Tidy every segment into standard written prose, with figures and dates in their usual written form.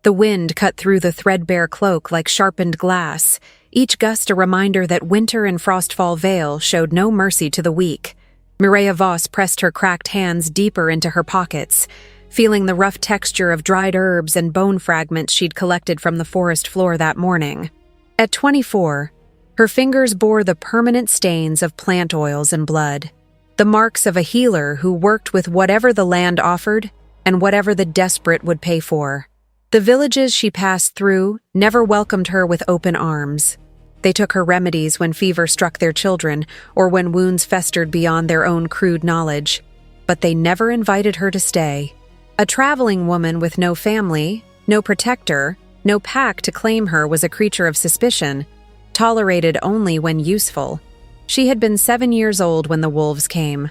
The wind cut through the threadbare cloak like sharpened glass, each gust a reminder that winter in Frostfall Vale showed no mercy to the weak. Mireia Voss pressed her cracked hands deeper into her pockets, feeling the rough texture of dried herbs and bone fragments she'd collected from the forest floor that morning. At 24, her fingers bore the permanent stains of plant oils and blood, the marks of a healer who worked with whatever the land offered and whatever the desperate would pay for. The villages she passed through never welcomed her with open arms. They took her remedies when fever struck their children or when wounds festered beyond their own crude knowledge, but they never invited her to stay. A traveling woman with no family, no protector, no pack to claim her was a creature of suspicion, tolerated only when useful. She had been 7 years old when the wolves came.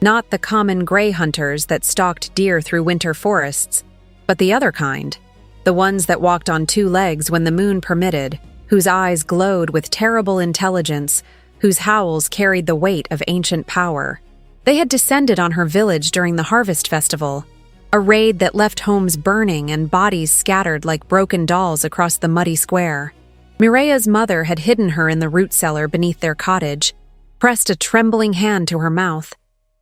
Not the common gray hunters that stalked deer through winter forests, but the other kind. The ones that walked on 2 legs when the moon permitted, whose eyes glowed with terrible intelligence, whose howls carried the weight of ancient power. They had descended on her village during the harvest festival, a raid that left homes burning and bodies scattered like broken dolls across the muddy square. Mireia's mother had hidden her in the root cellar beneath their cottage, pressed a trembling hand to her mouth,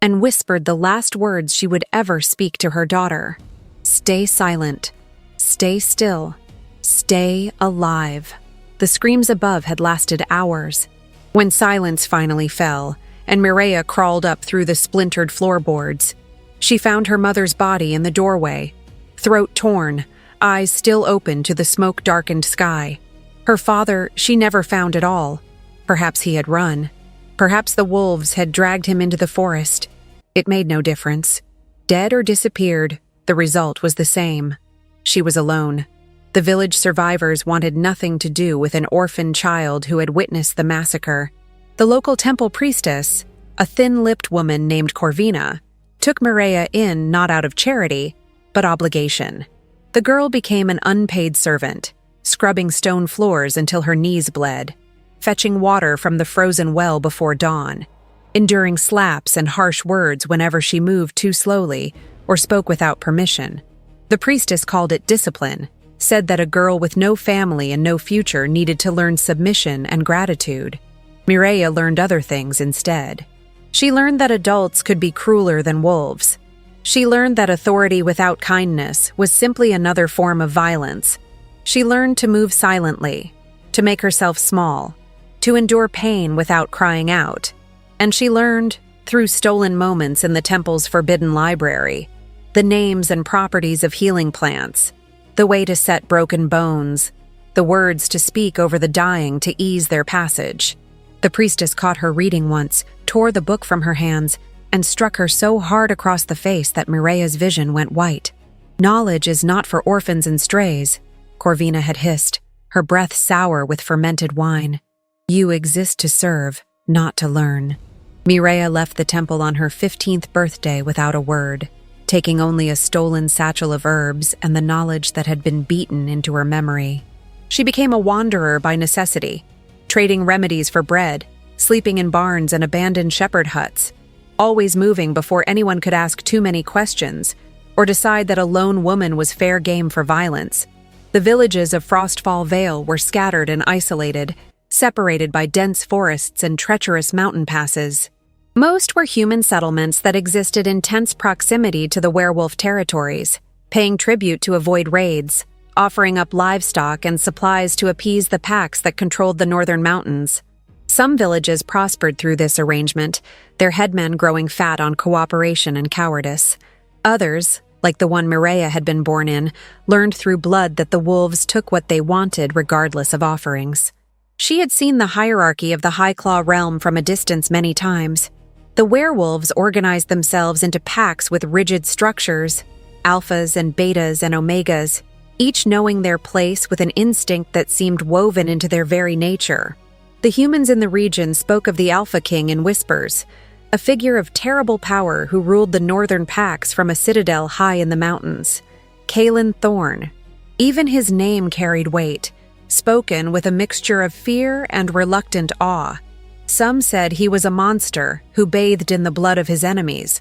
and whispered the last words she would ever speak to her daughter. "Stay silent. Stay still. Stay alive." The screams above had lasted hours. When silence finally fell, and Mireia crawled up through the splintered floorboards, she found her mother's body in the doorway, throat torn, eyes still open to the smoke-darkened sky. Her father she never found at all. Perhaps he had run. Perhaps the wolves had dragged him into the forest. It made no difference. Dead or disappeared, the result was the same. She was alone. The village survivors wanted nothing to do with an orphan child who had witnessed the massacre. The local temple priestess, a thin-lipped woman named Corvina, took Mireia in not out of charity, but obligation. The girl became an unpaid servant, scrubbing stone floors until her knees bled, fetching water from the frozen well before dawn, enduring slaps and harsh words whenever she moved too slowly or spoke without permission. The priestess called it discipline, said that a girl with no family and no future needed to learn submission and gratitude. Mireia learned other things instead. She learned that adults could be crueler than wolves. She learned that authority without kindness was simply another form of violence. She learned to move silently, to make herself small, to endure pain without crying out. And she learned, through stolen moments in the temple's forbidden library, the names and properties of healing plants, the way to set broken bones, the words to speak over the dying to ease their passage. The priestess caught her reading once, tore the book from her hands, and struck her so hard across the face that Mireia's vision went white. "Knowledge is not for orphans and strays," Corvina had hissed, her breath sour with fermented wine. "You exist to serve, not to learn." Mireia left the temple on her 15th birthday without a word, taking only a stolen satchel of herbs and the knowledge that had been beaten into her memory. She became a wanderer by necessity, trading remedies for bread, sleeping in barns and abandoned shepherd huts, always moving before anyone could ask too many questions or decide that a lone woman was fair game for violence. The villages of Frostfall Vale were scattered and isolated, separated by dense forests and treacherous mountain passes. Most were human settlements that existed in tense proximity to the werewolf territories, paying tribute to avoid raids, offering up livestock and supplies to appease the packs that controlled the northern mountains. Some villages prospered through this arrangement, their headmen growing fat on cooperation and cowardice. Others, like the one Mireia had been born in, learned through blood that the wolves took what they wanted regardless of offerings. She had seen the hierarchy of the Highclaw realm from a distance many times. The werewolves organized themselves into packs with rigid structures, alphas and betas and omegas, each knowing their place with an instinct that seemed woven into their very nature. The humans in the region spoke of the Alpha King in whispers, a figure of terrible power who ruled the northern packs from a citadel high in the mountains. Kalen Thorn. Even his name carried weight, spoken with a mixture of fear and reluctant awe. Some said he was a monster who bathed in the blood of his enemies.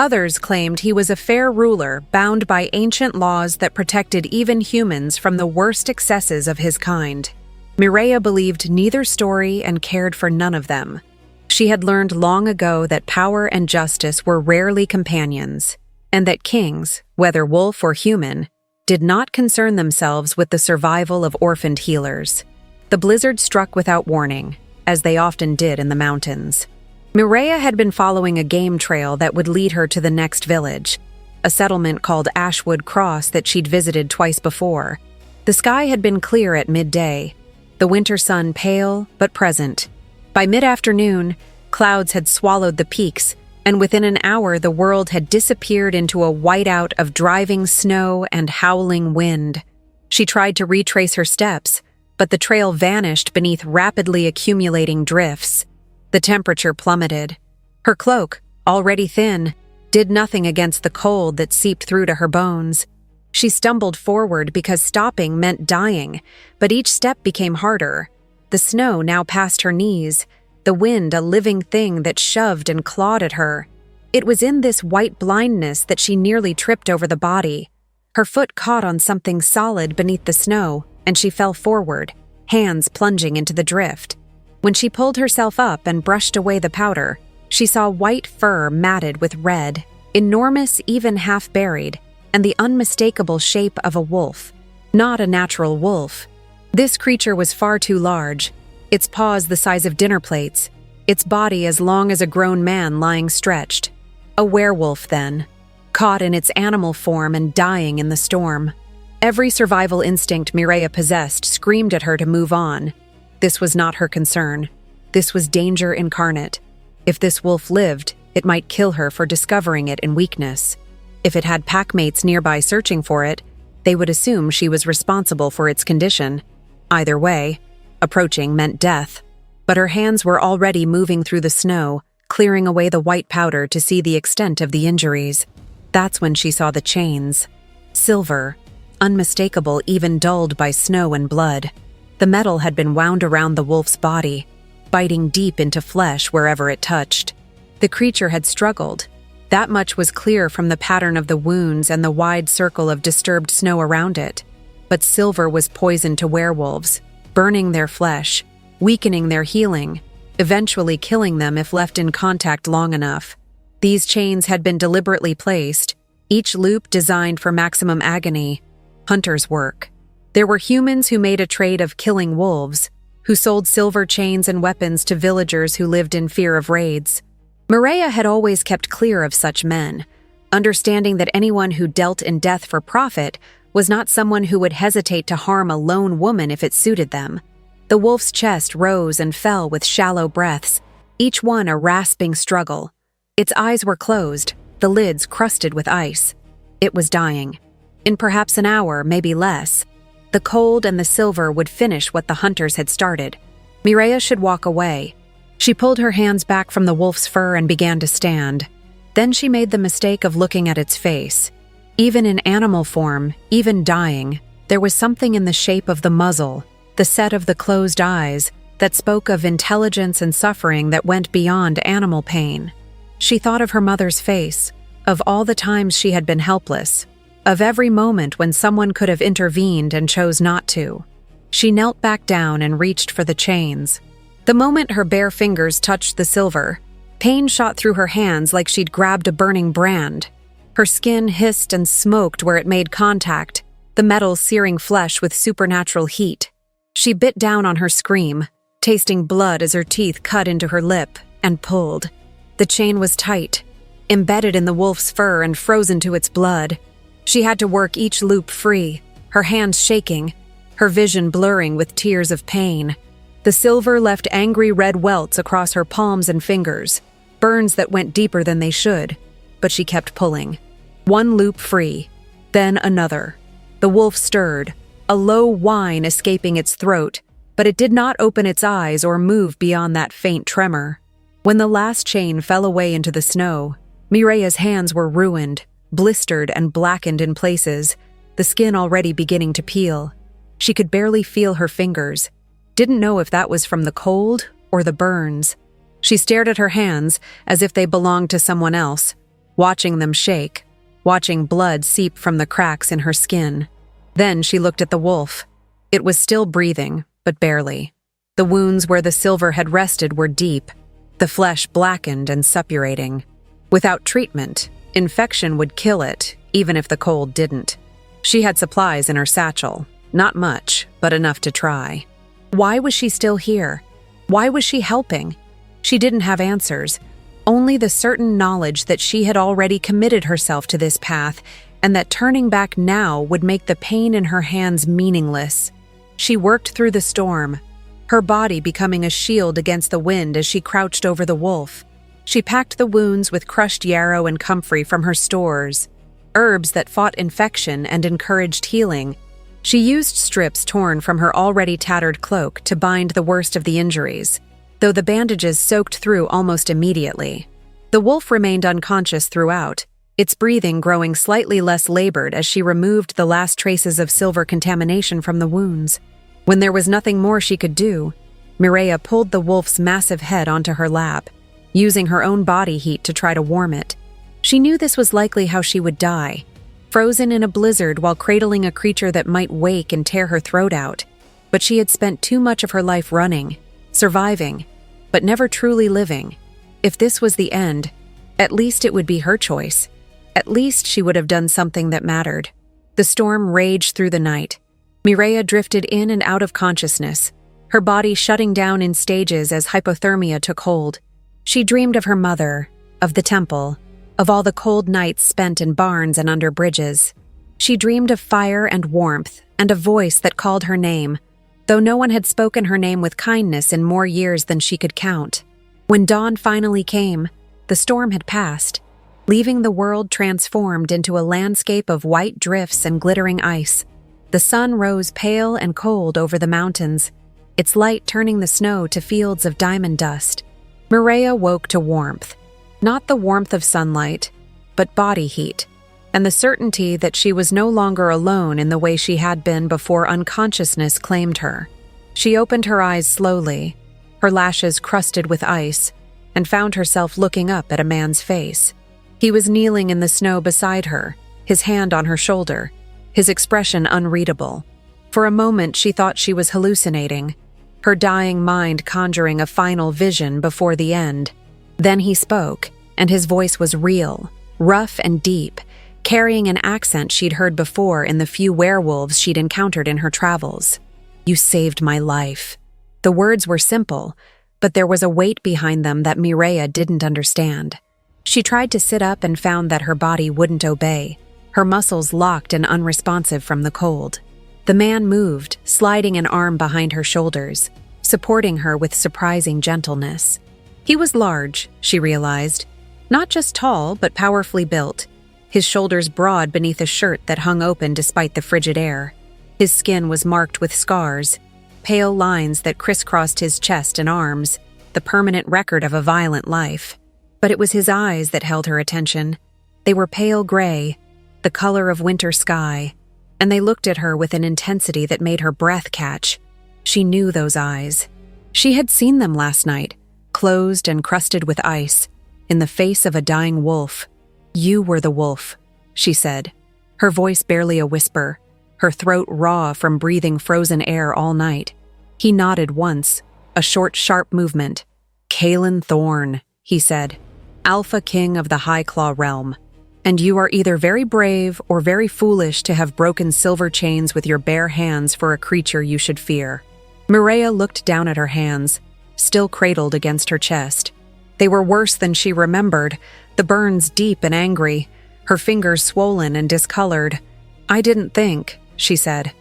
Others claimed he was a fair ruler bound by ancient laws that protected even humans from the worst excesses of his kind. Mireia believed neither story and cared for none of them. She had learned long ago that power and justice were rarely companions, and that kings, whether wolf or human, did not concern themselves with the survival of orphaned healers. The blizzard struck without warning, as they often did in the mountains. Mireia had been following a game trail that would lead her to the next village, a settlement called Ashwood Cross that she'd visited twice before. The sky had been clear at midday, the winter sun pale but present. By mid-afternoon, clouds had swallowed the peaks, and within an hour the world had disappeared into a whiteout of driving snow and howling wind. She tried to retrace her steps, but the trail vanished beneath rapidly accumulating drifts. The temperature plummeted. Her cloak, already thin, did nothing against the cold that seeped through to her bones. She stumbled forward because stopping meant dying, but each step became harder. The snow now past her knees, the wind a living thing that shoved and clawed at her. It was in this white blindness that she nearly tripped over the body. Her foot caught on something solid beneath the snow, and she fell forward, hands plunging into the drift. When she pulled herself up and brushed away the powder, she saw white fur matted with red, enormous even half-buried, and the unmistakable shape of a wolf. Not a natural wolf. This creature was far too large, its paws the size of dinner plates, its body as long as a grown man lying stretched. A werewolf, then, caught in its animal form and dying in the storm. Every survival instinct Mireia possessed screamed at her to move on. This was not her concern. This was danger incarnate. If this wolf lived, it might kill her for discovering it in weakness. If it had packmates nearby searching for it, they would assume she was responsible for its condition. Either way, approaching meant death. But her hands were already moving through the snow, clearing away the white powder to see the extent of the injuries. That's when she saw the chains. Silver, unmistakable even dulled by snow and blood. The metal had been wound around the wolf's body, biting deep into flesh wherever it touched. The creature had struggled. That much was clear from the pattern of the wounds and the wide circle of disturbed snow around it. But silver was poison to werewolves, burning their flesh, weakening their healing, eventually killing them if left in contact long enough. These chains had been deliberately placed, each loop designed for maximum agony. Hunter's work. There were humans who made a trade of killing wolves, who sold silver chains and weapons to villagers who lived in fear of raids. Mireia had always kept clear of such men, understanding that anyone who dealt in death for profit was not someone who would hesitate to harm a lone woman if it suited them. The wolf's chest rose and fell with shallow breaths, each one a rasping struggle. Its eyes were closed, the lids crusted with ice. It was dying. In perhaps an hour, maybe less. The cold and the silver would finish what the hunters had started. Mireia should walk away. She pulled her hands back from the wolf's fur and began to stand. Then she made the mistake of looking at its face. Even in animal form, even dying, there was something in the shape of the muzzle, the set of the closed eyes, that spoke of intelligence and suffering that went beyond animal pain. She thought of her mother's face, of all the times she had been helpless, of every moment when someone could have intervened and chose not to. She knelt back down and reached for the chains. The moment her bare fingers touched the silver, pain shot through her hands like she'd grabbed a burning brand. Her skin hissed and smoked where it made contact, the metal searing flesh with supernatural heat. She bit down on her scream, tasting blood as her teeth cut into her lip, and pulled. The chain was tight, embedded in the wolf's fur and frozen to its blood. She had to work each loop free, her hands shaking, her vision blurring with tears of pain. The silver left angry red welts across her palms and fingers, burns that went deeper than they should, but she kept pulling. One loop free, then another. The wolf stirred, a low whine escaping its throat, but it did not open its eyes or move beyond that faint tremor. When the last chain fell away into the snow, Mireia's hands were ruined, blistered and blackened in places, the skin already beginning to peel. She could barely feel her fingers, didn't know if that was from the cold or the burns. She stared at her hands as if they belonged to someone else. watching them shake, watching blood seep from the cracks in her skin. Then she looked at the wolf. It was still breathing, but barely. The wounds where the silver had rested were deep, the flesh blackened and suppurating. Without treatment, infection would kill it, even if the cold didn't. She had supplies in her satchel. Not much, but enough to try. Why was she still here? Why was she helping? She didn't have answers, only the certain knowledge that she had already committed herself to this path and that turning back now would make the pain in her hands meaningless. She worked through the storm, her body becoming a shield against the wind as she crouched over the wolf. She packed the wounds with crushed yarrow and comfrey from her stores, herbs that fought infection and encouraged healing. She used strips torn from her already tattered cloak to bind the worst of the injuries, though the bandages soaked through almost immediately. The wolf remained unconscious throughout, its breathing growing slightly less labored as she removed the last traces of silver contamination from the wounds. When there was nothing more she could do, Mireia pulled the wolf's massive head onto her lap, using her own body heat to try to warm it. She knew this was likely how she would die, frozen in a blizzard while cradling a creature that might wake and tear her throat out. But she had spent too much of her life running, surviving, but never truly living. If this was the end, at least it would be her choice. At least she would have done something that mattered. The storm raged through the night. Mireia drifted in and out of consciousness, her body shutting down in stages as hypothermia took hold. She dreamed of her mother, of the temple, of all the cold nights spent in barns and under bridges. She dreamed of fire and warmth and a voice that called her name, though no one had spoken her name with kindness in more years than she could count. When dawn finally came, the storm had passed, leaving the world transformed into a landscape of white drifts and glittering ice. The sun rose pale and cold over the mountains, its light turning the snow to fields of diamond dust. Mireia woke to warmth, not the warmth of sunlight, but body heat, and the certainty that she was no longer alone in the way she had been before unconsciousness claimed her. She opened her eyes slowly, her lashes crusted with ice, and found herself looking up at a man's face. He was kneeling in the snow beside her, his hand on her shoulder, his expression unreadable. For a moment she thought she was hallucinating, her dying mind conjuring a final vision before the end. Then he spoke, and his voice was real, rough and deep, carrying an accent she'd heard before in the few werewolves she'd encountered in her travels. "You saved my life." The words were simple, but there was a weight behind them that Mireia didn't understand. She tried to sit up and found that her body wouldn't obey, her muscles locked and unresponsive from the cold. The man moved, sliding an arm behind her shoulders, supporting her with surprising gentleness. He was large, she realized, not just tall, but powerfully built, his shoulders broad beneath a shirt that hung open despite the frigid air. His skin was marked with scars, pale lines that crisscrossed his chest and arms, the permanent record of a violent life. But it was his eyes that held her attention. They were pale gray, the color of winter sky, and they looked at her with an intensity that made her breath catch. She knew those eyes. She had seen them last night, closed and crusted with ice, in the face of a dying wolf. "You were the wolf," she said, her voice barely a whisper, her throat raw from breathing frozen air all night. He nodded once, a short, sharp movement. "Cailan Thorne," he said, "Alpha King of the High Claw realm. And you are either very brave or very foolish to have broken silver chains with your bare hands for a creature you should fear." Mireia looked down at her hands, still cradled against her chest. They were worse than she remembered, the burns deep and angry, her fingers swollen and discolored. "I didn't think," she said.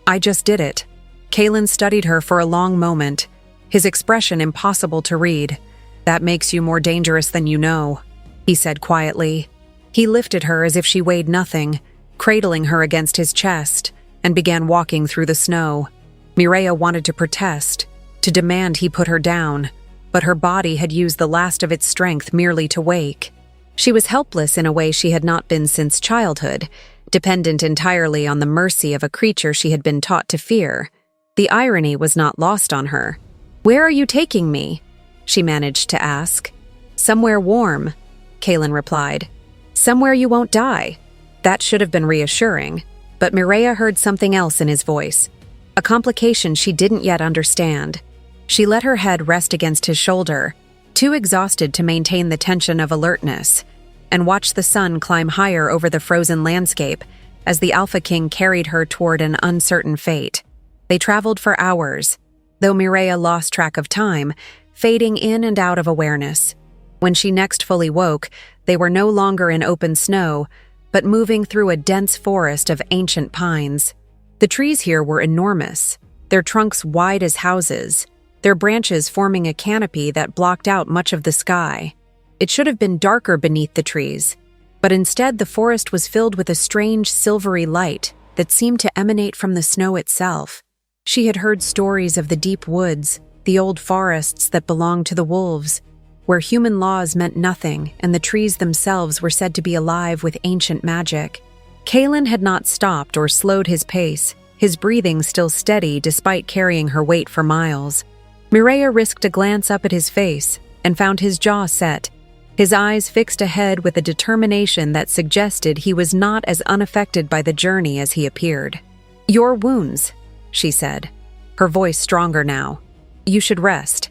"I just did it." Cailan studied her for a long moment, his expression impossible to read. "That makes you more dangerous than you know," he said quietly. He lifted her as if she weighed nothing, cradling her against his chest, and began walking through the snow. Mireia wanted to protest, to demand he put her down, but her body had used the last of its strength merely to wake. She was helpless in a way she had not been since childhood, dependent entirely on the mercy of a creature she had been taught to fear. The irony was not lost on her. "Where are you taking me?" she managed to ask. "Somewhere warm," Cailan replied. Somewhere you won't die. That should have been reassuring, but Mireia heard something else in his voice, a complication she didn't yet understand. She let her head rest against his shoulder, too exhausted to maintain the tension of alertness, and watched the sun climb higher over the frozen landscape as the Alpha King carried her toward an uncertain fate. They traveled for hours, though Mireia lost track of time, fading in and out of awareness. When she next fully woke, they were no longer in open snow, but moving through a dense forest of ancient pines. The trees here were enormous, their trunks wide as houses, their branches forming a canopy that blocked out much of the sky. It should have been darker beneath the trees, but instead the forest was filled with a strange silvery light that seemed to emanate from the snow itself. She had heard stories of the deep woods, the old forests that belonged to the wolves, where human laws meant nothing and the trees themselves were said to be alive with ancient magic. Kalen had not stopped or slowed his pace, his breathing still steady despite carrying her weight for miles. Mireia risked a glance up at his face and found his jaw set, his eyes fixed ahead with a determination that suggested he was not as unaffected by the journey as he appeared. "Your wounds," she said, her voice stronger now. "You should rest.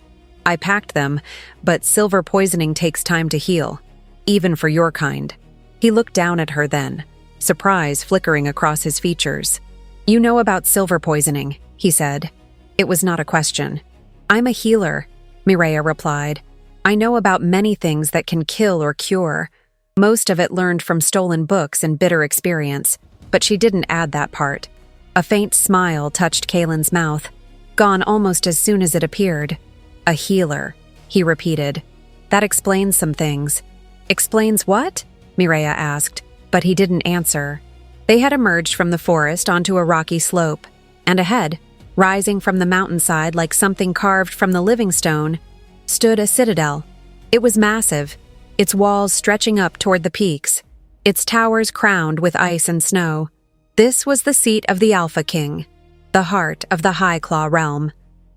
I packed them, but silver poisoning takes time to heal, even for your kind." He looked down at her then, surprise flickering across his features. "You know about silver poisoning," he said. It was not a question. "I'm a healer," Mireia replied. "I know about many things that can kill or cure, most of it learned from stolen books and bitter experience, but she didn't add that part." A faint smile touched Kalen's mouth, gone almost as soon as it appeared. "A healer," he repeated. "That explains some things." "Explains what?" Mireia asked, but he didn't answer. They had emerged from the forest onto a rocky slope, and ahead, rising from the mountainside like something carved from the living stone, stood a citadel. It was massive, its walls stretching up toward the peaks, its towers crowned with ice and snow. This was the seat of the Alpha King, the heart of the High Claw realm.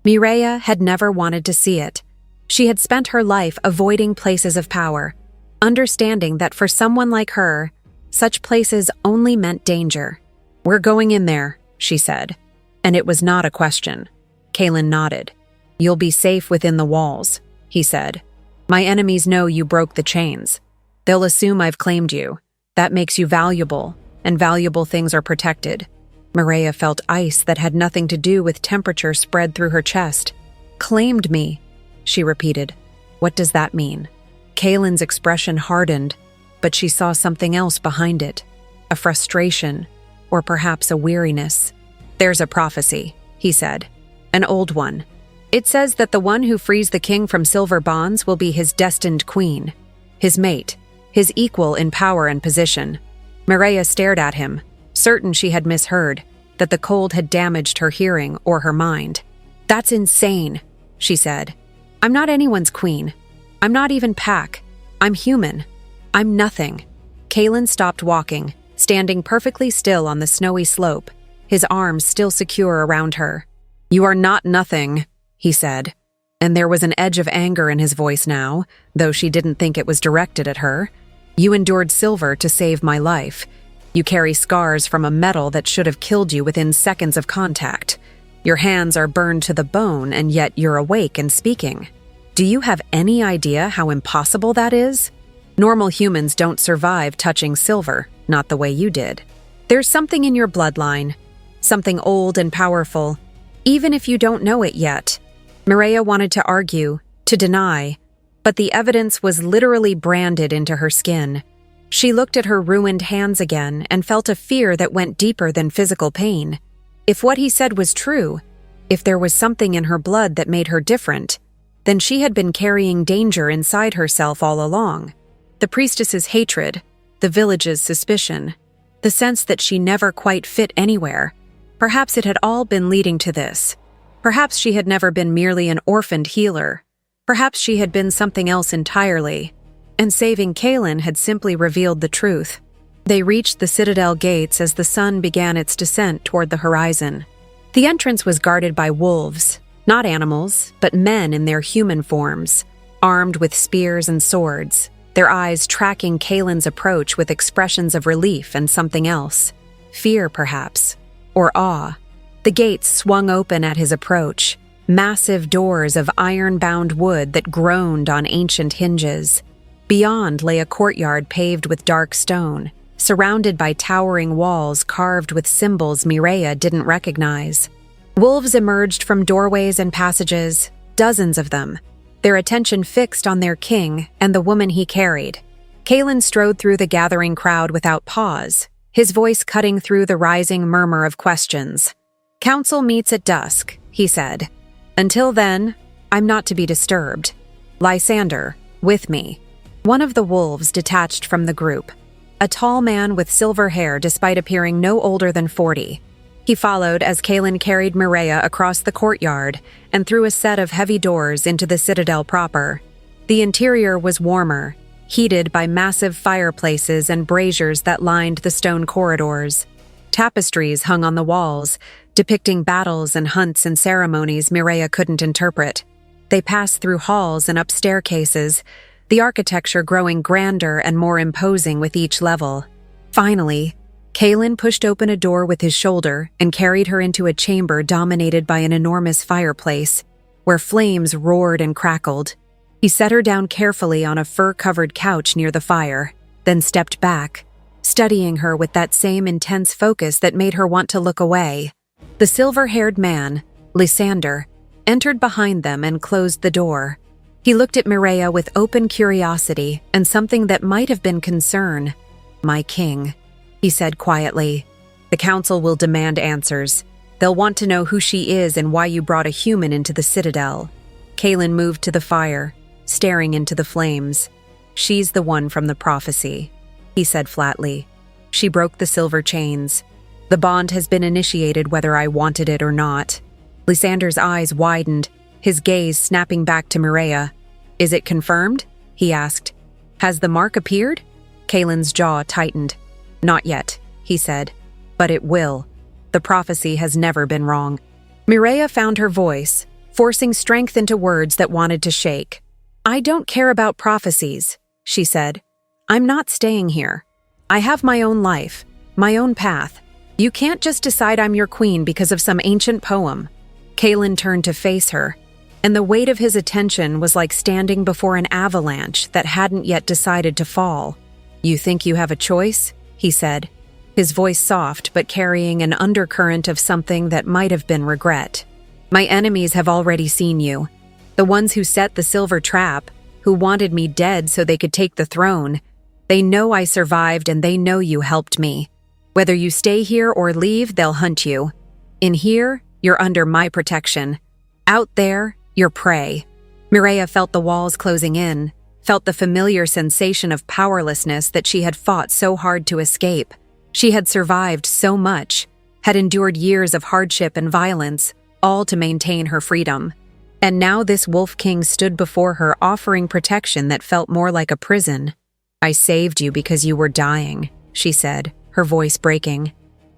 Mireia had never wanted to see it. She had spent her life avoiding places of power, understanding that for someone like her, such places only meant danger. "We're going in there," she said. And it was not a question. Kalen nodded. "You'll be safe within the walls," he said. "My enemies know you broke the chains. They'll assume I've claimed you. That makes you valuable, and valuable things are protected." Mireia felt ice that had nothing to do with temperature spread through her chest. "Claimed me," she repeated. "What does that mean?" Kalen's expression hardened, but she saw something else behind it, a frustration, or perhaps a weariness. "There's a prophecy," he said, "an old one. It says that the one who frees the king from silver bonds will be his destined queen, his mate, his equal in power and position." Mireia stared at him, certain she had misheard, that the cold had damaged her hearing or her mind. "That's insane," she said. "I'm not anyone's queen. I'm not even Pack. I'm human. I'm nothing." Kalen stopped walking, standing perfectly still on the snowy slope, his arms still secure around her. "You are not nothing," he said, and there was an edge of anger in his voice now, though she didn't think it was directed at her. "You endured silver to save my life. You carry scars from a metal that should have killed you within seconds of contact. Your hands are burned to the bone, and yet you're awake and speaking. Do you have any idea how impossible that is? Normal humans don't survive touching silver, not the way you did. There's something in your bloodline, something old and powerful, even if you don't know it yet." Mireia wanted to argue, to deny, but the evidence was literally branded into her skin. She looked at her ruined hands again and felt a fear that went deeper than physical pain. If what he said was true, if there was something in her blood that made her different, then she had been carrying danger inside herself all along. The priestess's hatred, the village's suspicion, the sense that she never quite fit anywhere. Perhaps it had all been leading to this. Perhaps she had never been merely an orphaned healer. Perhaps she had been something else entirely. And saving Kalen had simply revealed the truth. They reached the citadel gates as the sun began its descent toward the horizon. The entrance was guarded by wolves, not animals, but men in their human forms, armed with spears and swords, their eyes tracking Kaelin's approach with expressions of relief and something else. Fear, perhaps. Or awe. The gates swung open at his approach, massive doors of iron-bound wood that groaned on ancient hinges. Beyond lay a courtyard paved with dark stone, surrounded by towering walls carved with symbols Mireia didn't recognize. Wolves emerged from doorways and passages, dozens of them, their attention fixed on their king and the woman he carried. Kaelin strode through the gathering crowd without pause, his voice cutting through the rising murmur of questions. "Council meets at dusk," he said. "Until then, I'm not to be disturbed. Lysander, with me." One of the wolves detached from the group, a tall man with silver hair despite appearing no older than 40. He followed as Kaelin carried Mireia across the courtyard and through a set of heavy doors into the citadel proper. The interior was warmer, heated by massive fireplaces and braziers that lined the stone corridors. Tapestries hung on the walls, depicting battles and hunts and ceremonies Mireia couldn't interpret. They passed through halls and up staircases, the architecture growing grander and more imposing with each level. Finally, Kaelin pushed open a door with his shoulder and carried her into a chamber dominated by an enormous fireplace, where flames roared and crackled. He set her down carefully on a fur-covered couch near the fire, then stepped back, studying her with that same intense focus that made her want to look away. The silver-haired man, Lysander, entered behind them and closed the door. He looked at Mireia with open curiosity and something that might have been concern. "My king," he said quietly. "The council will demand answers. They'll want to know who she is and why you brought a human into the citadel." Kaelin moved to the fire, staring into the flames. "She's the one from the prophecy," he said flatly. "She broke the silver chains. The bond has been initiated whether I wanted it or not." Lysander's eyes widened, his gaze snapping back to Mireia. "Is it confirmed?" he asked. "Has the mark appeared?" Kaelin's jaw tightened. "Not yet," he said. "But it will. The prophecy has never been wrong." Mireia found her voice, forcing strength into words that wanted to shake. "I don't care about prophecies," she said. "I'm not staying here. I have my own life, my own path. You can't just decide I'm your queen because of some ancient poem." Kaelin turned to face her, and the weight of his attention was like standing before an avalanche that hadn't yet decided to fall. "You think you have a choice?" he said, his voice soft but carrying an undercurrent of something that might have been regret. "My enemies have already seen you. The ones who set the silver trap, who wanted me dead so they could take the throne. They know I survived and they know you helped me. Whether you stay here or leave, they'll hunt you. In here, you're under my protection. Out there, you're prey." Mireia felt the walls closing in, felt the familiar sensation of powerlessness that she had fought so hard to escape. She had survived so much, had endured years of hardship and violence, all to maintain her freedom. And now this Wolf King stood before her offering protection that felt more like a prison. "I saved you because you were dying," she said, her voice breaking.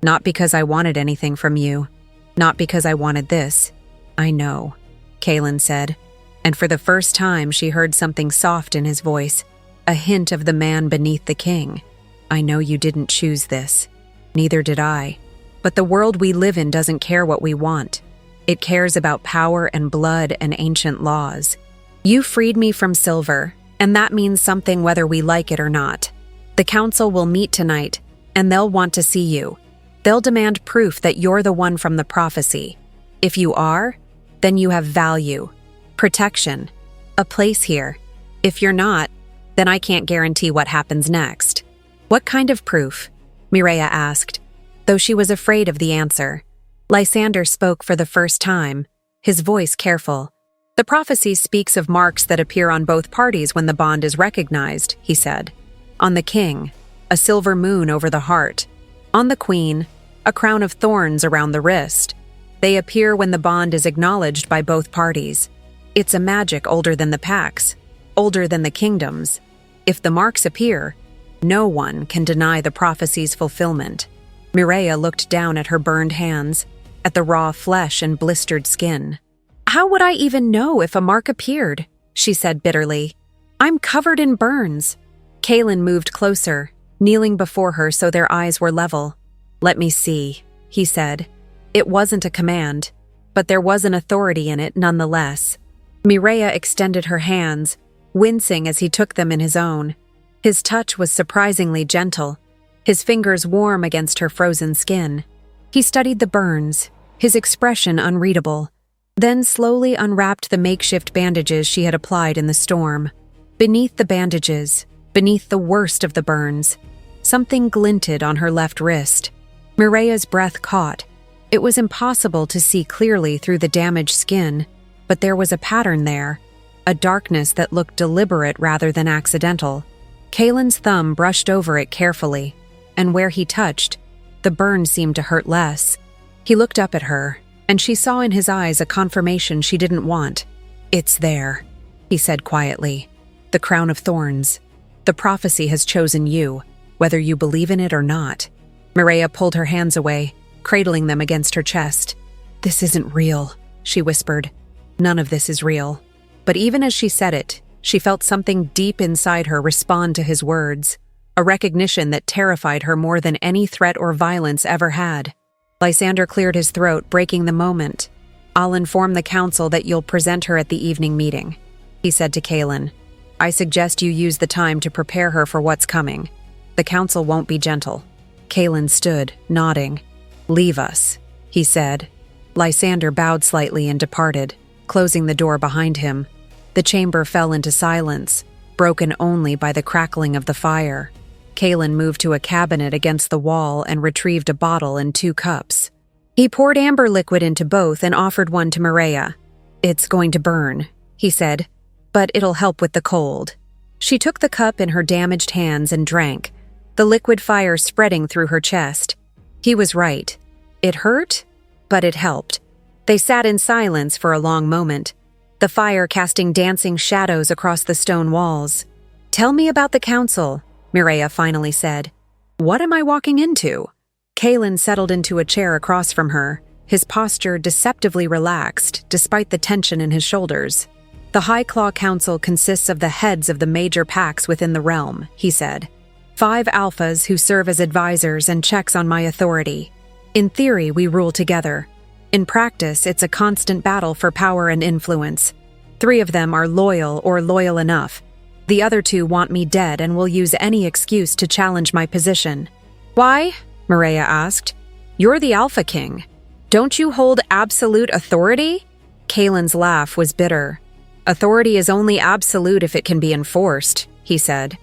"Not because I wanted anything from you. Not because I wanted this. I know," Kaelin said. And for the first time she heard something soft in his voice, a hint of the man beneath the king. "I know you didn't choose this. Neither did I. But the world we live in doesn't care what we want. It cares about power and blood and ancient laws. You freed me from silver, and that means something whether we like it or not. The council will meet tonight, and they'll want to see you. They'll demand proof that you're the one from the prophecy. If you are, then you have value. Protection, a place here. If you're not, then I can't guarantee what happens next." "What kind of proof?" Mireia asked, though she was afraid of the answer. Lysander spoke for the first time, his voice careful. "The prophecy speaks of marks that appear on both parties when the bond is recognized," he said. "On the king, a silver moon over the heart. On the queen, a crown of thorns around the wrist. They appear when the bond is acknowledged by both parties. It's a magic older than the Pax, older than the kingdoms. If the marks appear, no one can deny the prophecy's fulfillment." Mireia looked down at her burned hands, at the raw flesh and blistered skin. "How would I even know if a mark appeared?" she said bitterly. "I'm covered in burns. Kaelin moved closer, kneeling before her so their eyes were level. "Let me see," he said. It wasn't a command, but there was an authority in it nonetheless. Mireia extended her hands, wincing as he took them in his own. His touch was surprisingly gentle, his fingers warm against her frozen skin. He studied the burns, his expression unreadable, then slowly unwrapped the makeshift bandages she had applied in the storm. Beneath the bandages, beneath the worst of the burns, something glinted on her left wrist. Mireia's breath caught. It was impossible to see clearly through the damaged skin, but there was a pattern there, a darkness that looked deliberate rather than accidental. Kaelin's thumb brushed over it carefully, and where he touched, the burn seemed to hurt less. He looked up at her, and she saw in his eyes a confirmation she didn't want. "It's there," he said quietly. "The crown of thorns. The prophecy has chosen you, whether you believe in it or not." Mireia pulled her hands away, cradling them against her chest. "This isn't real," she whispered. "None of this is real." But even as she said it, she felt something deep inside her respond to his words, a recognition that terrified her more than any threat or violence ever had. Lysander cleared his throat, breaking the moment. "I'll inform the council that you'll present her at the evening meeting," he said to Kaelin. "I suggest you use the time to prepare her for what's coming. The council won't be gentle." Kaelin stood, nodding. "Leave us," he said. Lysander bowed slightly and departed, closing the door behind him. The chamber fell into silence, broken only by the crackling of the fire. Kaelin moved to a cabinet against the wall and retrieved a bottle and 2 cups. He poured amber liquid into both and offered one to Mireia. "It's going to burn," he said, "but it'll help with the cold." She took the cup in her damaged hands and drank, the liquid fire spreading through her chest. He was right. It hurt, but it helped. They sat in silence for a long moment, the fire casting dancing shadows across the stone walls. "Tell me about the council," Mireia finally said. "What am I walking into?" Kaelin settled into a chair across from her, his posture deceptively relaxed despite the tension in his shoulders. "The High Claw Council consists of the heads of the major packs within the realm," he said. 5 alphas who serve as advisors and checks on my authority. In theory, we rule together. In practice, it's a constant battle for power and influence. 3 of them are loyal or loyal enough. The other 2 want me dead and will use any excuse to challenge my position. "Why?" Mireia asked. "You're the Alpha King. Don't you hold absolute authority?" Kaelin's laugh was bitter. "Authority is only absolute if it can be enforced," he said.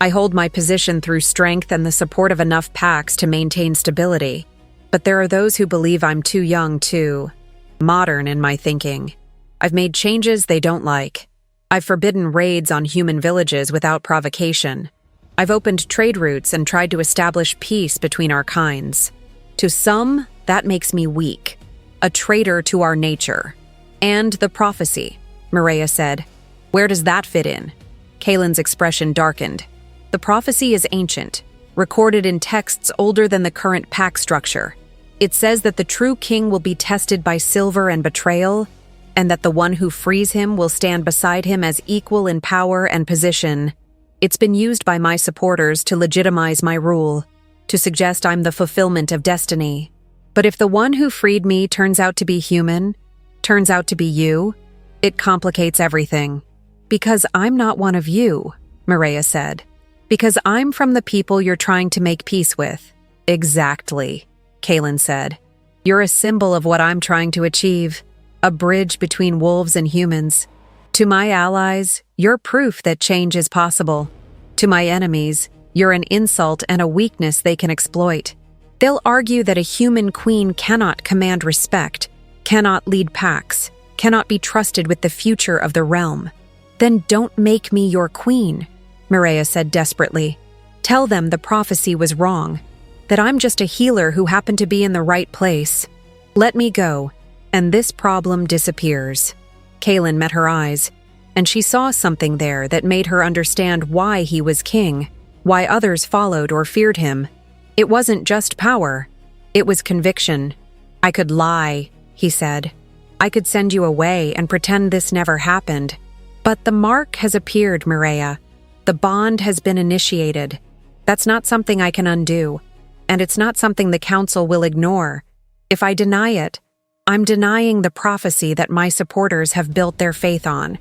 "I hold my position through strength and the support of enough packs to maintain stability. But there are those who believe I'm too young, too modern in my thinking. I've made changes they don't like. I've forbidden raids on human villages without provocation. I've opened trade routes and tried to establish peace between our kinds. To some, that makes me weak, a traitor to our nature. And the prophecy," Mireia said. "Where does that fit in?" Kaelin's expression darkened. "The prophecy is ancient, recorded in texts older than the current pack structure. It says that the true king will be tested by silver and betrayal, and that the one who frees him will stand beside him as equal in power and position. It's been used by my supporters to legitimize my rule, to suggest I'm the fulfillment of destiny. But if the one who freed me turns out to be human, turns out to be you, it complicates everything. Because I'm not one of you," Mireia said. "Because I'm from the people you're trying to make peace with." "Exactly," Kaelin said. "You're a symbol of what I'm trying to achieve, a bridge between wolves and humans. To my allies, you're proof that change is possible. To my enemies, you're an insult and a weakness they can exploit. They'll argue that a human queen cannot command respect, cannot lead packs, cannot be trusted with the future of the realm. Then don't make me your queen," Mireia said desperately. "Tell them the prophecy was wrong, that I'm just a healer who happened to be in the right place. Let me go, and this problem disappears." Kaelin met her eyes, and she saw something there that made her understand why he was king, why others followed or feared him. It wasn't just power, it was conviction. "I could lie," he said. "I could send you away and pretend this never happened. But the mark has appeared, Mireia. The bond has been initiated. That's not something I can undo, and it's not something the council will ignore. If I deny it, I'm denying the prophecy that my supporters have built their faith on.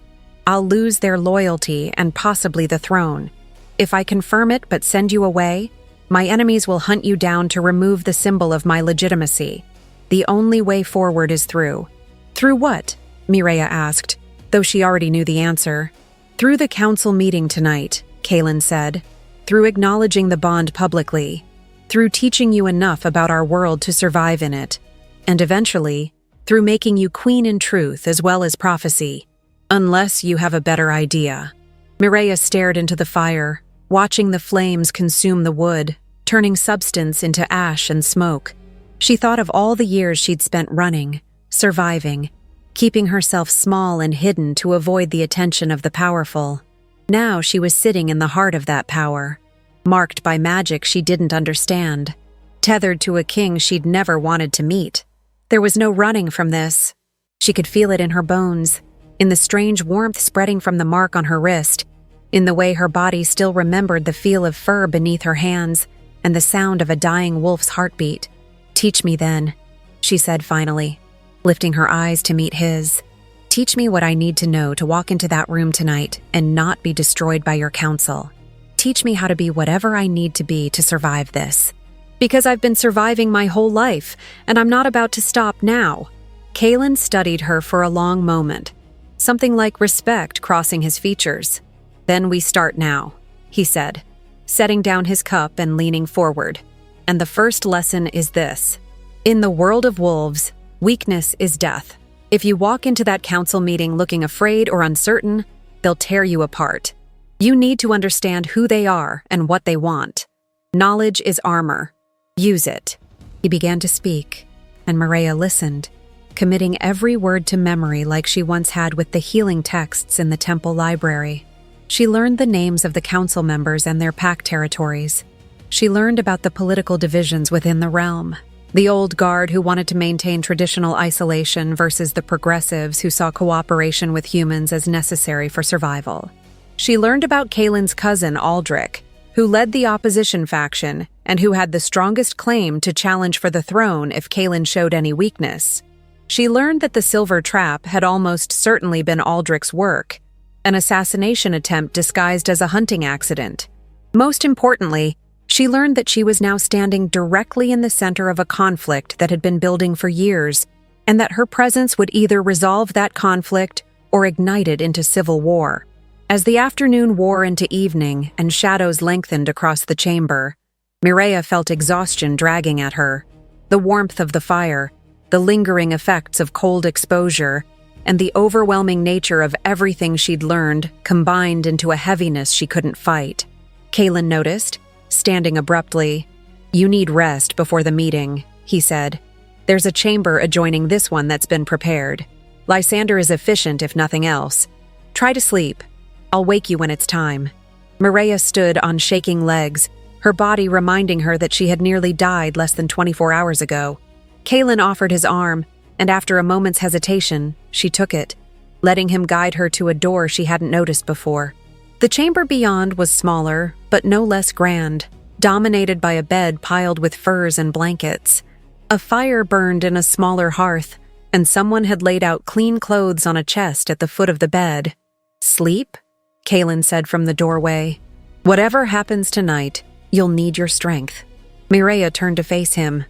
I'll lose their loyalty and possibly the throne. If I confirm it but send you away, my enemies will hunt you down to remove the symbol of my legitimacy. The only way forward is through. Through what? Mireya asked, though she already knew the answer. Through the council meeting tonight, Kaelin said. Through acknowledging the bond publicly. Through teaching you enough about our world to survive in it. And eventually, through making you queen in truth as well as prophecy. Unless you have a better idea. Mireya stared into the fire, watching the flames consume the wood, turning substance into ash and smoke. She thought of all the years she'd spent running, surviving, keeping herself small and hidden to avoid the attention of the powerful. Now she was sitting in the heart of that power, marked by magic she didn't understand, tethered to a king she'd never wanted to meet. There was no running from this. She could feel it in her bones, in the strange warmth spreading from the mark on her wrist, in the way her body still remembered the feel of fur beneath her hands and the sound of a dying wolf's heartbeat. "Teach me then," she said finally, lifting her eyes to meet his. "Teach me what I need to know to walk into that room tonight and not be destroyed by your counsel. Teach me how to be whatever I need to be to survive this. Because I've been surviving my whole life, and I'm not about to stop now." Kaelin studied her for a long moment, something like respect crossing his features. "Then we start now," he said, setting down his cup and leaning forward. "And the first lesson is this. In the world of wolves, weakness is death. If you walk into that council meeting looking afraid or uncertain, they'll tear you apart. You need to understand who they are and what they want. Knowledge is armor. Use it." He began to speak, and Mireya listened, committing every word to memory like she once had with the healing texts in the temple library. She learned the names of the council members and their pack territories. She learned about the political divisions within the realm. The old guard who wanted to maintain traditional isolation versus the progressives who saw cooperation with humans as necessary for survival. She learned about Kaelin's cousin, Aldrich, who led the opposition faction and who had the strongest claim to challenge for the throne if Kaelin showed any weakness. She learned that the silver trap had almost certainly been Aldrich's work, an assassination attempt disguised as a hunting accident. Most importantly, she learned that she was now standing directly in the center of a conflict that had been building for years, and that her presence would either resolve that conflict or ignite it into civil war. As the afternoon wore into evening and shadows lengthened across the chamber, Mireya felt exhaustion dragging at her. The warmth of the fire, the lingering effects of cold exposure, and the overwhelming nature of everything she'd learned combined into a heaviness she couldn't fight. Kaelin noticed, standing abruptly. "You need rest before the meeting," he said. "There's a chamber adjoining this one that's been prepared. Lysander is efficient if nothing else. Try to sleep. I'll wake you when it's time." Mireya stood on shaking legs, her body reminding her that she had nearly died less than 24 hours ago. Kaelin offered his arm, and after a moment's hesitation, she took it, letting him guide her to a door she hadn't noticed before. The chamber beyond was smaller, but no less grand, dominated by a bed piled with furs and blankets. A fire burned in a smaller hearth, and someone had laid out clean clothes on a chest at the foot of the bed. "Sleep?" Kaelin said from the doorway. "Whatever happens tonight, you'll need your strength." Mireya turned to face him,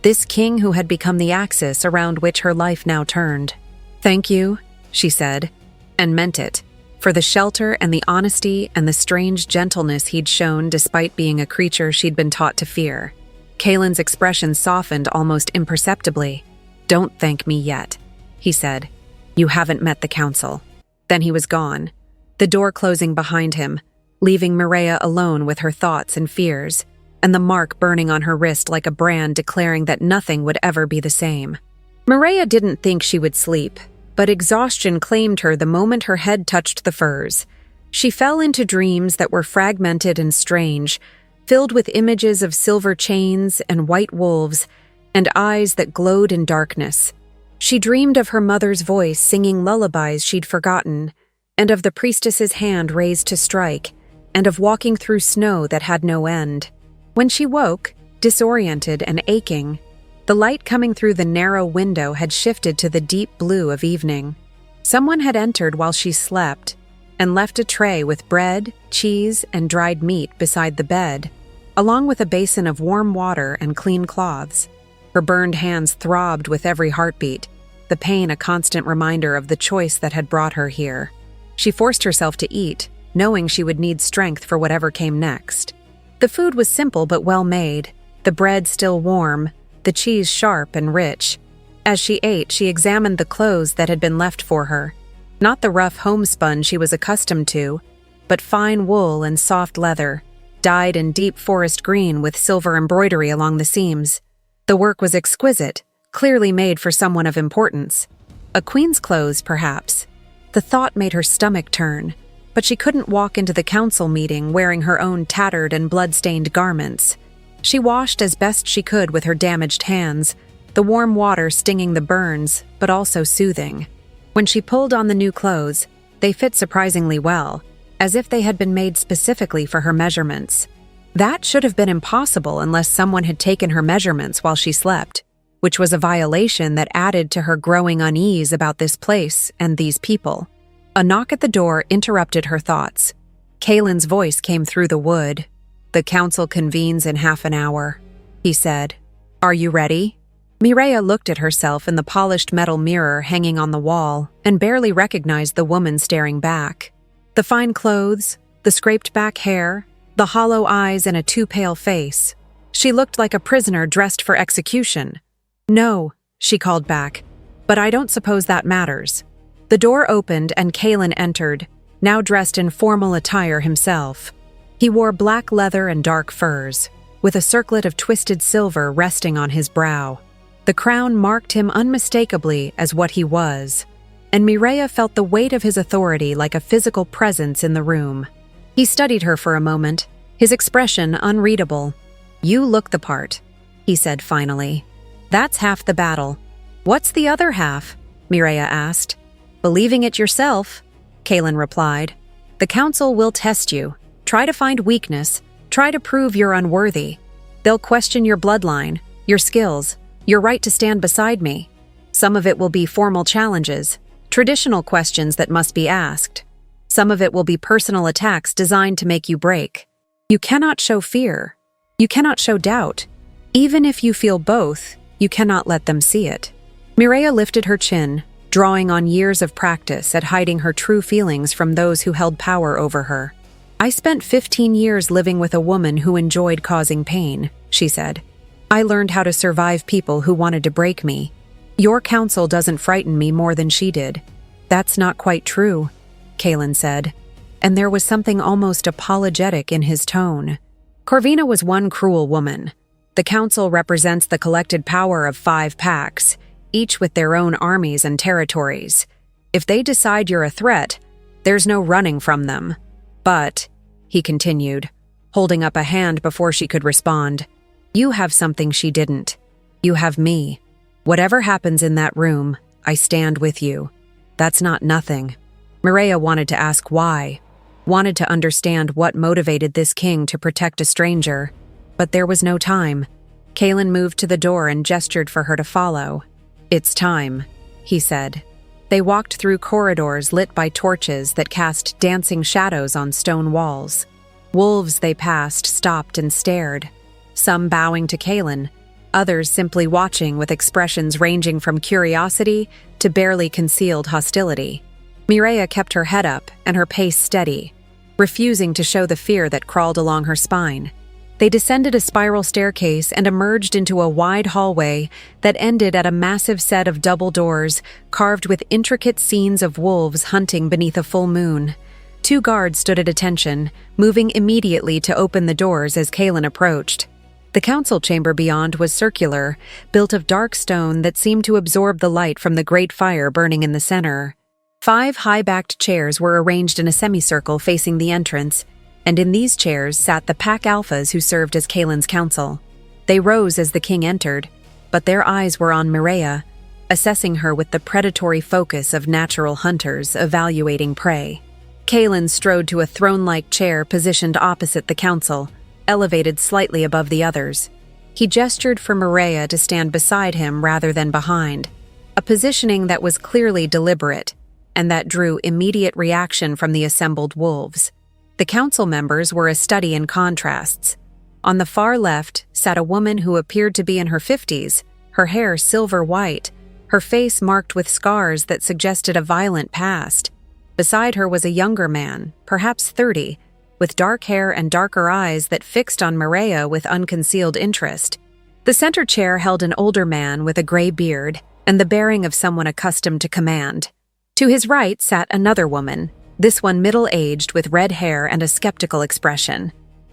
this king who had become the axis around which her life now turned. "Thank you," she said, and meant it, for the shelter and the honesty and the strange gentleness he'd shown despite being a creature she'd been taught to fear. Kaelin's expression softened almost imperceptibly. "Don't thank me yet," he said. "You haven't met the council." Then he was gone, the door closing behind him, leaving Mireya alone with her thoughts and fears, and the mark burning on her wrist like a brand declaring that nothing would ever be the same. Mireya didn't think she would sleep, but exhaustion claimed her the moment her head touched the furs. She fell into dreams that were fragmented and strange, filled with images of silver chains and white wolves, and eyes that glowed in darkness. She dreamed of her mother's voice singing lullabies she'd forgotten, and of the priestess's hand raised to strike, and of walking through snow that had no end. When she woke, disoriented and aching, the light coming through the narrow window had shifted to the deep blue of evening. Someone had entered while she slept and left a tray with bread, cheese, and dried meat beside the bed, along with a basin of warm water and clean cloths. Her burned hands throbbed with every heartbeat, the pain a constant reminder of the choice that had brought her here. She forced herself to eat, knowing she would need strength for whatever came next. The food was simple but well made, the bread still warm, the cheese sharp and rich. As she ate, she examined the clothes that had been left for her. Not the rough homespun she was accustomed to, but fine wool and soft leather, dyed in deep forest green with silver embroidery along the seams. The work was exquisite, clearly made for someone of importance. A queen's clothes, perhaps. The thought made her stomach turn, but she couldn't walk into the council meeting wearing her own tattered and blood-stained garments. She washed as best she could with her damaged hands, the warm water stinging the burns, but also soothing. When she pulled on the new clothes, they fit surprisingly well, as if they had been made specifically for her measurements. That should have been impossible unless someone had taken her measurements while she slept, which was a violation that added to her growing unease about this place and these people. A knock at the door interrupted her thoughts. Kaelin's voice came through the wood. "The council convenes in half an hour," he said. "Are you ready?" Mireia looked at herself in the polished metal mirror hanging on the wall and barely recognized the woman staring back. The fine clothes, the scraped-back hair, the hollow eyes and a too-pale face. She looked like a prisoner dressed for execution. "No," she called back, "but I don't suppose that matters." The door opened and Kaelin entered, now dressed in formal attire himself. He wore black leather and dark furs, with a circlet of twisted silver resting on his brow. The crown marked him unmistakably as what he was, and Mireia felt the weight of his authority like a physical presence in the room. He studied her for a moment, his expression unreadable. "You look the part," he said finally. "That's half the battle. What's the other half?" Mireia asked. "Believing it yourself," Kaelin replied. "The council will test you. Try to find weakness. Try to prove you're unworthy. They'll question your bloodline, your skills, your right to stand beside me. Some of it will be formal challenges, traditional questions that must be asked. Some of it will be personal attacks designed to make you break. You cannot show fear. You cannot show doubt. Even if you feel both, you cannot let them see it." Mireia lifted her chin, drawing on years of practice at hiding her true feelings from those who held power over her. "I spent 15 years living with a woman who enjoyed causing pain," she said. "I learned how to survive people who wanted to break me. Your counsel doesn't frighten me more than she did." "That's not quite true," Kaelin said, and there was something almost apologetic in his tone. "Corvina was one cruel woman. The council represents the collected power of 5 packs, each with their own armies and territories. If they decide you're a threat, there's no running from them. But," he continued, holding up a hand before she could respond, "you have something she didn't. You have me. Whatever happens in that room, I stand with you. That's not nothing." Mireia wanted to ask why, wanted to understand what motivated this king to protect a stranger, but there was no time. Kaelin moved to the door and gestured for her to follow. "It's time," he said. They walked through corridors lit by torches that cast dancing shadows on stone walls. Wolves they passed stopped and stared, some bowing to Kaelin, others simply watching with expressions ranging from curiosity to barely concealed hostility. Mireia kept her head up and her pace steady, refusing to show the fear that crawled along her spine. They descended a spiral staircase and emerged into a wide hallway that ended at a massive set of double doors carved with intricate scenes of wolves hunting beneath a full moon. 2 guards stood at attention, moving immediately to open the doors as Kaelin approached. The council chamber beyond was circular, built of dark stone that seemed to absorb the light from the great fire burning in the center. 5 high-backed chairs were arranged in a semicircle facing the entrance, and in these chairs sat the pack alphas who served as Kaelin's counsel. They rose as the king entered, but their eyes were on Mireia, assessing her with the predatory focus of natural hunters evaluating prey. Kalen strode to a throne-like chair positioned opposite the council, elevated slightly above the others. He gestured for Mireia to stand beside him rather than behind, a positioning that was clearly deliberate, and that drew immediate reaction from the assembled wolves. The council members were a study in contrasts. On the far left sat a woman who appeared to be in her 50s, her hair silver white, her face marked with scars that suggested a violent past. Beside her was a younger man, perhaps 30, with dark hair and darker eyes that fixed on Mireia with unconcealed interest. The center chair held an older man with a gray beard and the bearing of someone accustomed to command. To his right sat another woman, this one middle-aged with red hair and a skeptical expression.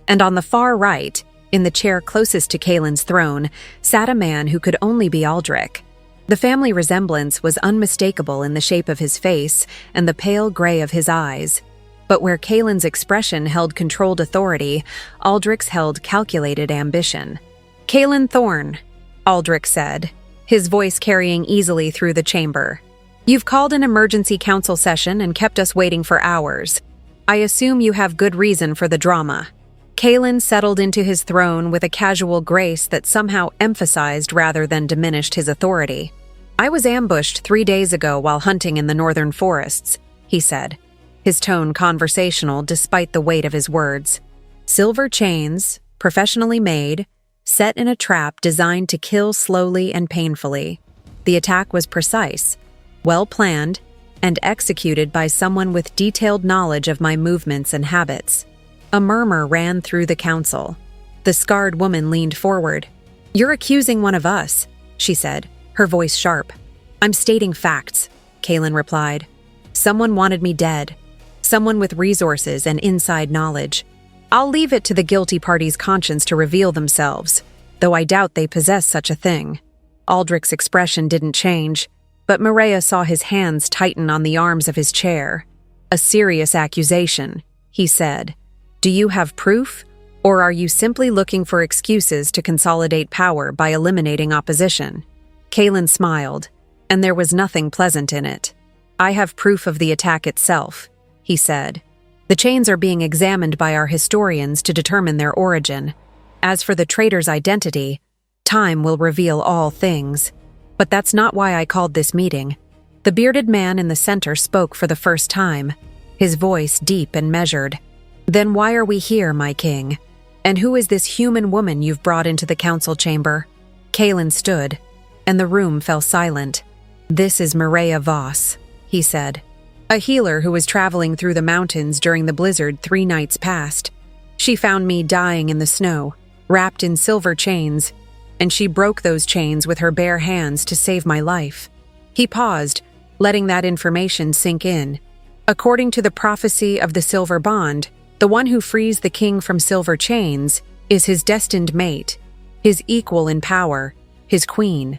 And on the far right, in the chair closest to Kalen's throne, sat a man who could only be Aldrich. The family resemblance was unmistakable in the shape of his face and the pale gray of his eyes. But where Kalen's expression held controlled authority, Aldrich's held calculated ambition. "Kalen Thorne," Aldrich said, his voice carrying easily through the chamber. "You've called an emergency council session and kept us waiting for hours. I assume you have good reason for the drama." Kalen settled into his throne with a casual grace that somehow emphasized rather than diminished his authority. "I was ambushed 3 days ago while hunting in the northern forests," he said, his tone conversational despite the weight of his words. "Silver chains, professionally made, set in a trap designed to kill slowly and painfully. The attack was precise, well-planned, and executed by someone with detailed knowledge of my movements and habits." A murmur ran through the council. The scarred woman leaned forward. "You're accusing one of us," she said, her voice sharp. "I'm stating facts," Kalen replied. "Someone wanted me dead. Someone with resources and inside knowledge. I'll leave it to the guilty party's conscience to reveal themselves, though I doubt they possess such a thing." Aldrich's expression didn't change, but Mireia saw his hands tighten on the arms of his chair. "A serious accusation," he said. "Do you have proof, or are you simply looking for excuses to consolidate power by eliminating opposition?" Kalen smiled, and there was nothing pleasant in it. "I have proof of the attack itself," he said. "The chains are being examined by our historians to determine their origin. As for the traitor's identity, time will reveal all things. But that's not why I called this meeting." The bearded man in the center spoke for the first time, his voice deep and measured. "Then why are we here, my king? And who is this human woman you've brought into the council chamber?" Kalen stood, and the room fell silent. "This is Mireia Voss," he said, "a healer who was traveling through the mountains during the blizzard 3 nights past. She found me dying in the snow, wrapped in silver chains, and she broke those chains with her bare hands to save my life." He paused, letting that information sink in. "According to the prophecy of the Silver Bond, the one who frees the king from silver chains is his destined mate, his equal in power, his queen.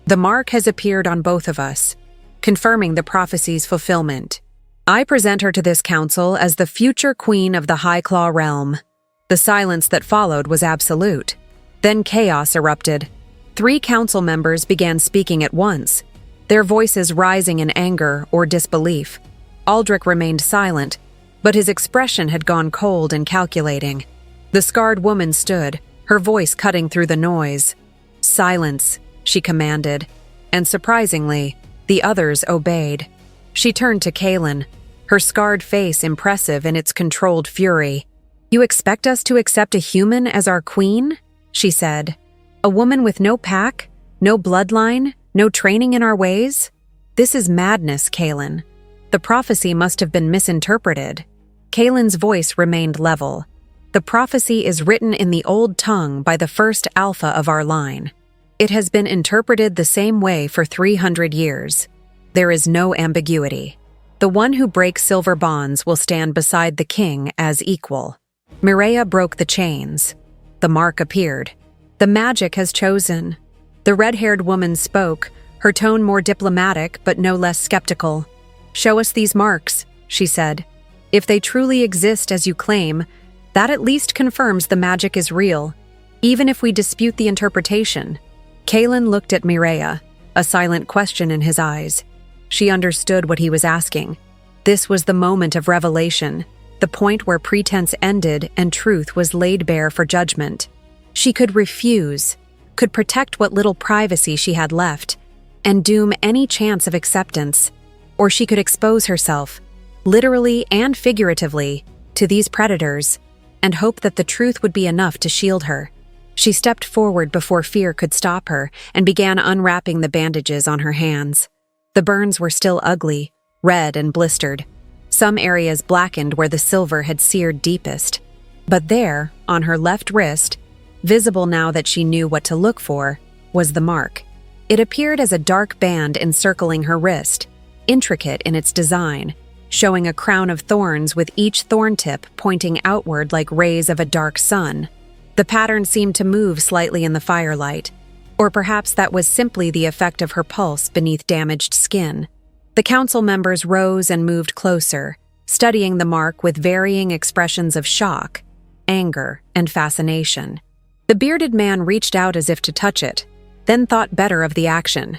The mark has appeared on both of us, confirming the prophecy's fulfillment. I present her to this council as the future queen of the Highclaw realm." The silence that followed was absolute. Then chaos erupted. 3 council members began speaking at once, their voices rising in anger or disbelief. Aldrich remained silent, but his expression had gone cold and calculating. The scarred woman stood, her voice cutting through the noise. "Silence," she commanded, and surprisingly, the others obeyed. She turned to Kalen, her scarred face impressive in its controlled fury. "You expect us to accept a human as our queen?" she said. "A woman with no pack, no bloodline, no training in our ways? This is madness, Kalen. The prophecy must have been misinterpreted." Kalen's voice remained level. "The prophecy is written in the old tongue by the first alpha of our line. It has been interpreted the same way for 300 years. There is no ambiguity. The one who breaks silver bonds will stand beside the king as equal." Mireia broke the chains. The mark appeared. "The magic has chosen." The red-haired woman spoke, her tone more diplomatic but no less skeptical. "Show us these marks," she said. "If they truly exist as you claim, that at least confirms the magic is real, even if we dispute the interpretation." Kalen looked at Mireia, a silent question in his eyes. She understood what he was asking. This was the moment of revelation, the point where pretense ended and truth was laid bare for judgment. She could refuse, could protect what little privacy she had left, and doom any chance of acceptance, or she could expose herself, literally and figuratively, to these predators, and hope that the truth would be enough to shield her. She stepped forward before fear could stop her and began unwrapping the bandages on her hands. The burns were still ugly, red and blistered. Some areas blackened where the silver had seared deepest. But there, on her left wrist, visible now that she knew what to look for, was the mark. It appeared as a dark band encircling her wrist, intricate in its design, showing a crown of thorns with each thorn tip pointing outward like rays of a dark sun. The pattern seemed to move slightly in the firelight, or perhaps that was simply the effect of her pulse beneath damaged skin. The council members rose and moved closer, studying the mark with varying expressions of shock, anger, and fascination. The bearded man reached out as if to touch it, then thought better of the action.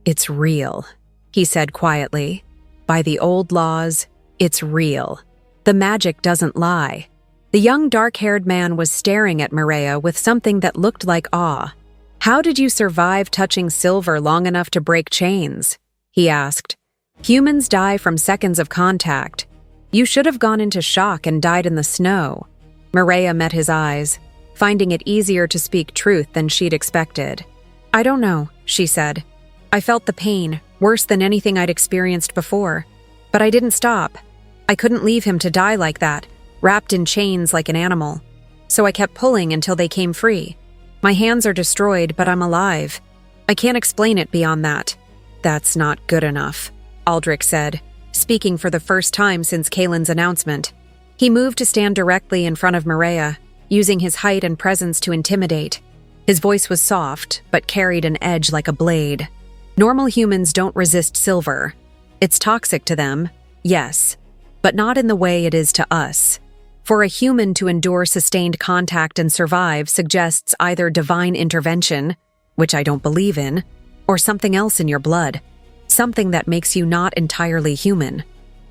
"It's real," he said quietly. "By the old laws, it's real. The magic doesn't lie." The young dark-haired man was staring at Mireia with something that looked like awe. "How did you survive touching silver long enough to break chains?" he asked. "Humans die from seconds of contact. You should have gone into shock and died in the snow." Mireia met his eyes, finding it easier to speak truth than she'd expected. "I don't know," she said. "I felt the pain, worse than anything I'd experienced before. But I didn't stop. I couldn't leave him to die like that, wrapped in chains like an animal. So I kept pulling until they came free. My hands are destroyed, but I'm alive. I can't explain it beyond that." "That's not good enough," Aldrich said, speaking for the first time since Kalen's announcement. He moved to stand directly in front of Mireia, using his height and presence to intimidate. His voice was soft, but carried an edge like a blade. "Normal humans don't resist silver. It's toxic to them, yes, but not in the way it is to us. For a human to endure sustained contact and survive suggests either divine intervention, which I don't believe in, or something else in your blood, something that makes you not entirely human."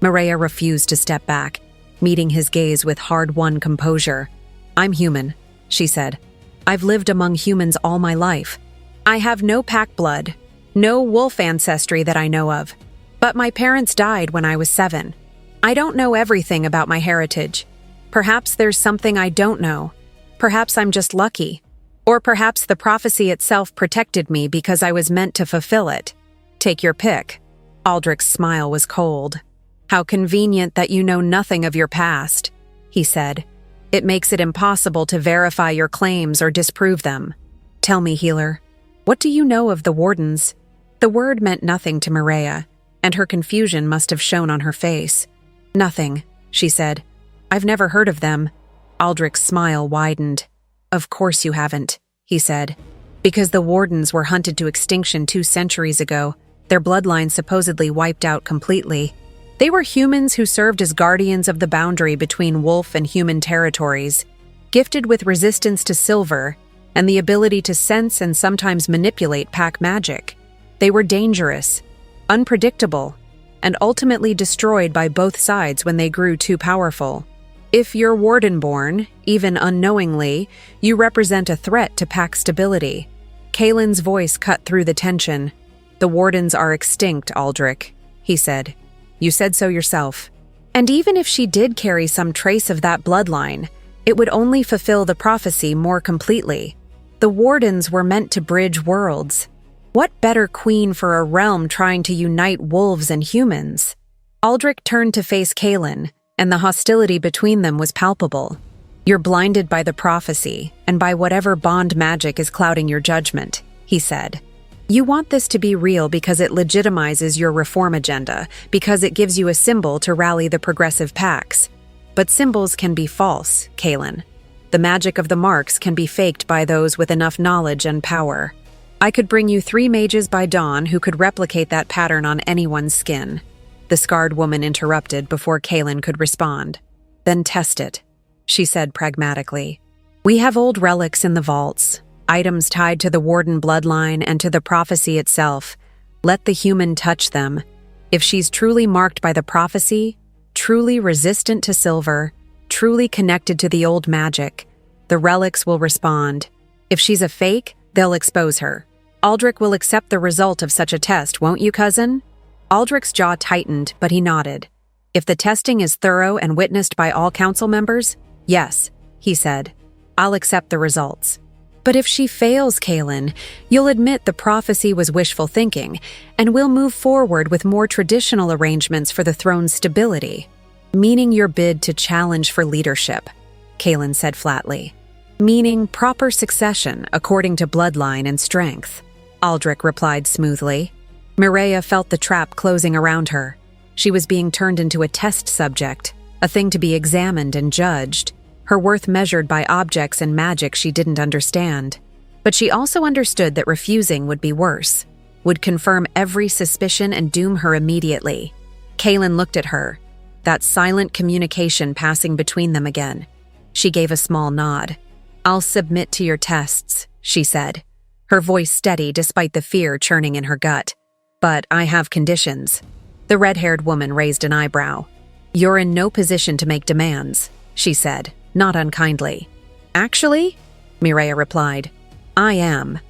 Mireia refused to step back, meeting his gaze with hard-won composure. "I'm human," she said. "I've lived among humans all my life. I have no pack blood, no wolf ancestry that I know of. But my parents died when I was 7. I don't know everything about my heritage. Perhaps there's something I don't know. Perhaps I'm just lucky. Or perhaps the prophecy itself protected me because I was meant to fulfill it. Take your pick." Aldrich's smile was cold. "How convenient that you know nothing of your past," he said. "It makes it impossible to verify your claims or disprove them. Tell me, healer, what do you know of the Wardens?" The word meant nothing to Mireia, and her confusion must have shown on her face. "Nothing," she said. "I've never heard of them." Aldrich's smile widened. "Of course you haven't," he said. "Because the Wardens were hunted to extinction 2 centuries ago, their bloodline supposedly wiped out completely. They were humans who served as guardians of the boundary between wolf and human territories, gifted with resistance to silver and the ability to sense and sometimes manipulate pack magic. They were dangerous, unpredictable, and ultimately destroyed by both sides when they grew too powerful. If you're Wardenborn, even unknowingly, you represent a threat to pack stability." Kalen's voice cut through the tension. "The Wardens are extinct, Aldrich," he said. "You said so yourself. And even if she did carry some trace of that bloodline, it would only fulfill the prophecy more completely. The Wardens were meant to bridge worlds. What better queen for a realm trying to unite wolves and humans?" Aldrich turned to face Kalen, and the hostility between them was palpable. "You're blinded by the prophecy and by whatever bond magic is clouding your judgment," he said. "You want this to be real because it legitimizes your reform agenda, because it gives you a symbol to rally the progressive packs. But symbols can be false, Kalen. The magic of the marks can be faked by those with enough knowledge and power. I could bring you 3 mages by dawn who could replicate that pattern on anyone's skin." The scarred woman interrupted before Kalen could respond. "Then test it," she said pragmatically. "We have old relics in the vaults, items tied to the Warden bloodline and to the prophecy itself. Let the human touch them. If she's truly marked by the prophecy, truly resistant to silver, truly connected to the old magic. The relics will respond. If she's a fake, they'll expose her. Aldrich will accept the result of such a test, won't you, cousin? Aldrich's jaw tightened, but he nodded. If the testing is thorough and witnessed by all council members, yes, he said. I'll accept the results. But if she fails, Kaelin, you'll admit the prophecy was wishful thinking, and we'll move forward with more traditional arrangements for the throne's stability. Meaning your bid to challenge for leadership, Kaelin said flatly. Meaning proper succession according to bloodline and strength, Aldrich replied smoothly. Mireia felt the trap closing around her. She was being turned into a test subject, a thing to be examined and judged, her worth measured by objects and magic she didn't understand. But she also understood that refusing would be worse, would confirm every suspicion and doom her immediately. Kaelin looked at her, that silent communication passing between them again. She gave a small nod. I'll submit to your tests, she said, her voice steady despite the fear churning in her gut. But I have conditions. The red-haired woman raised an eyebrow. You're in no position to make demands, she said, not unkindly. Actually, Mireia replied, I am.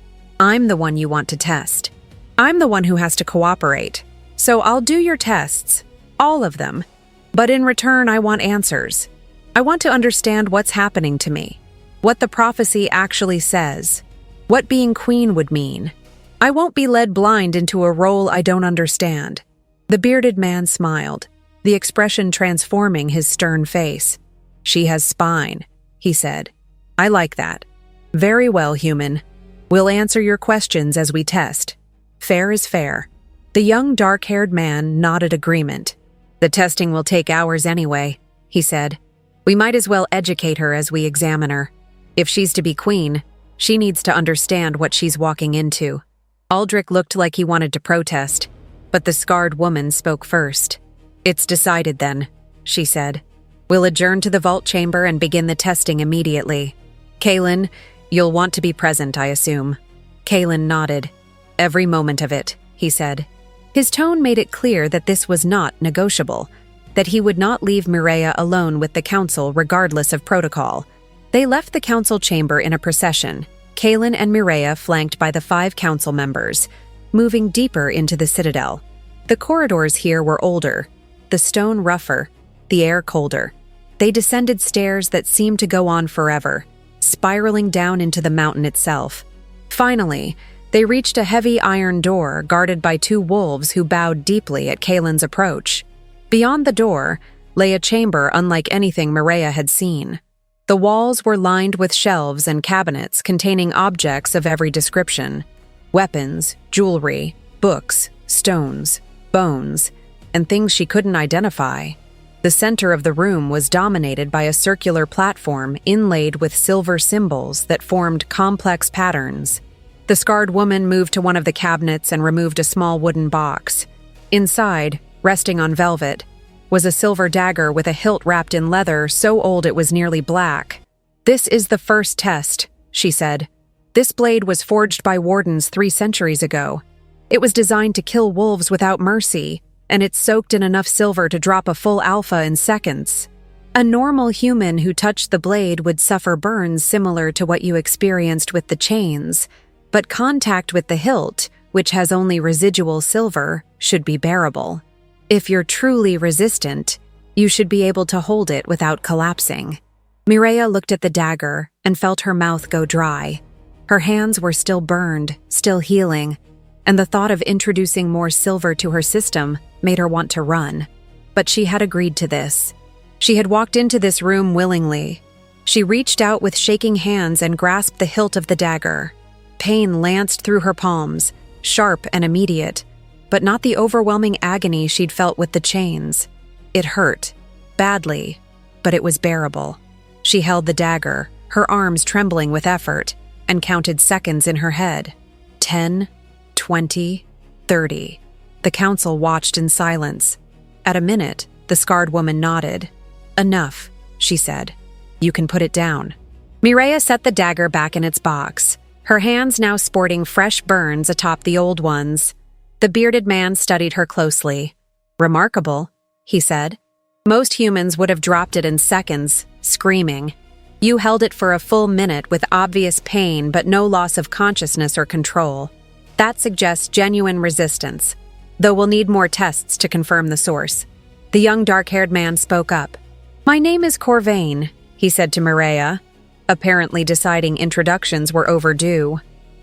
I'm the one you want to test. I'm the one who has to cooperate. So I'll do your tests, all of them. But in return, I want answers. I want to understand what's happening to me, what the prophecy actually says, what being queen would mean. I won't be led blind into a role I don't understand. The bearded man smiled, the expression transforming his stern face. She has spine, he said. I like that. Very well, human. We'll answer your questions as we test. Fair is fair. The young dark-haired man nodded agreement. The testing will take hours anyway, he said. We might as well educate her as we examine her. If she's to be queen, she needs to understand what she's walking into. Aldrich looked like he wanted to protest, but the scarred woman spoke first. It's decided then, she said. We'll adjourn to the vault chamber and begin the testing immediately. Kaelin, you'll want to be present, I assume. Kaelin nodded. Every moment of it, he said. His tone made it clear that this was not negotiable, that he would not leave Mireia alone with the council regardless of protocol. They left the council chamber in a procession, Kaelin and Mireia flanked by the 5 council members, moving deeper into the citadel. The corridors here were older, the stone rougher, the air colder. They descended stairs that seemed to go on forever, spiraling down into the mountain itself. Finally, they reached a heavy iron door guarded by 2 wolves who bowed deeply at Kaelin's approach. Beyond the door lay a chamber unlike anything Mireia had seen. The walls were lined with shelves and cabinets containing objects of every description: weapons, jewelry, books, stones, bones, and things she couldn't identify. The center of the room was dominated by a circular platform inlaid with silver symbols that formed complex patterns. The scarred woman moved to one of the cabinets and removed a small wooden box. Inside, resting on velvet, was a silver dagger with a hilt wrapped in leather so old it was nearly black. This is the first test, she said. This blade was forged by wardens 3 centuries ago. It was designed to kill wolves without mercy, and it's soaked in enough silver to drop a full alpha in seconds. A normal human who touched the blade would suffer burns similar to what you experienced with the chains, but contact with the hilt, which has only residual silver, should be bearable. If you're truly resistant, you should be able to hold it without collapsing. Mireia looked at the dagger and felt her mouth go dry. Her hands were still burned, still healing, and the thought of introducing more silver to her system made her want to run. But she had agreed to this. She had walked into this room willingly. She reached out with shaking hands and grasped the hilt of the dagger. Pain lanced through her palms, sharp and immediate, but not the overwhelming agony she'd felt with the chains. It hurt, badly, but it was bearable. She held the dagger, her arms trembling with effort, and counted seconds in her head. 10, 20, 30. The council watched in silence. At a minute, the scarred woman nodded. Enough, she said. You can put it down. Mireia set the dagger back in its box, her hands now sporting fresh burns atop the old ones. The bearded man studied her closely. Remarkable, he said. Most humans would have dropped it in seconds, screaming. You held it for a full minute with obvious pain but no loss of consciousness or control. That suggests genuine resistance, though we'll need more tests to confirm the source. The young dark-haired man spoke up. "My name is Corvain," he said to Mireia, apparently deciding introductions were overdue.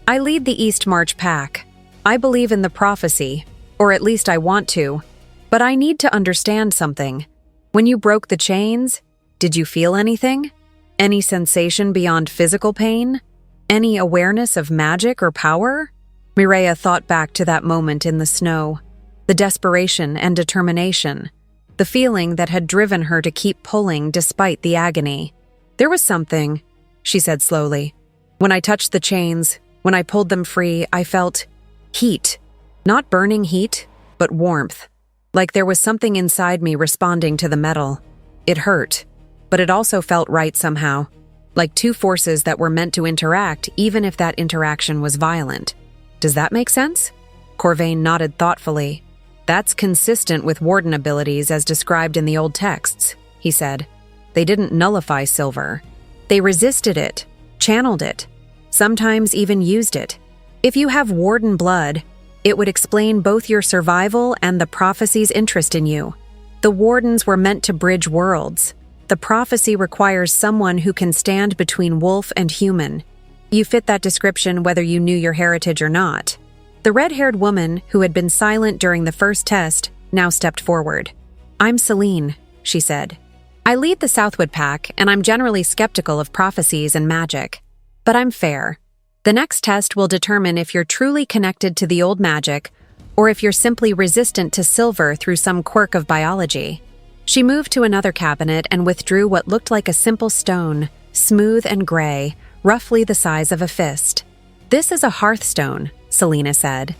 "I lead the East March Pack. I believe in the prophecy, or at least I want to, but I need to understand something. When you broke the chains, did you feel anything? Any sensation beyond physical pain? Any awareness of magic or power?" Mireia thought back to that moment in the snow, the desperation and determination, the feeling that had driven her to keep pulling despite the agony. "There was something," she said slowly. "When I touched the chains, when I pulled them free, I felt heat. Not burning heat, but warmth. Like there was something inside me responding to the metal. It hurt, but it also felt right somehow, like two forces that were meant to interact even if that interaction was violent. Does that make sense?" Corvain nodded thoughtfully. "That's consistent with warden abilities as described in the old texts," he said. "They didn't nullify silver. They resisted it, channeled it, sometimes even used it. If you have warden blood, it would explain both your survival and the prophecy's interest in you. The wardens were meant to bridge worlds. The prophecy requires someone who can stand between wolf and human. You fit that description whether you knew your heritage or not." The red-haired woman, who had been silent during the first test, now stepped forward. "I'm Celine," she said. "I lead the Southwood Pack, and I'm generally skeptical of prophecies and magic. But I'm fair. The next test will determine if you're truly connected to the old magic, or if you're simply resistant to silver through some quirk of biology." She moved to another cabinet and withdrew what looked like a simple stone, smooth and gray, roughly the size of a fist. "This is a hearthstone," Selena said.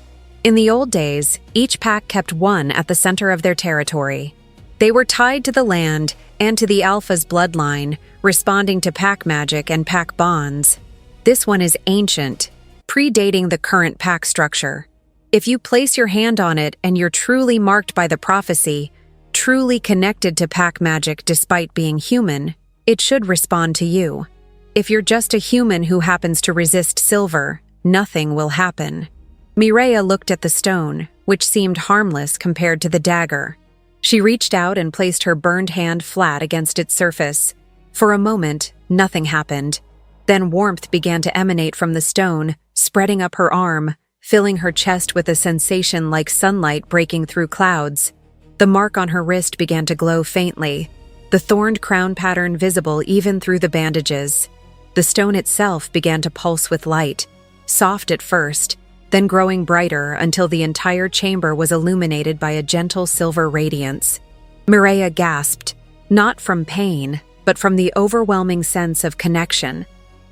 "In the old days, each pack kept one at the center of their territory. They were tied to the land and to the Alpha's bloodline, responding to pack magic and pack bonds. This one is ancient, predating the current pack structure. If you place your hand on it and you're truly marked by the prophecy, truly connected to pack magic despite being human, it should respond to you. If you're just a human who happens to resist silver, nothing will happen." Mireia looked at the stone, which seemed harmless compared to the dagger. She reached out and placed her burned hand flat against its surface. For a moment, nothing happened. Then warmth began to emanate from the stone, spreading up her arm, filling her chest with a sensation like sunlight breaking through clouds. The mark on her wrist began to glow faintly, the thorned crown pattern visible even through the bandages. The stone itself began to pulse with light, soft at first, then growing brighter until the entire chamber was illuminated by a gentle silver radiance. Mireia gasped, not from pain, but from the overwhelming sense of connection,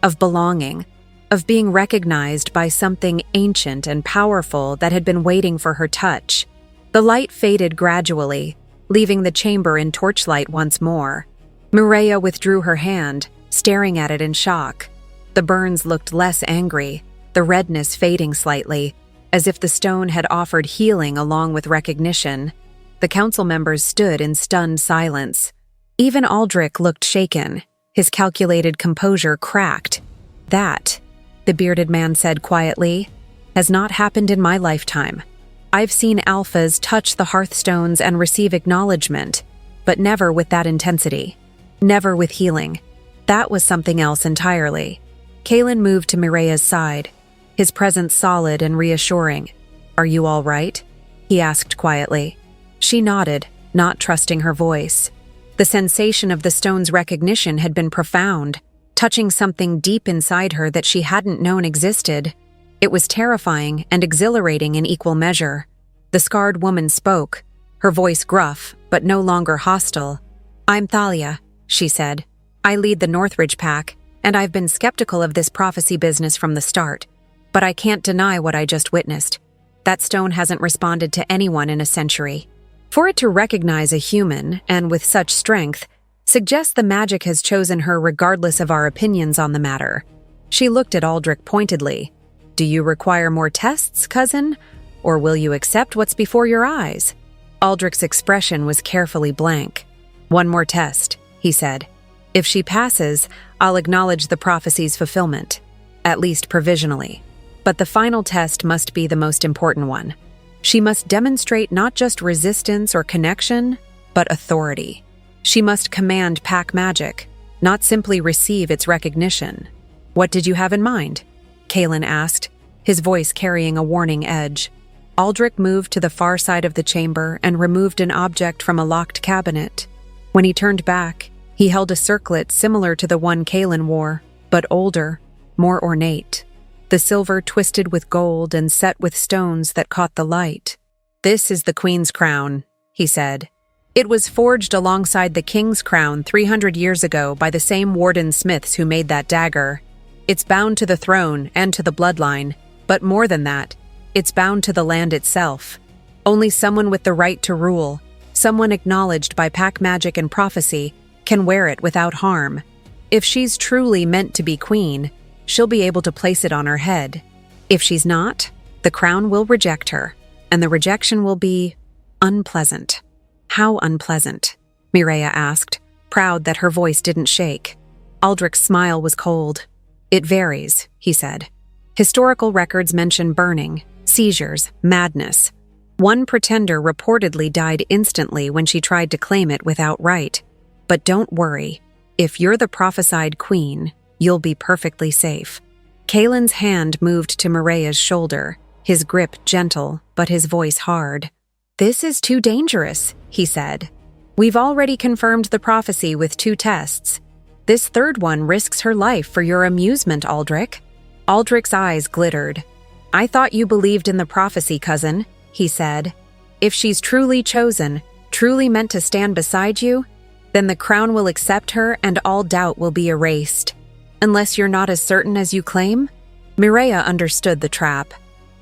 of belonging, of being recognized by something ancient and powerful that had been waiting for her touch. The light faded gradually, leaving the chamber in torchlight once more. Mireia withdrew her hand, staring at it in shock. The burns looked less angry, the redness fading slightly, as if the stone had offered healing along with recognition. The council members stood in stunned silence. Even Aldrich looked shaken, his calculated composure cracked. "That," the bearded man said quietly, "has not happened in my lifetime. I've seen alphas touch the hearthstones and receive acknowledgement, but never with that intensity. Never with healing. That was something else entirely." Kalen moved to Mireia's side, his presence solid and reassuring. "Are you all right?" he asked quietly. She nodded, not trusting her voice. The sensation of the stone's recognition had been profound, touching something deep inside her that she hadn't known existed. It was terrifying and exhilarating in equal measure. The scarred woman spoke, her voice gruff, but no longer hostile. "I'm Thalia," she said. "I lead the Northridge Pack, and I've been skeptical of this prophecy business from the start. But I can't deny what I just witnessed. That stone hasn't responded to anyone in a century. For it to recognize a human, and with such strength, suggests the magic has chosen her regardless of our opinions on the matter." She looked at Aldrich pointedly. "Do you require more tests, cousin? Or will you accept what's before your eyes?" Aldrich's expression was carefully blank. One more test, he said. If she passes, I'll acknowledge the prophecy's fulfillment, at least provisionally. But the final test must be the most important one. She must demonstrate not just resistance or connection, but authority. She must command pack magic, not simply receive its recognition. What did you have in mind? Kaelin asked, his voice carrying a warning edge. Aldrich moved to the far side of the chamber and removed an object from a locked cabinet. When he turned back, he held a circlet similar to the one Kaelin wore, but older, more ornate. The silver twisted with gold and set with stones that caught the light. This is the Queen's crown, he said. It was forged alongside the King's crown 300 years ago by the same Warden Smiths who made that dagger. It's bound to the throne and to the bloodline, but more than that, it's bound to the land itself. Only someone with the right to rule, someone acknowledged by pack magic and prophecy, can wear it without harm. If she's truly meant to be queen, she'll be able to place it on her head. If she's not, the crown will reject her, and the rejection will be unpleasant. How unpleasant? Mireia asked, proud that her voice didn't shake. Aldrich's smile was cold. It varies, he said. Historical records mention burning, seizures, madness. One pretender reportedly died instantly when she tried to claim it without right. But don't worry. If you're the prophesied queen, you'll be perfectly safe. Kaelin's hand moved to Mireia's shoulder, his grip gentle, but his voice hard. This is too dangerous, he said. We've already confirmed the prophecy with 2 tests. This third one risks her life for your amusement, Aldrich. Aldrich's eyes glittered. I thought you believed in the prophecy, cousin, he said. If she's truly chosen, truly meant to stand beside you, then the crown will accept her and all doubt will be erased. Unless you're not as certain as you claim? Mireia understood the trap.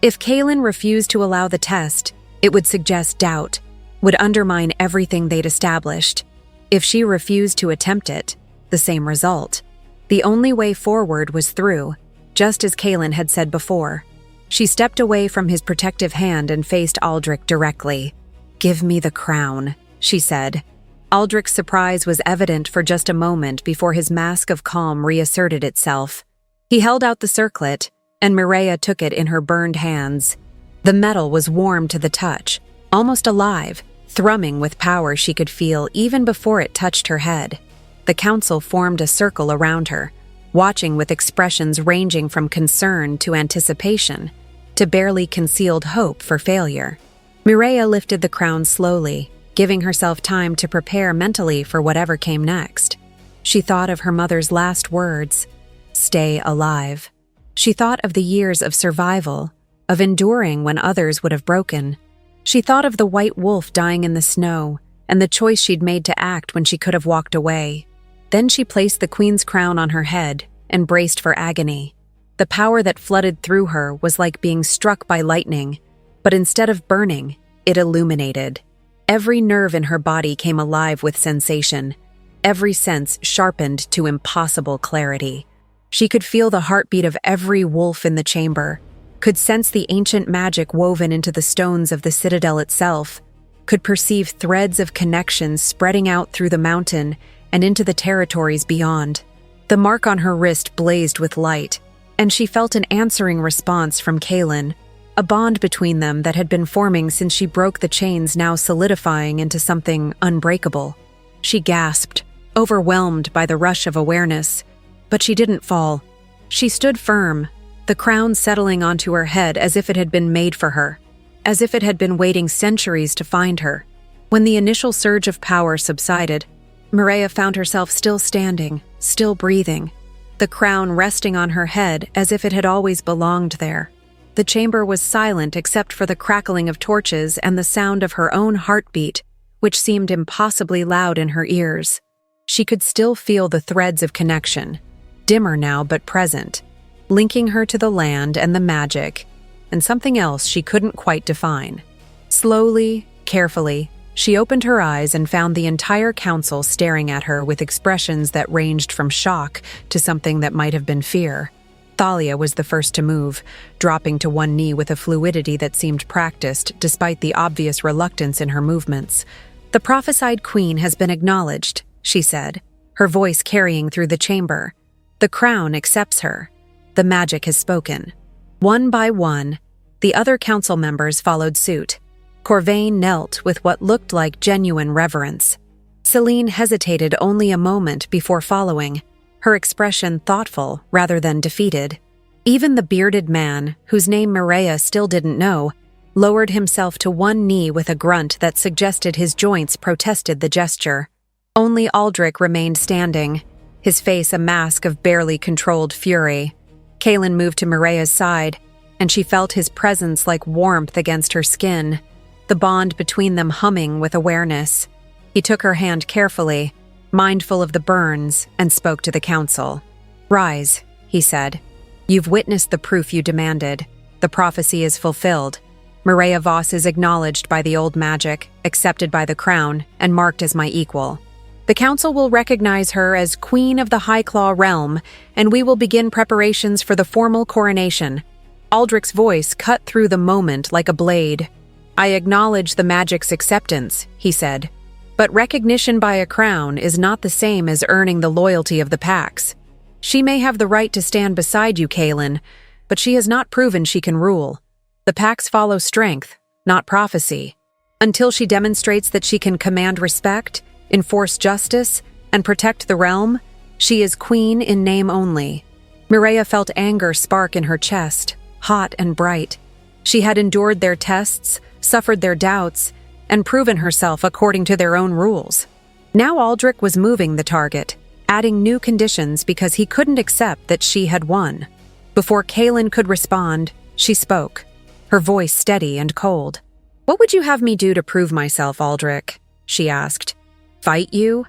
If Kaelin refused to allow the test, it would suggest doubt, would undermine everything they'd established. If she refused to attempt it, the same result. The only way forward was through, just as Kaelin had said before. She stepped away from his protective hand and faced Aldrich directly. Give me the crown, she said. Aldrich's surprise was evident for just a moment before his mask of calm reasserted itself. He held out the circlet, and Mireia took it in her burned hands. The metal was warm to the touch, almost alive, thrumming with power she could feel even before it touched her head. The council formed a circle around her, watching with expressions ranging from concern to anticipation, to barely concealed hope for failure. Mireia lifted the crown slowly, giving herself time to prepare mentally for whatever came next. She thought of her mother's last words, "Stay alive." She thought of the years of survival, of enduring when others would have broken. She thought of the white wolf dying in the snow, and the choice she'd made to act when she could have walked away. Then she placed the queen's crown on her head and braced for agony. The power that flooded through her was like being struck by lightning, but instead of burning, it illuminated. Every nerve in her body came alive with sensation, every sense sharpened to impossible clarity. She could feel the heartbeat of every wolf in the chamber, could sense the ancient magic woven into the stones of the citadel itself, could perceive threads of connections spreading out through the mountain and into the territories beyond. The mark on her wrist blazed with light, and she felt an answering response from Kaelin, a bond between them that had been forming since she broke the chains now solidifying into something unbreakable. She gasped, overwhelmed by the rush of awareness, but she didn't fall. She stood firm, the crown settling onto her head as if it had been made for her, as if it had been waiting centuries to find her. When the initial surge of power subsided, Mireia found herself still standing, still breathing, the crown resting on her head as if it had always belonged there. The chamber was silent except for the crackling of torches and the sound of her own heartbeat, which seemed impossibly loud in her ears. She could still feel the threads of connection, dimmer now but present, linking her to the land and the magic, and something else she couldn't quite define. Slowly, carefully, she opened her eyes and found the entire council staring at her with expressions that ranged from shock to something that might have been fear. Thalia was the first to move, dropping to one knee with a fluidity that seemed practiced despite the obvious reluctance in her movements. "The prophesied queen has been acknowledged," she said, her voice carrying through the chamber. "The crown accepts her. The magic has spoken." One by one, the other council members followed suit. Corvain knelt with what looked like genuine reverence. Celine hesitated only a moment before following, her expression thoughtful rather than defeated. Even the bearded man, whose name Mireia still didn't know, lowered himself to one knee with a grunt that suggested his joints protested the gesture. Only Aldrich remained standing, his face a mask of barely controlled fury. Kaelin moved to Mireia's side, and she felt his presence like warmth against her skin, the bond between them humming with awareness. He took her hand carefully, mindful of the burns, and spoke to the council. "Rise," he said. "You've witnessed the proof you demanded. The prophecy is fulfilled. Mireia Voss is acknowledged by the old magic, accepted by the crown, and marked as my equal. The council will recognize her as Queen of the Highclaw realm, and we will begin preparations for the formal coronation." Aldrich's voice cut through the moment like a blade. "I acknowledge the magic's acceptance," he said. "But recognition by a crown is not the same as earning the loyalty of the Pax. She may have the right to stand beside you, Kaelin, but she has not proven she can rule. The Pax follow strength, not prophecy. Until she demonstrates that she can command respect, enforce justice, and protect the realm, she is queen in name only." Mireia felt anger spark in her chest, hot and bright. She had endured their tests, suffered their doubts, and proven herself according to their own rules. Now Aldrich was moving the target, adding new conditions because he couldn't accept that she had won. Before Kaelin could respond, she spoke, her voice steady and cold. "What would you have me do to prove myself, Aldrich?" she asked. "Fight you?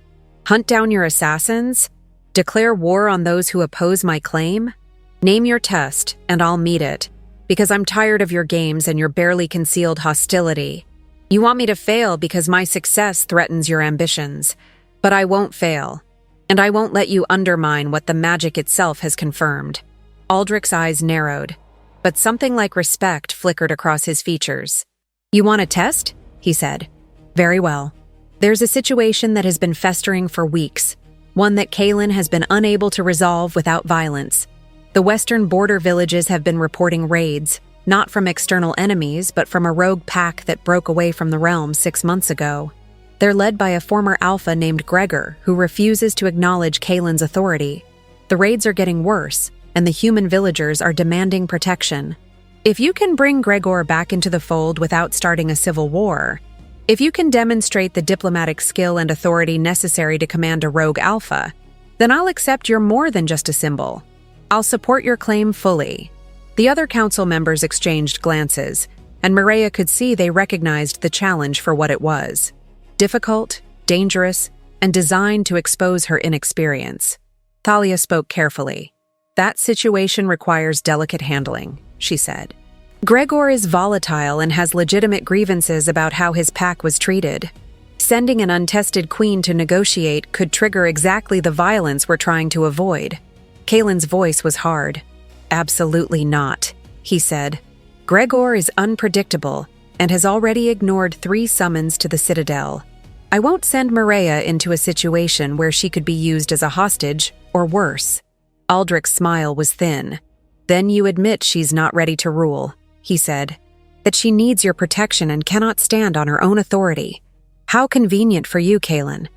Hunt down your assassins? Declare war on those who oppose my claim? Name your test, and I'll meet it, because I'm tired of your games and your barely concealed hostility. You want me to fail because my success threatens your ambitions, but I won't fail, and I won't let you undermine what the magic itself has confirmed." Aldrich's eyes narrowed, but something like respect flickered across his features. "You want a test?" he said. "Very well. There's a situation that has been festering for weeks, one that Kaelin has been unable to resolve without violence. The western border villages have been reporting raids, not from external enemies, but from a rogue pack that broke away from the realm 6 months ago. They're led by a former alpha named Gregor, who refuses to acknowledge Kaelin's authority. The raids are getting worse, and the human villagers are demanding protection. If you can bring Gregor back into the fold without starting a civil war, if you can demonstrate the diplomatic skill and authority necessary to command a rogue alpha, then I'll accept you're more than just a symbol. I'll support your claim fully." The other council members exchanged glances, and Mireia could see they recognized the challenge for what it was. Difficult, dangerous, and designed to expose her inexperience. Thalia spoke carefully. "That situation requires delicate handling," she said. "Gregor is volatile and has legitimate grievances about how his pack was treated. Sending an untested queen to negotiate could trigger exactly the violence we're trying to avoid." Kaelin's voice was hard. "Absolutely not," he said. "Gregor is unpredictable and has already ignored 3 summons to the Citadel. I won't send Mireia into a situation where she could be used as a hostage, or worse." Aldrich's smile was thin. "Then you admit she's not ready to rule," he said. "That she needs your protection and cannot stand on her own authority. How convenient for you, Kaelin.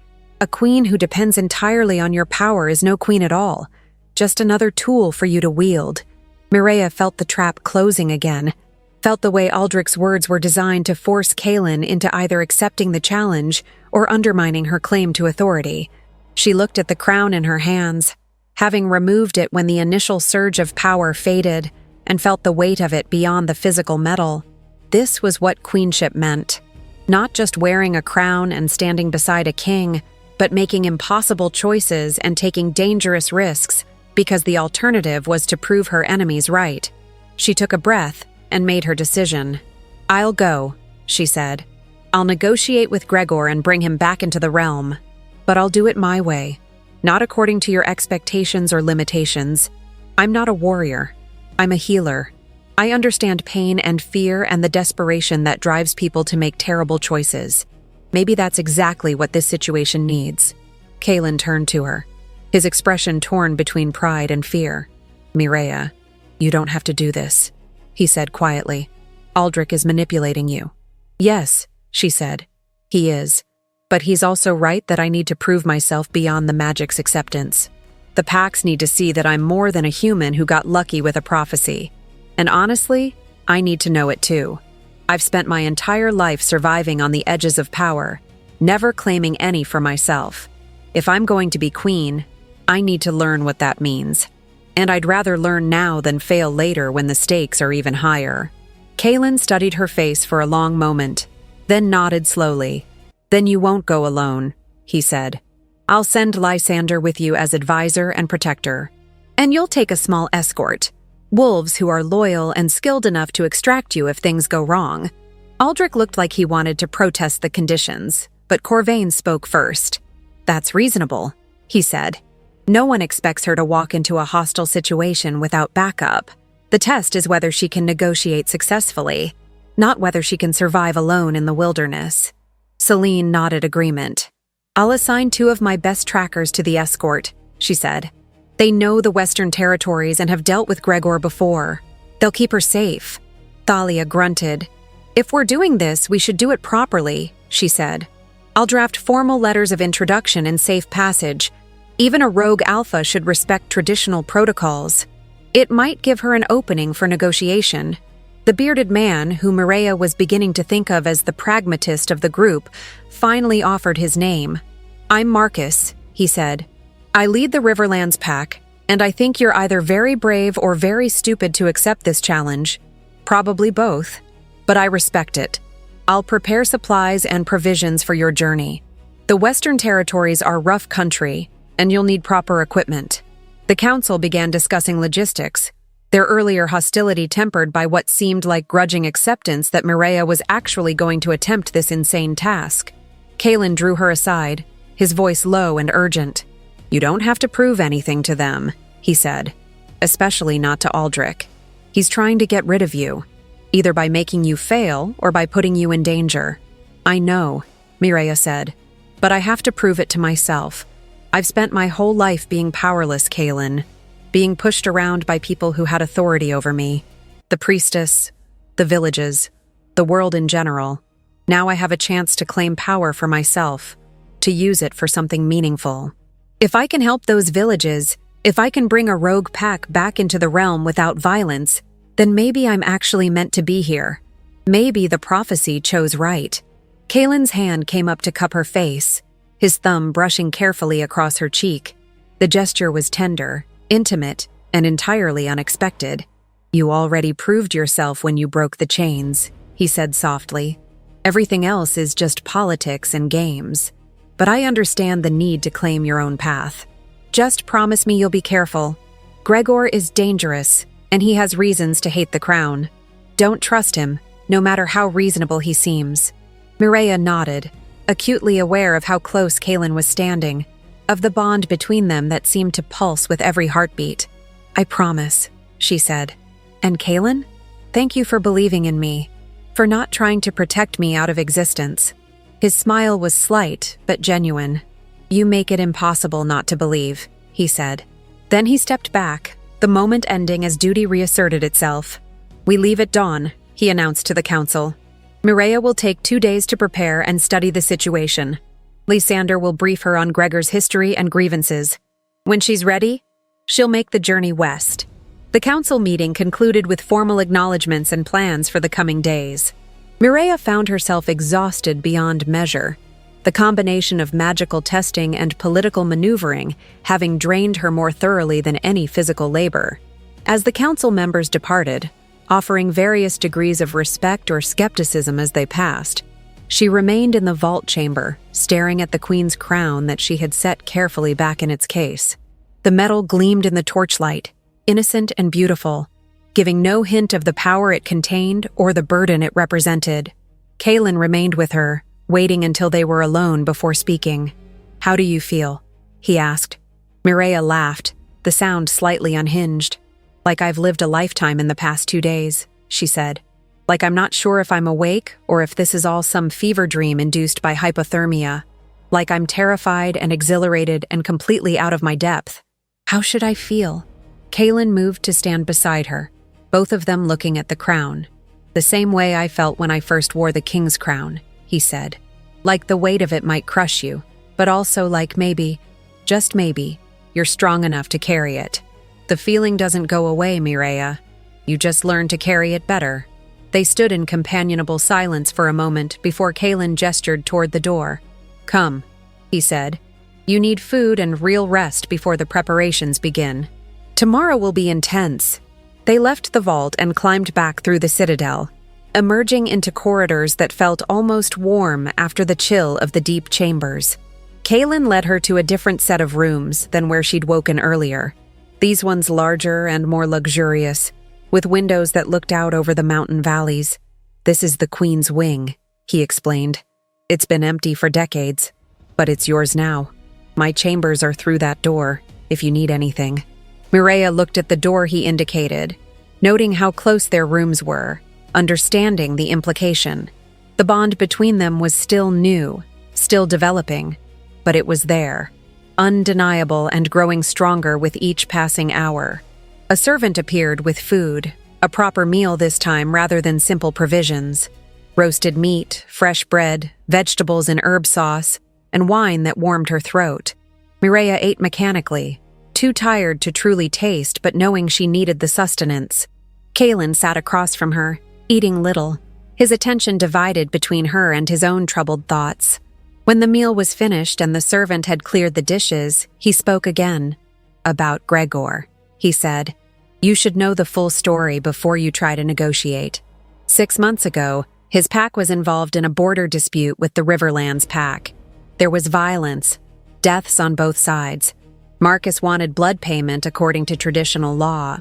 A queen who depends entirely on your power is no queen at all. Just another tool for you to wield." Mireia felt the trap closing again, felt the way Aldrich's words were designed to force Kaelin into either accepting the challenge or undermining her claim to authority. She looked at the crown in her hands, having removed it when the initial surge of power faded, and felt the weight of it beyond the physical metal. This was what queenship meant. Not just wearing a crown and standing beside a king, but making impossible choices and taking dangerous risks, because the alternative was to prove her enemies right. She took a breath and made her decision. "I'll go," she said. "I'll negotiate with Gregor and bring him back into the realm. But I'll do it my way, not according to your expectations or limitations. I'm not a warrior. I'm a healer. I understand pain and fear and the desperation that drives people to make terrible choices. Maybe that's exactly what this situation needs. Kalen turned to her, his expression torn between pride and fear. Mireia, you don't have to do this, he said quietly. Aldrich is manipulating you. Yes, she said. He is. But he's also right that I need to prove myself beyond the magic's acceptance. The Pax need to see that I'm more than a human who got lucky with a prophecy. And honestly, I need to know it too. I've spent my entire life surviving on the edges of power, never claiming any for myself. If I'm going to be queen, I need to learn what that means. And I'd rather learn now than fail later when the stakes are even higher. Kalen studied her face for a long moment, then nodded slowly. Then you won't go alone, he said. I'll send Lysander with you as advisor and protector. And you'll take a small escort. Wolves who are loyal and skilled enough to extract you if things go wrong. Aldrich looked like he wanted to protest the conditions, but Corvain spoke first. That's reasonable, he said. No one expects her to walk into a hostile situation without backup. The test is whether she can negotiate successfully, not whether she can survive alone in the wilderness. Celine nodded agreement. I'll assign 2 of my best trackers to the escort, she said. They know the Western Territories and have dealt with Gregor before. They'll keep her safe. Thalia grunted. If we're doing this, we should do it properly, she said. I'll draft formal letters of introduction and safe passage. Even a rogue alpha should respect traditional protocols. It might give her an opening for negotiation. The bearded man, who Mireia was beginning to think of as the pragmatist of the group, finally offered his name. I'm Marcus, he said. I lead the Riverlands pack, and I think you're either very brave or very stupid to accept this challenge. Probably both. But I respect it. I'll prepare supplies and provisions for your journey. The Western Territories are rough country, and you'll need proper equipment. The council began discussing logistics, their earlier hostility tempered by what seemed like grudging acceptance that Mireia was actually going to attempt this insane task. Kalen drew her aside, his voice low and urgent. You don't have to prove anything to them, he said, especially not to Aldrich. He's trying to get rid of you, either by making you fail or by putting you in danger. I know, Mireia said, but I have to prove it to myself. I've spent my whole life being powerless, Kalen, being pushed around by people who had authority over me. The priestess, the villages, the world in general. Now I have a chance to claim power for myself, to use it for something meaningful. If I can help those villages, if I can bring a rogue pack back into the realm without violence, then maybe I'm actually meant to be here. Maybe the prophecy chose right. Kalen's hand came up to cup her face, his thumb brushing carefully across her cheek. The gesture was tender, intimate, and entirely unexpected. You already proved yourself when you broke the chains, he said softly. Everything else is just politics and games. But I understand the need to claim your own path. Just promise me you'll be careful. Gregor is dangerous, and he has reasons to hate the crown. Don't trust him, no matter how reasonable he seems. Mireia nodded, acutely aware of how close Kalen was standing, of the bond between them that seemed to pulse with every heartbeat. I promise, she said. And Kalen? Thank you for believing in me, for not trying to protect me out of existence. His smile was slight, but genuine. You make it impossible not to believe, he said. Then he stepped back, the moment ending as duty reasserted itself. We leave at dawn, he announced to the council. Mireia will take 2 days to prepare and study the situation. Lysander will brief her on Gregor's history and grievances. When she's ready, she'll make the journey west. The council meeting concluded with formal acknowledgments and plans for the coming days. Mireia found herself exhausted beyond measure, the combination of magical testing and political maneuvering having drained her more thoroughly than any physical labor. As the council members departed, offering various degrees of respect or skepticism as they passed, she remained in the vault chamber, staring at the queen's crown that she had set carefully back in its case. The metal gleamed in the torchlight, innocent and beautiful, giving no hint of the power it contained or the burden it represented. Kalen remained with her, waiting until they were alone before speaking. How do you feel? He asked. Mireia laughed, the sound slightly unhinged. Like I've lived a lifetime in the past 2 days, she said. Like I'm not sure if I'm awake or if this is all some fever dream induced by hypothermia. Like I'm terrified and exhilarated and completely out of my depth. How should I feel? Kaelin moved to stand beside her, both of them looking at the crown. The same way I felt when I first wore the king's crown, he said. Like the weight of it might crush you, but also like maybe, just maybe, you're strong enough to carry it. The feeling doesn't go away, Mireia. You just learn to carry it better. They stood in companionable silence for a moment before Kaelin gestured toward the door. Come, he said. You need food and real rest before the preparations begin. Tomorrow will be intense. They left the vault and climbed back through the citadel, emerging into corridors that felt almost warm after the chill of the deep chambers. Kaelin led her to a different set of rooms than where she'd woken earlier. These ones larger and more luxurious, with windows that looked out over the mountain valleys. This is the Queen's Wing, he explained. It's been empty for decades, but it's yours now. My chambers are through that door, if you need anything. Mireia looked at the door he indicated, noting how close their rooms were, understanding the implication. The bond between them was still new, still developing, but it was there, undeniable and growing stronger with each passing hour. A servant appeared with food, a proper meal this time rather than simple provisions. Roasted meat, fresh bread, vegetables in herb sauce, and wine that warmed her throat. Mireia ate mechanically, too tired to truly taste but knowing she needed the sustenance. Kaelin sat across from her, eating little, his attention divided between her and his own troubled thoughts. When the meal was finished and the servant had cleared the dishes, he spoke again. About Gregor, he said. You should know the full story before you try to negotiate. 6 months ago, his pack was involved in a border dispute with the Riverlands pack. There was violence, deaths on both sides. Marcus wanted blood payment according to traditional law.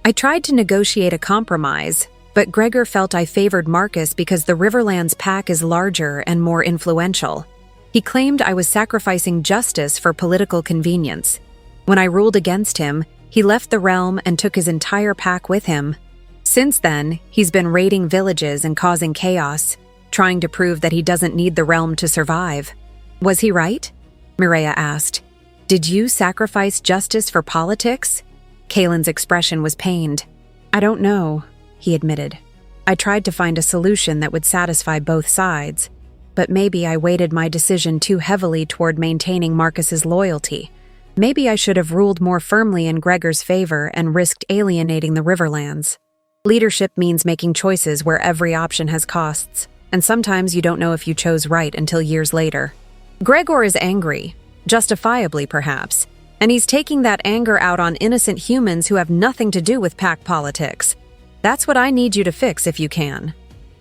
I tried to negotiate a compromise, but Gregor felt I favored Marcus because the Riverlands pack is larger and more influential. He claimed I was sacrificing justice for political convenience. When I ruled against him, he left the realm and took his entire pack with him. Since then, he's been raiding villages and causing chaos, trying to prove that he doesn't need the realm to survive. Was he right? Mireia asked. Did you sacrifice justice for politics? Kaelin's expression was pained. I don't know, he admitted. I tried to find a solution that would satisfy both sides, but maybe I weighted my decision too heavily toward maintaining Marcus's loyalty. Maybe I should have ruled more firmly in Gregor's favor and risked alienating the Riverlands. Leadership means making choices where every option has costs, and sometimes you don't know if you chose right until years later. Gregor is angry, justifiably perhaps, and he's taking that anger out on innocent humans who have nothing to do with pack politics. That's what I need you to fix if you can.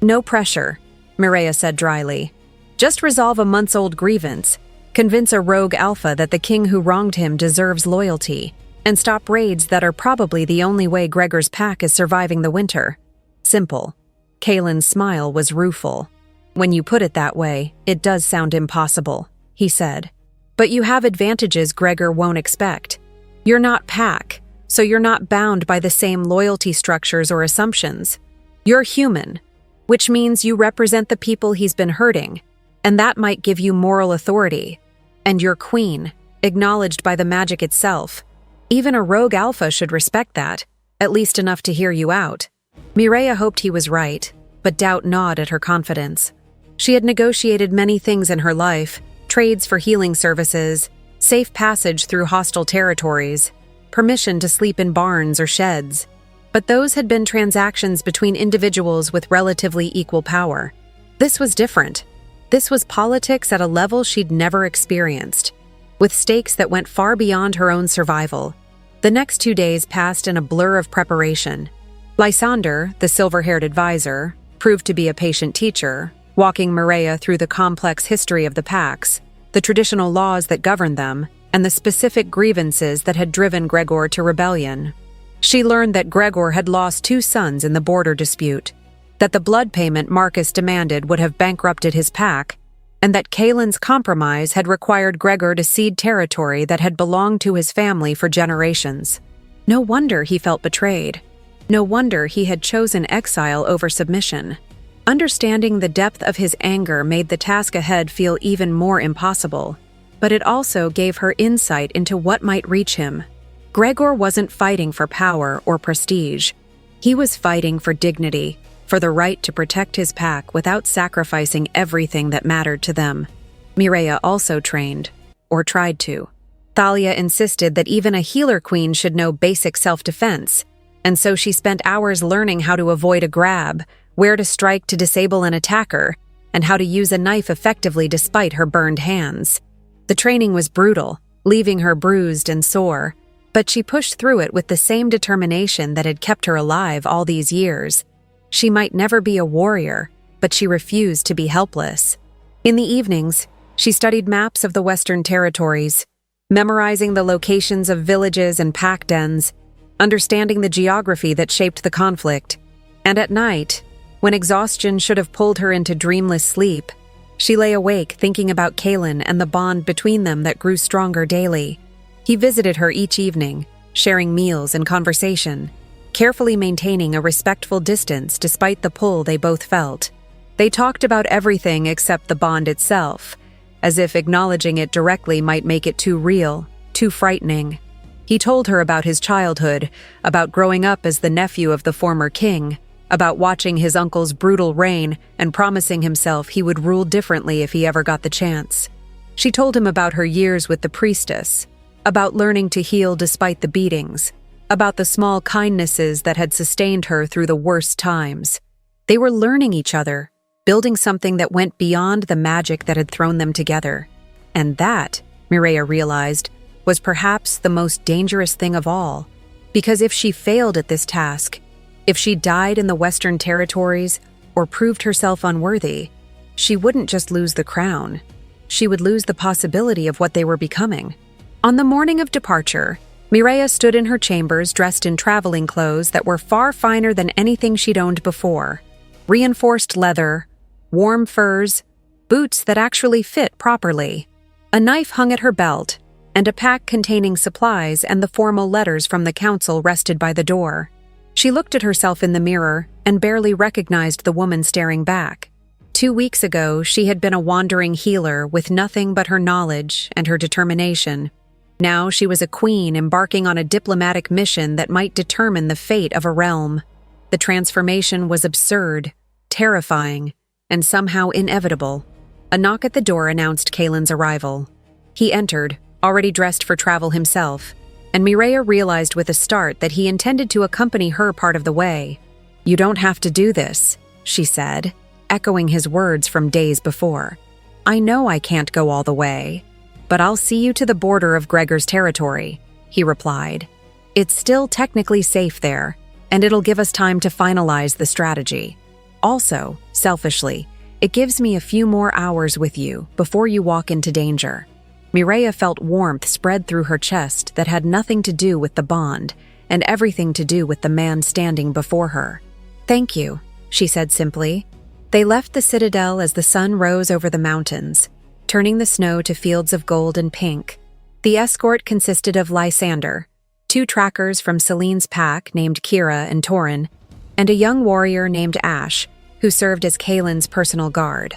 No pressure, Mireia said dryly. Just resolve a months-old grievance, convince a rogue alpha that the king who wronged him deserves loyalty, and stop raids that are probably the only way Gregor's pack is surviving the winter. Simple. Kaelin's smile was rueful. When you put it that way, it does sound impossible, he said. But you have advantages Gregor won't expect. You're not pack, so you're not bound by the same loyalty structures or assumptions. You're human, which means you represent the people he's been hurting, and that might give you moral authority. And you're queen, acknowledged by the magic itself. Even a rogue alpha should respect that, at least enough to hear you out. Mireia hoped he was right, but doubt gnawed at her confidence. She had negotiated many things in her life, trades for healing services, safe passage through hostile territories, permission to sleep in barns or sheds. But those had been transactions between individuals with relatively equal power. This was different. This was politics at a level she'd never experienced, with stakes that went far beyond her own survival. The next 2 days passed in a blur of preparation. Lysander, the silver-haired advisor, proved to be a patient teacher, walking Mireia through the complex history of the packs, the traditional laws that governed them, and the specific grievances that had driven Gregor to rebellion. She learned that Gregor had lost 2 sons in the border dispute, that the blood payment Marcus demanded would have bankrupted his pack, and that Kaelin's compromise had required Gregor to cede territory that had belonged to his family for generations. No wonder he felt betrayed. No wonder he had chosen exile over submission. Understanding the depth of his anger made the task ahead feel even more impossible, but it also gave her insight into what might reach him. Gregor wasn't fighting for power or prestige. He was fighting for dignity, for the right to protect his pack without sacrificing everything that mattered to them. Mireia also trained, or tried to. Thalia insisted that even a healer queen should know basic self-defense, and so she spent hours learning how to avoid a grab, where to strike to disable an attacker, and how to use a knife effectively despite her burned hands. The training was brutal, leaving her bruised and sore, but she pushed through it with the same determination that had kept her alive all these years. She might never be a warrior, but she refused to be helpless. In the evenings, she studied maps of the Western Territories, memorizing the locations of villages and pack dens, understanding the geography that shaped the conflict. And at night, when exhaustion should have pulled her into dreamless sleep, she lay awake thinking about Kaelin and the bond between them that grew stronger daily. He visited her each evening, sharing meals and conversation, carefully maintaining a respectful distance despite the pull they both felt. They talked about everything except the bond itself, as if acknowledging it directly might make it too real, too frightening. He told her about his childhood, about growing up as the nephew of the former king, about watching his uncle's brutal reign and promising himself he would rule differently if he ever got the chance. She told him about her years with the priestess, about learning to heal despite the beatings, about the small kindnesses that had sustained her through the worst times. They were learning each other, building something that went beyond the magic that had thrown them together. And that, Mireia realized, was perhaps the most dangerous thing of all, because if she failed at this task, if she died in the Western Territories or proved herself unworthy, she wouldn't just lose the crown. She would lose the possibility of what they were becoming. On the morning of departure, Mireia stood in her chambers dressed in traveling clothes that were far finer than anything she'd owned before. Reinforced leather, warm furs, boots that actually fit properly. A knife hung at her belt, and a pack containing supplies and the formal letters from the council rested by the door. She looked at herself in the mirror and barely recognized the woman staring back. 2 weeks ago, she had been a wandering healer with nothing but her knowledge and her determination. Now she was a queen embarking on a diplomatic mission that might determine the fate of a realm. The transformation was absurd, terrifying, and somehow inevitable. A knock at the door announced Kaelin's arrival. He entered, already dressed for travel himself, and Mireia realized with a start that he intended to accompany her part of the way. "You don't have to do this," she said, echoing his words from days before. "I know I can't go all the way, but I'll see you to the border of Gregor's territory," he replied. "It's still technically safe there, and it'll give us time to finalize the strategy. Also, selfishly, it gives me a few more hours with you before you walk into danger." Mireia felt warmth spread through her chest that had nothing to do with the bond and everything to do with the man standing before her. "Thank you," she said simply. They left the citadel as the sun rose over the mountains, turning the snow to fields of gold and pink. The escort consisted of Lysander, 2 trackers from Celine's pack named Kira and Torin, and a young warrior named Ash, who served as Kaelin's personal guard.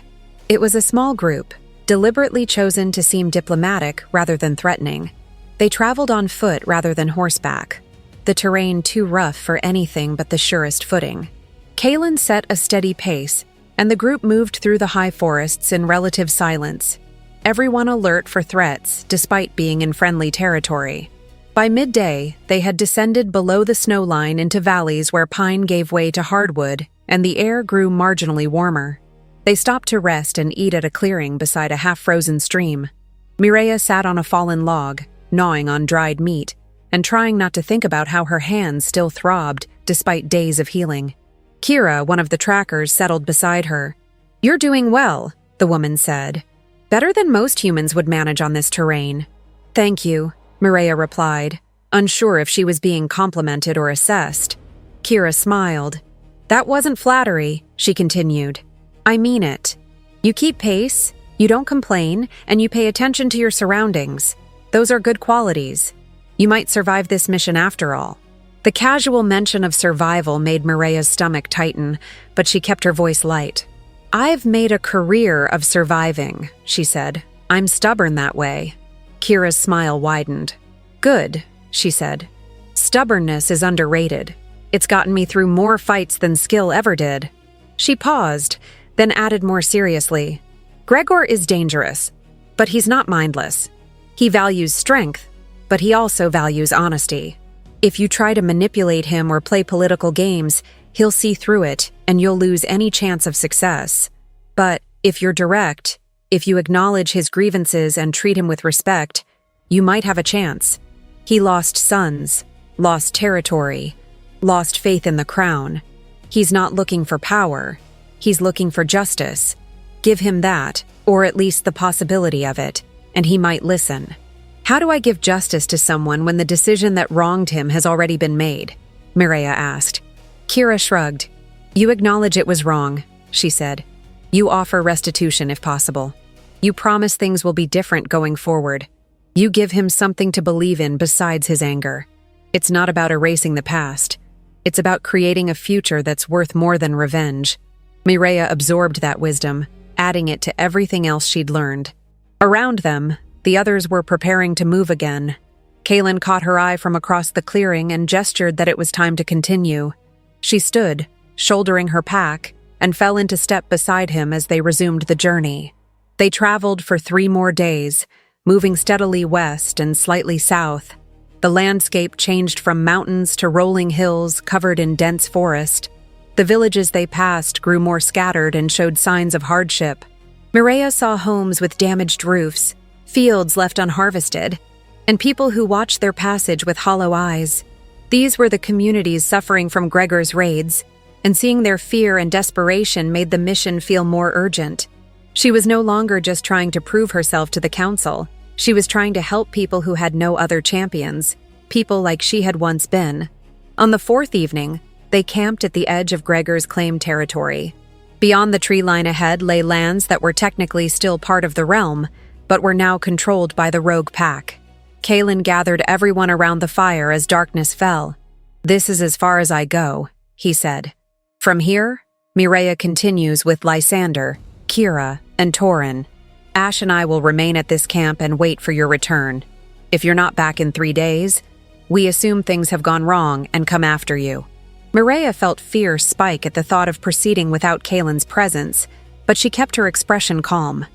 It was a small group, deliberately chosen to seem diplomatic rather than threatening. They traveled on foot rather than horseback, the terrain too rough for anything but the surest footing. Kaelin set a steady pace, and the group moved through the high forests in relative silence, everyone alert for threats despite being in friendly territory. By midday, they had descended below the snow line into valleys where pine gave way to hardwood, and the air grew marginally warmer. They stopped to rest and eat at a clearing beside a half-frozen stream. Mireia sat on a fallen log, gnawing on dried meat, and trying not to think about how her hands still throbbed despite days of healing. Kira, one of the trackers, settled beside her. "You're doing well," the woman said. "Better than most humans would manage on this terrain." "Thank you," Mireia replied, unsure if she was being complimented or assessed. Kira smiled. "That wasn't flattery," she continued. "I mean it. You keep pace, you don't complain, and you pay attention to your surroundings. Those are good qualities. You might survive this mission after all." The casual mention of survival made Mireya's stomach tighten, but she kept her voice light. "I've made a career of surviving," she said. "I'm stubborn that way." Kira's smile widened. "Good," she said. "Stubbornness is underrated. It's gotten me through more fights than skill ever did." She paused, then added more seriously, "Gregor is dangerous, but he's not mindless. He values strength, but he also values honesty. If you try to manipulate him or play political games, he'll see through it and you'll lose any chance of success. But if you're direct, if you acknowledge his grievances and treat him with respect, you might have a chance. He lost sons, lost territory, lost faith in the crown. He's not looking for power. He's looking for justice. Give him that, or at least the possibility of it, and he might listen." "How do I give justice to someone when the decision that wronged him has already been made?" Mireya asked. Kira shrugged. "You acknowledge it was wrong," she said. "You offer restitution if possible. You promise things will be different going forward. You give him something to believe in besides his anger. It's not about erasing the past. It's about creating a future that's worth more than revenge." Mireya absorbed that wisdom, adding it to everything else she'd learned. Around them, the others were preparing to move again. Kaylin caught her eye from across the clearing and gestured that it was time to continue. She stood, shouldering her pack, and fell into step beside him as they resumed the journey. They traveled for 3 more days, moving steadily west and slightly south. The landscape changed from mountains to rolling hills covered in dense forest. The villages they passed grew more scattered and showed signs of hardship. Mireya saw homes with damaged roofs, fields left unharvested, and people who watched their passage with hollow eyes. These were the communities suffering from Gregor's raids, and seeing their fear and desperation made the mission feel more urgent. She was no longer just trying to prove herself to the council. She was trying to help people who had no other champions, people like she had once been. On the 4th evening, they camped at the edge of Gregor's claimed territory. Beyond the tree line ahead lay lands that were technically still part of the realm, but were now controlled by the rogue pack. Kaylin gathered everyone around the fire as darkness fell. "This is as far as I go," he said. "From here, Mireya continues with Lysander, Kira, and Torin. Ash and I will remain at this camp and wait for your return. If you're not back in 3 days, we assume things have gone wrong and come after you." Mireya felt fear spike at the thought of proceeding without Kaylin's presence, but she kept her expression calm.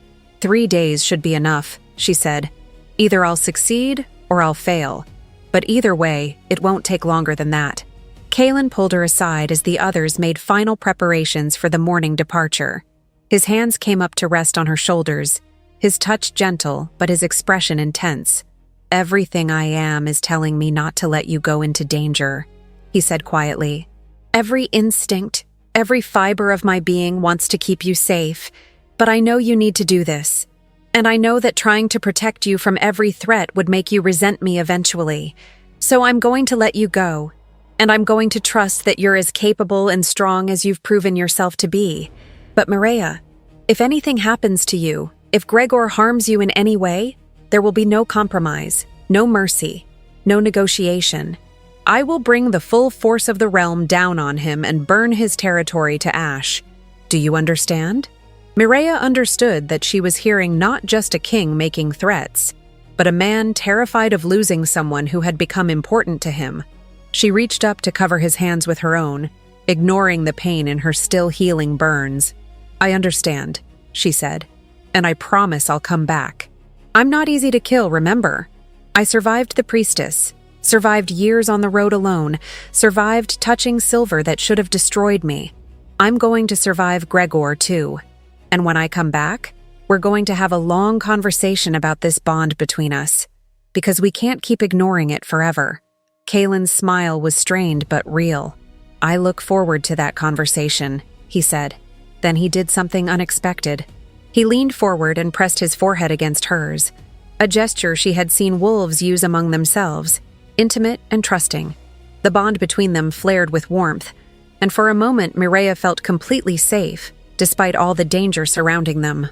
3 days should be enough, she said. "Either I'll succeed or I'll fail. But either way, it won't take longer than that." Kaylin pulled her aside as the others made final preparations for the morning departure. His hands came up to rest on her shoulders, his touch gentle but his expression intense. "Everything I am is telling me not to let you go into danger," he said quietly. "Every instinct, every fiber of my being wants to keep you safe, but I know you need to do this. And I know that trying to protect you from every threat would make you resent me eventually. So I'm going to let you go, and I'm going to trust that you're as capable and strong as you've proven yourself to be. But Mireya, if anything happens to you, if Gregor harms you in any way, there will be no compromise, no mercy, no negotiation. I will bring the full force of the realm down on him and burn his territory to ash. Do you understand?" Mireya understood that she was hearing not just a king making threats, but a man terrified of losing someone who had become important to him. She reached up to cover his hands with her own, ignoring the pain in her still healing burns. "I understand," she said, "and I promise I'll come back. I'm not easy to kill, remember? I survived the priestess, survived years on the road alone, survived touching silver that should have destroyed me. I'm going to survive Gregor, too. And when I come back, we're going to have a long conversation about this bond between us, because we can't keep ignoring it forever." Kaylin's smile was strained but real. "I look forward to that conversation," he said. Then he did something unexpected. He leaned forward and pressed his forehead against hers, a gesture she had seen wolves use among themselves, intimate and trusting. The bond between them flared with warmth, and for a moment Mireya felt completely safe, despite all the danger surrounding them.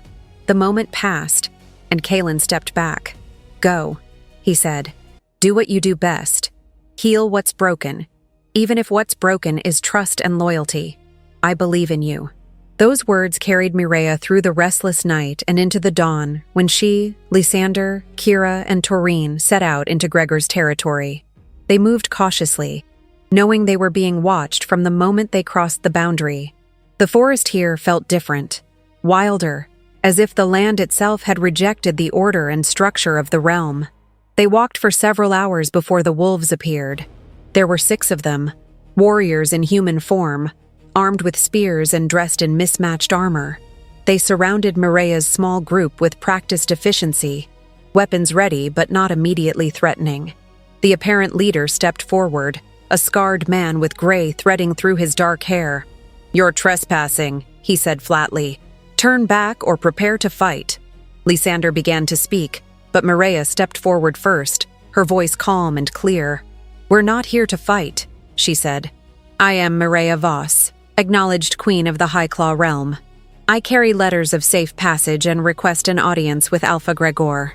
The moment passed, and Kaylin stepped back. "Go," he said. "Do what you do best. Heal what's broken. Even if what's broken is trust and loyalty. I believe in you." Those words carried Mireia through the restless night and into the dawn when she, Lysander, Kira, and Taurine set out into Gregor's territory. They moved cautiously, knowing they were being watched from the moment they crossed the boundary. The forest here felt different, wilder, as if the land itself had rejected the order and structure of the realm. They walked for several hours before the wolves appeared. There were 6 of them, warriors in human form, armed with spears and dressed in mismatched armor. They surrounded Mireia's small group with practiced efficiency, weapons ready but not immediately threatening. The apparent leader stepped forward, a scarred man with gray threading through his dark hair. "You're trespassing," he said flatly. "Turn back or prepare to fight." Lysander began to speak, but Mireia stepped forward first, her voice calm and clear. "We're not here to fight," she said. "I am Mireia Vos, acknowledged Queen of the Highclaw realm. I carry letters of safe passage and request an audience with Alpha Gregor.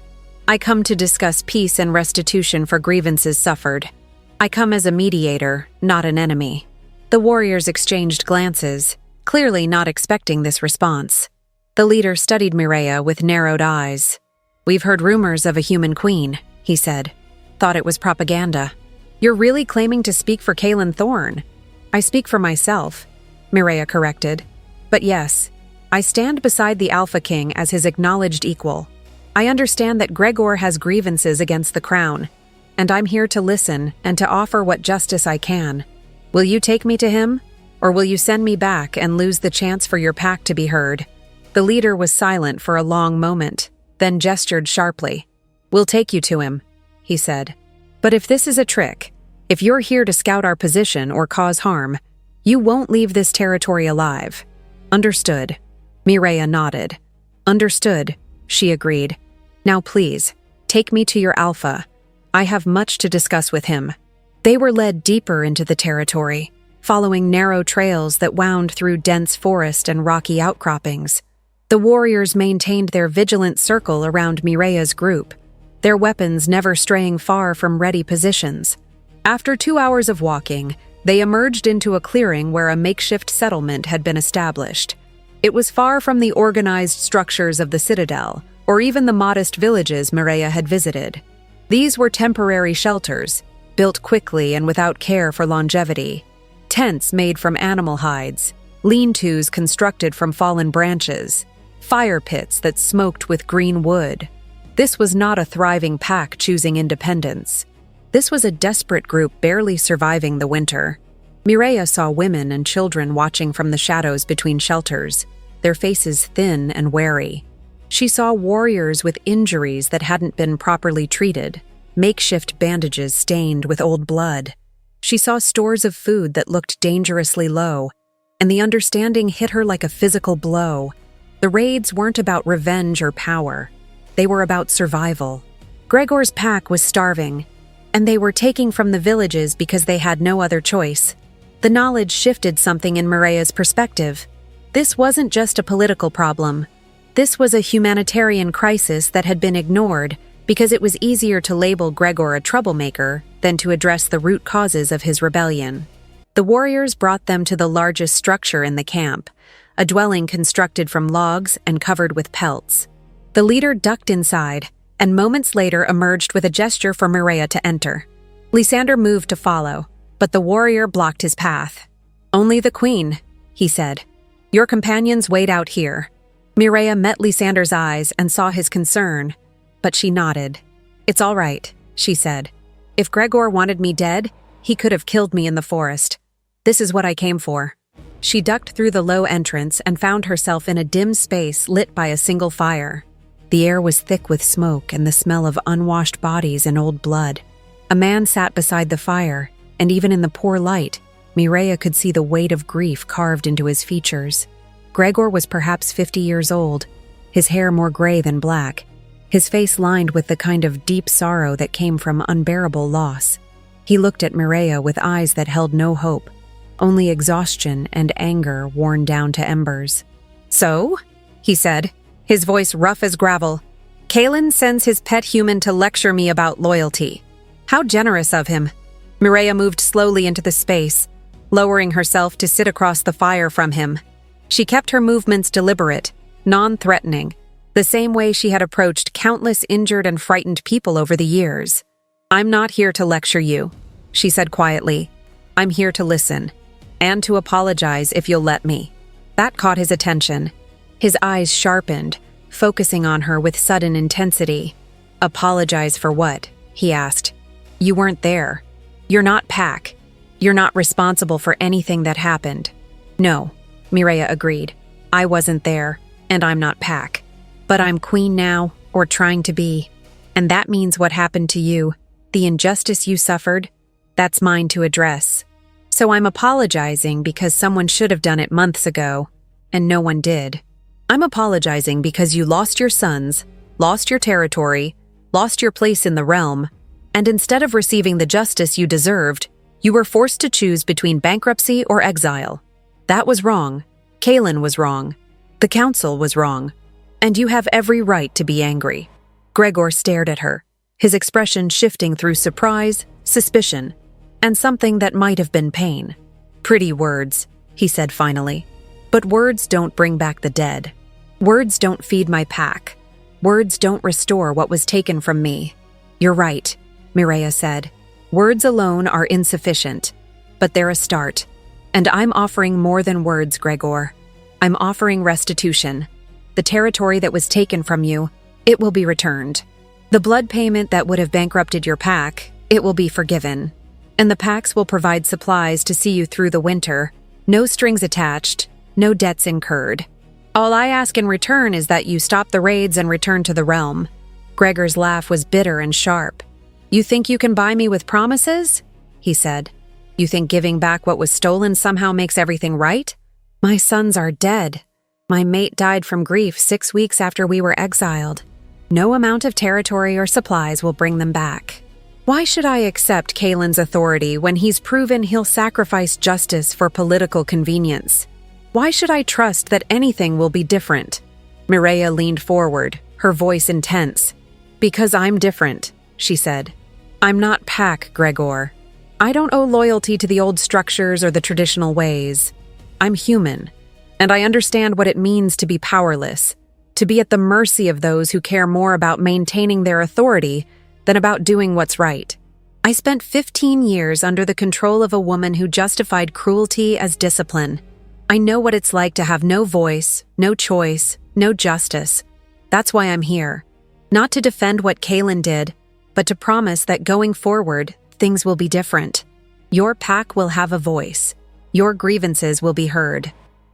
I come to discuss peace and restitution for grievances suffered. I come as a mediator, not an enemy." The warriors exchanged glances, clearly not expecting this response. The leader studied Mireia with narrowed eyes. "We've heard rumors of a human queen," he said. "Thought it was propaganda." "You're really claiming to speak for Kaelin Thorne?" "I speak for myself," Mireia corrected. "But yes, I stand beside the Alpha King as his acknowledged equal. I understand that Gregor has grievances against the crown, and I'm here to listen and to offer what justice I can. Will you take me to him, or will you send me back and lose the chance for your pack to be heard?" The leader was silent for a long moment, then gestured sharply. "We'll take you to him," he said. "But if this is a trick, if you're here to scout our position or cause harm, you won't leave this territory alive." "Understood." Mireia nodded. "Understood," she agreed. "Now please, take me to your Alpha. I have much to discuss with him." They were led deeper into the territory, following narrow trails that wound through dense forest and rocky outcroppings. The warriors maintained their vigilant circle around Mireia's group, their weapons never straying far from ready positions. After 2 hours of walking, they emerged into a clearing where a makeshift settlement had been established. It was far from the organized structures of the citadel, or even the modest villages Mireia had visited. These were temporary shelters, built quickly and without care for longevity. Tents made from animal hides, lean-tos constructed from fallen branches, fire pits that smoked with green wood. This was not a thriving pack choosing independence. This was a desperate group barely surviving the winter. Mireia saw women and children watching from the shadows between shelters, their faces thin and wary. She saw warriors with injuries that hadn't been properly treated, makeshift bandages stained with old blood. She saw stores of food that looked dangerously low, and the understanding hit her like a physical blow. The raids weren't about revenge or power. They were about survival. Gregor's pack was starving, and they were taking from the villages because they had no other choice. The knowledge shifted something in Mireia's perspective. This wasn't just a political problem. This was a humanitarian crisis that had been ignored because it was easier to label Gregor a troublemaker than to address the root causes of his rebellion. The warriors brought them to the largest structure in the camp, a dwelling constructed from logs and covered with pelts. The leader ducked inside, and moments later emerged with a gesture for Mireia to enter. Lysander moved to follow, but the warrior blocked his path. "Only the queen," he said. "Your companions wait out here." Mireia met Lysander's eyes and saw his concern, but she nodded. "It's all right," she said. "If Gregor wanted me dead, he could have killed me in the forest. This is what I came for." She ducked through the low entrance and found herself in a dim space lit by a single fire. The air was thick with smoke and the smell of unwashed bodies and old blood. A man sat beside the fire, and even in the poor light, Mireia could see the weight of grief carved into his features. Gregor was perhaps 50 years old, his hair more gray than black, his face lined with the kind of deep sorrow that came from unbearable loss. He looked at Mireia with eyes that held no hope, only exhaustion and anger worn down to embers. "So?" he said, his voice rough as gravel. "Kaelin sends his pet human to lecture me about loyalty. How generous of him. Mireia moved slowly into the space, lowering herself to sit across the fire from him. She kept her movements deliberate, non-threatening, the same way she had approached countless injured and frightened people over the years. "I'm not here to lecture you," she said quietly. "I'm here to listen, and to apologize if you'll let me." That caught his attention. His eyes sharpened, focusing on her with sudden intensity. "Apologize for what?" he asked. "You weren't there. You're not Pac. You're not responsible for anything that happened." "No," Mireia agreed. "I wasn't there, and I'm not Pac. But I'm queen now, or trying to be. And that means what happened to you, the injustice you suffered, that's mine to address. So I'm apologizing because someone should have done it months ago, and no one did. I'm apologizing because you lost your sons, lost your territory, lost your place in the realm, and instead of receiving the justice you deserved, you were forced to choose between bankruptcy or exile. That was wrong. Kaelin was wrong. The council was wrong. And you have every right to be angry." Gregor stared at her, his expression shifting through surprise, suspicion, and something that might have been pain. "Pretty words," he said finally. "But words don't bring back the dead. Words don't feed my pack. Words don't restore what was taken from me." "You're right," Mireia said. "Words alone are insufficient, but they're a start. And I'm offering more than words, Gregor. I'm offering restitution. The territory that was taken from you, it will be returned. The blood payment that would have bankrupted your pack, it will be forgiven. And the packs will provide supplies to see you through the winter. No strings attached, no debts incurred. All I ask in return is that you stop the raids and return to the realm." Gregor's laugh was bitter and sharp. "You think you can buy me with promises?" he said. "You think giving back what was stolen somehow makes everything right? My sons are dead. My mate died from grief 6 weeks after we were exiled. No amount of territory or supplies will bring them back. Why should I accept Kaelin's authority when he's proven he'll sacrifice justice for political convenience? Why should I trust that anything will be different?" Mireia leaned forward, her voice intense. "Because I'm different," she said. "I'm not Pac, Gregor. I don't owe loyalty to the old structures or the traditional ways. I'm human. And I understand what it means to be powerless, to be at the mercy of those who care more about maintaining their authority than about doing what's right. I spent 15 years under the control of a woman who justified cruelty as discipline. I know what it's like to have no voice, no choice, no justice. That's why I'm here. Not to defend what Kaelin did, but to promise that going forward, things will be different. Your pack will have a voice. Your grievances will be heard.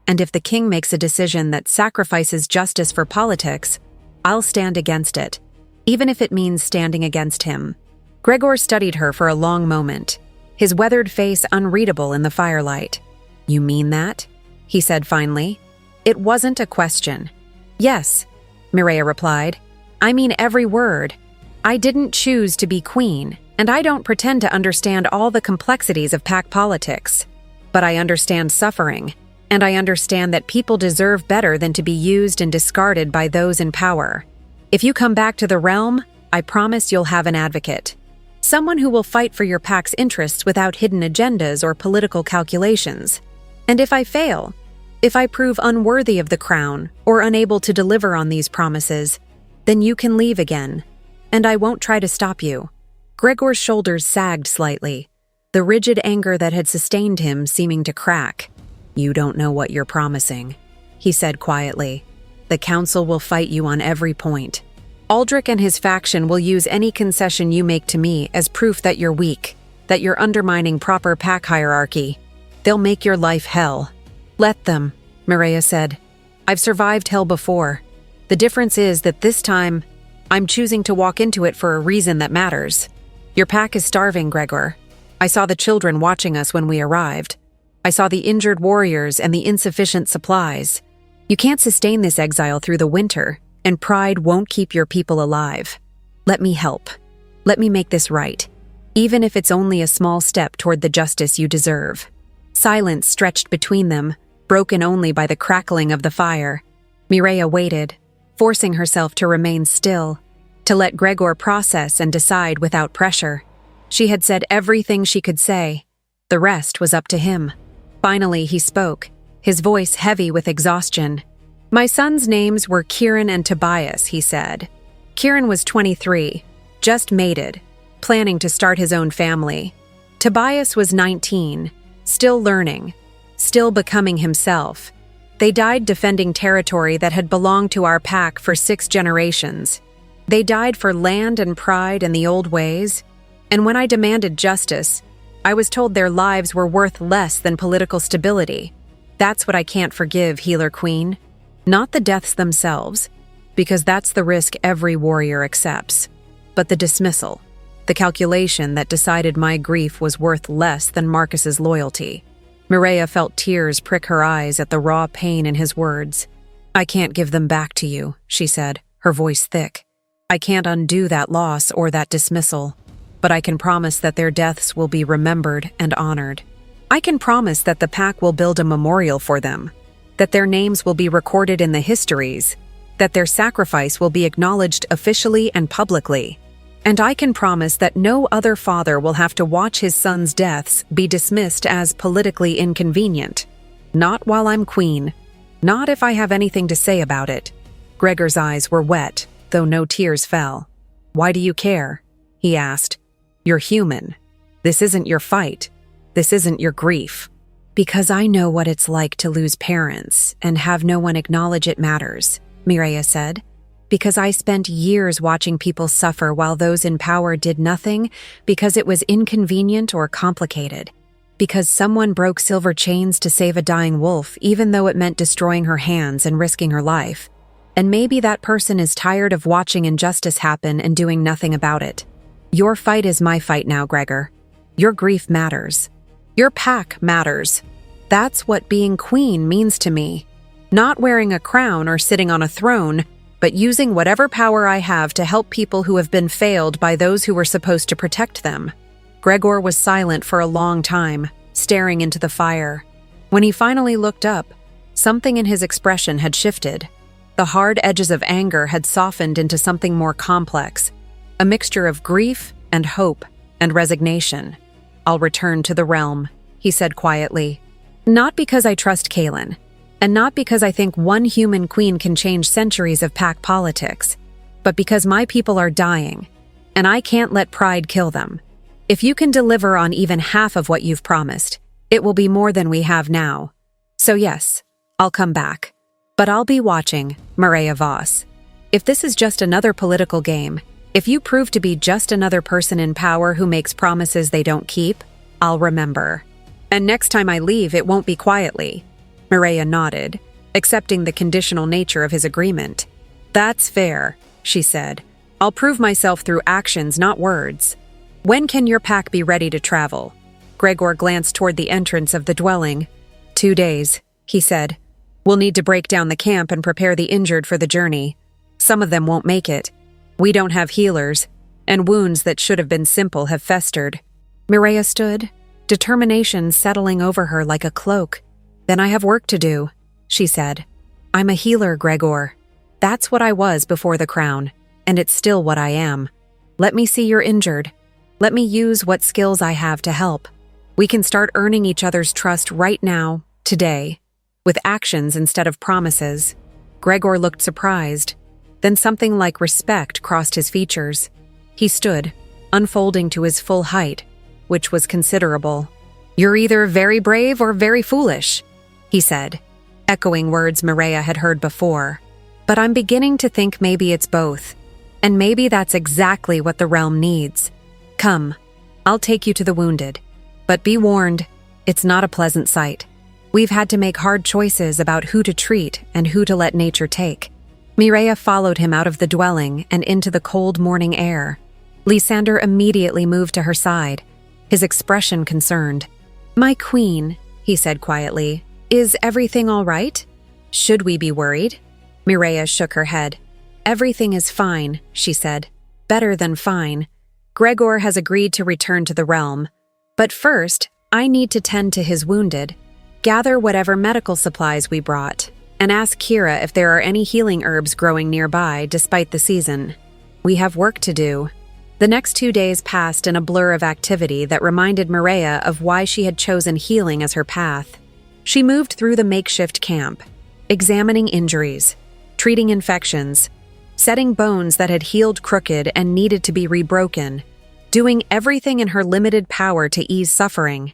And if the king makes a decision that sacrifices justice for politics, I'll stand against it, even if it means standing against him." Gregor studied her for a long moment, his weathered face unreadable in the firelight. "You mean that?" he said finally. It wasn't a question. "Yes," Mireia replied. "I mean every word. I didn't choose to be queen, and I don't pretend to understand all the complexities of pack politics. But I understand suffering. And I understand that people deserve better than to be used and discarded by those in power. If you come back to the realm, I promise you'll have an advocate. Someone who will fight for your pack's interests without hidden agendas or political calculations. And if I fail, if I prove unworthy of the crown or unable to deliver on these promises, then you can leave again. And I won't try to stop you." Gregor's shoulders sagged slightly, the rigid anger that had sustained him seeming to crack. "You don't know what you're promising," he said quietly. "The council will fight you on every point. Aldrich and his faction will use any concession you make to me as proof that you're weak, that you're undermining proper pack hierarchy. They'll make your life hell." "Let them," Mireia said. "I've survived hell before. The difference is that this time, I'm choosing to walk into it for a reason that matters. Your pack is starving, Gregor. I saw the children watching us when we arrived. I saw the injured warriors and the insufficient supplies. You can't sustain this exile through the winter, and pride won't keep your people alive. Let me help. Let me make this right, even if it's only a small step toward the justice you deserve." Silence stretched between them, broken only by the crackling of the fire. Mireia waited, forcing herself to remain still, to let Gregor process and decide without pressure. She had said everything she could say. The rest was up to him. Finally, he spoke, his voice heavy with exhaustion. My sons' names were Kieran and Tobias, he said. Kieran was 23, just mated, planning to start his own family. Tobias was 19, still learning, still becoming himself. They died defending territory that had belonged to our pack for 6 generations. They died for land and pride and the old ways. And when I demanded justice, I was told their lives were worth less than political stability. That's what I can't forgive, Healer Queen. Not the deaths themselves, because that's the risk every warrior accepts, but the dismissal, the calculation that decided my grief was worth less than Marcus's loyalty. Mireia felt tears prick her eyes at the raw pain in his words. I can't give them back to you, she said, her voice thick. I can't undo that loss or that dismissal, but I can promise that their deaths will be remembered and honored. I can promise that the pack will build a memorial for them, that their names will be recorded in the histories, that their sacrifice will be acknowledged officially and publicly. And I can promise that no other father will have to watch his sons' deaths be dismissed as politically inconvenient. Not while I'm queen. Not if I have anything to say about it. Gregor's eyes were wet, though no tears fell. Why do you care? He asked. You're human. This isn't your fight. This isn't your grief. Because I know what it's like to lose parents and have no one acknowledge it matters, Mireia said. Because I spent years watching people suffer while those in power did nothing because it was inconvenient or complicated. Because someone broke silver chains to save a dying wolf even though it meant destroying her hands and risking her life. And maybe that person is tired of watching injustice happen and doing nothing about it. Your fight is my fight now, Gregor. Your grief matters. Your pack matters. That's what being queen means to me. Not wearing a crown or sitting on a throne, but using whatever power I have to help people who have been failed by those who were supposed to protect them. Gregor was silent for a long time, staring into the fire. When he finally looked up, something in his expression had shifted. The hard edges of anger had softened into something more complex, a mixture of grief and hope and resignation. I'll return to the realm, he said quietly. Not because I trust Kaelin, and not because I think one human queen can change centuries of pack politics, but because my people are dying, and I can't let pride kill them. If you can deliver on even half of what you've promised, it will be more than we have now. So yes, I'll come back. But I'll be watching, Mireia Vos. If this is just another political game, if you prove to be just another person in power who makes promises they don't keep, I'll remember. And next time I leave, it won't be quietly. Mireia nodded, accepting the conditional nature of his agreement. That's fair, she said. I'll prove myself through actions, not words. When can your pack be ready to travel? Gregor glanced toward the entrance of the dwelling. 2 days, he said. We'll need to break down the camp and prepare the injured for the journey. Some of them won't make it. We don't have healers, and wounds that should have been simple have festered. Mireia stood, determination settling over her like a cloak. Then I have work to do, she said. I'm a healer, Gregor. That's what I was before the crown, and it's still what I am. Let me see you're injured. Let me use what skills I have to help. We can start earning each other's trust right now, today, with actions instead of promises. Gregor looked surprised. Then something like respect crossed his features. He stood, unfolding to his full height, which was considerable. You're either very brave or very foolish, he said, echoing words Mireia had heard before. But I'm beginning to think maybe it's both. And maybe that's exactly what the realm needs. Come, I'll take you to the wounded. But be warned, it's not a pleasant sight. We've had to make hard choices about who to treat and who to let nature take. Mireia followed him out of the dwelling and into the cold morning air. Lysander immediately moved to her side, his expression concerned. My queen, he said quietly, is everything all right? Should we be worried? Mireia shook her head. Everything is fine, she said. Better than fine. Gregor has agreed to return to the realm. But first, I need to tend to his wounded, gather whatever medical supplies we brought, and ask Kira if there are any healing herbs growing nearby despite the season. We have work to do. The next 2 days passed in a blur of activity that reminded Mireia of why she had chosen healing as her path. She moved through the makeshift camp, examining injuries, treating infections, setting bones that had healed crooked and needed to be rebroken, doing everything in her limited power to ease suffering.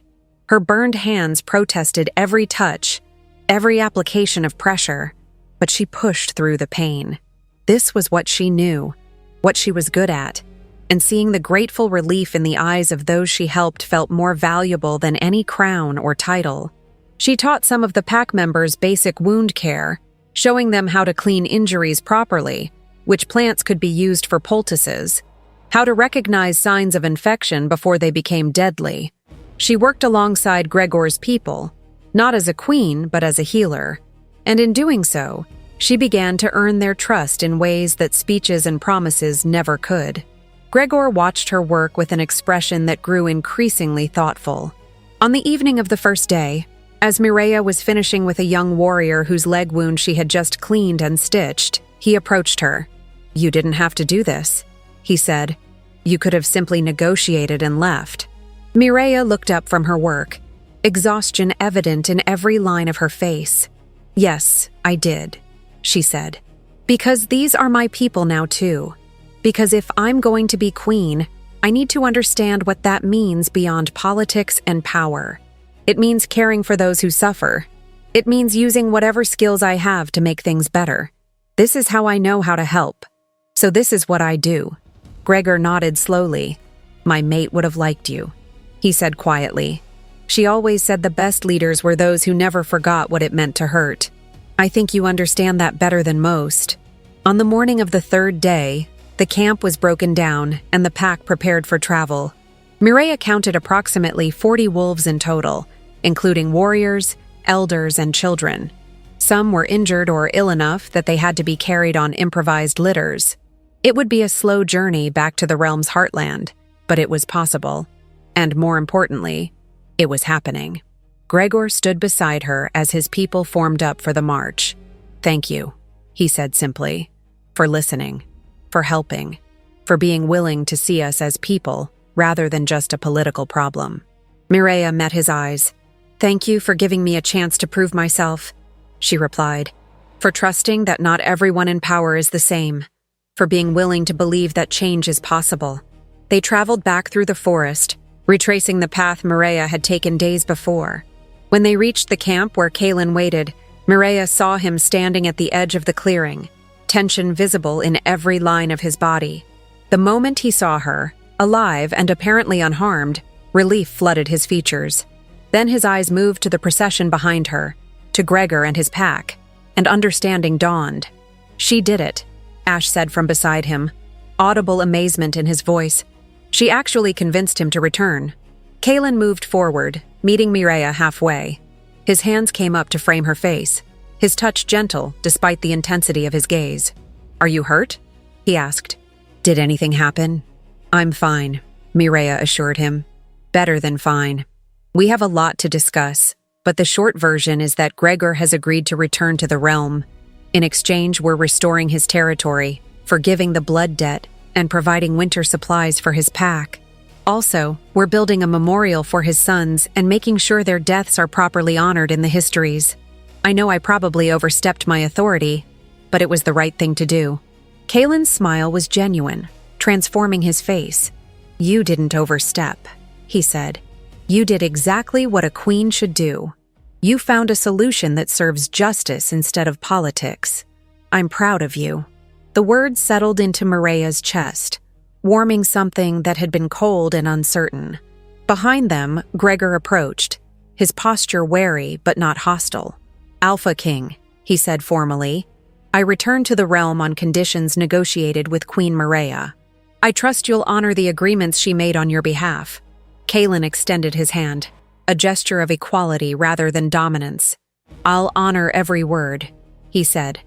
Her burned hands protested every touch, every application of pressure, but she pushed through the pain. This was what she knew, what she was good at, and seeing the grateful relief in the eyes of those she helped felt more valuable than any crown or title. She taught some of the pack members basic wound care, showing them how to clean injuries properly, which plants could be used for poultices, how to recognize signs of infection before they became deadly. She worked alongside Gregor's people, not as a queen but as a healer, and in doing so, she began to earn their trust in ways that speeches and promises never could. Gregor watched her work with an expression that grew increasingly thoughtful. On the evening of the first day, as Mireia was finishing with a young warrior whose leg wound she had just cleaned and stitched, he approached her. "You didn't have to do this," he said. "You could have simply negotiated and left." Mireia looked up from her work, exhaustion evident in every line of her face. "Yes, I did," she said. "Because these are my people now too. Because if I'm going to be queen, I need to understand what that means beyond politics and power. It means caring for those who suffer. It means using whatever skills I have to make things better. This is how I know how to help. So this is what I do." Gregor nodded slowly. "My mate would have liked you," he said quietly. "She always said the best leaders were those who never forgot what it meant to hurt. I think you understand that better than most." On the morning of the third day, the camp was broken down and the pack prepared for travel. Mireia counted approximately 40 wolves in total, including warriors, elders, and children. Some were injured or ill enough that they had to be carried on improvised litters. It would be a slow journey back to the realm's heartland, but it was possible. And more importantly, it was happening. Gregor stood beside her as his people formed up for the march. "Thank you," he said simply, "for listening, for helping, for being willing to see us as people rather than just a political problem." Mireia met his eyes. "Thank you for giving me a chance to prove myself," she replied, "for trusting that not everyone in power is the same, for being willing to believe that change is possible." They traveled back through the forest, retracing the path Mireia had taken days before. When they reached the camp where Kaelin waited, Mireia saw him standing at the edge of the clearing, tension visible in every line of his body. The moment he saw her, alive and apparently unharmed, relief flooded his features. Then his eyes moved to the procession behind her, to Gregor and his pack, and understanding dawned. "She did it," Ash said from beside him, audible amazement in his voice. "She actually convinced him to return." Kaelin moved forward, meeting Mireia halfway. His hands came up to frame her face, his touch gentle despite the intensity of his gaze. "Are you hurt?" he asked. "Did anything happen?" "I'm fine," Mireia assured him. "Better than fine. We have a lot to discuss, but the short version is that Gregor has agreed to return to the realm. In exchange, we're restoring his territory, forgiving the blood debt, and providing winter supplies for his pack. Also, we're building a memorial for his sons and making sure their deaths are properly honored in the histories. I know I probably overstepped my authority, but it was the right thing to do." Kaelin's smile was genuine, transforming his face. "You didn't overstep," he said. "You did exactly what a queen should do. You found a solution that serves justice instead of politics. I'm proud of you." The words settled into Mireia's chest, warming something that had been cold and uncertain. Behind them, Gregor approached, his posture wary but not hostile. "Alpha King," he said formally, "I return to the realm on conditions negotiated with Queen Mireia. I trust you'll honor the agreements she made on your behalf." Kaelin extended his hand, a gesture of equality rather than dominance. "I'll honor every word," he said.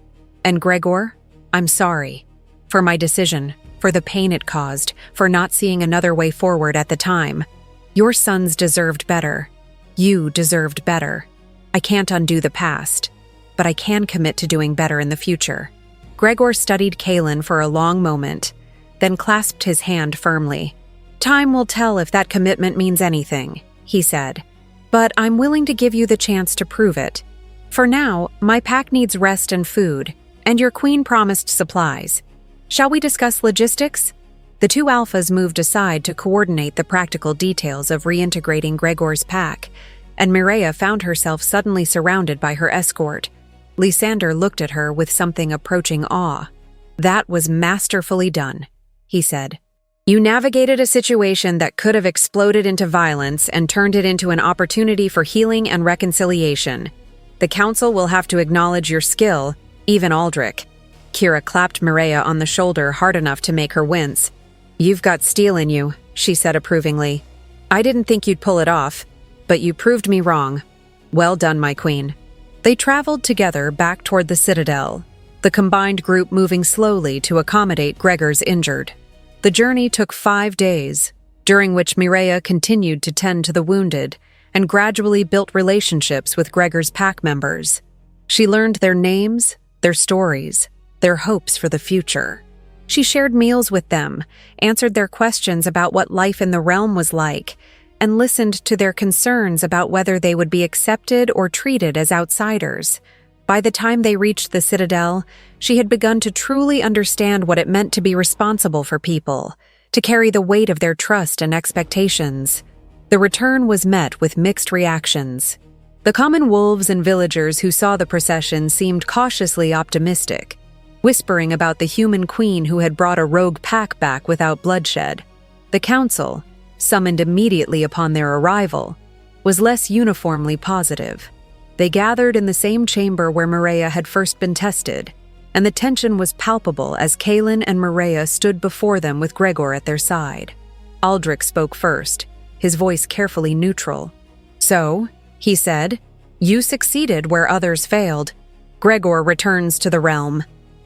"And Gregor, I'm sorry. For my decision, for the pain it caused, for not seeing another way forward at the time. Your sons deserved better. You deserved better. I can't undo the past, but I can commit to doing better in the future." Gregor studied Kaelin for a long moment, then clasped his hand firmly. "Time will tell if that commitment means anything," he said. "But I'm willing to give you the chance to prove it. For now, my pack needs rest and food, and your queen promised supplies. Shall we discuss logistics?" The two alphas moved aside to coordinate the practical details of reintegrating Gregor's pack, and Mireia found herself suddenly surrounded by her escort. Lysander looked at her with something approaching awe. "That was masterfully done," he said. "You navigated a situation that could have exploded into violence and turned it into an opportunity for healing and reconciliation. The council will have to acknowledge your skill, even Aldrich." Kira clapped Mireia on the shoulder hard enough to make her wince. "You've got steel in you," she said approvingly. "I didn't think you'd pull it off, but you proved me wrong. Well done, my queen." They traveled together back toward the citadel, the combined group moving slowly to accommodate Gregor's injured. The journey took 5 days, during which Mireia continued to tend to the wounded and gradually built relationships with Gregor's pack members. She learned their names, their stories, their hopes for the future. She shared meals with them, answered their questions about what life in the realm was like, and listened to their concerns about whether they would be accepted or treated as outsiders. By the time they reached the citadel, she had begun to truly understand what it meant to be responsible for people, to carry the weight of their trust and expectations. The return was met with mixed reactions. The common wolves and villagers who saw the procession seemed cautiously optimistic, whispering about the human queen who had brought a rogue pack back without bloodshed. The council, summoned immediately upon their arrival, was less uniformly positive. They gathered in the same chamber where Mireia had first been tested, and the tension was palpable as Kaelin and Mireia stood before them with Gregor at their side. Aldrich spoke first, his voice carefully neutral. "So," he said, "you succeeded where others failed. Gregor returns to the realm.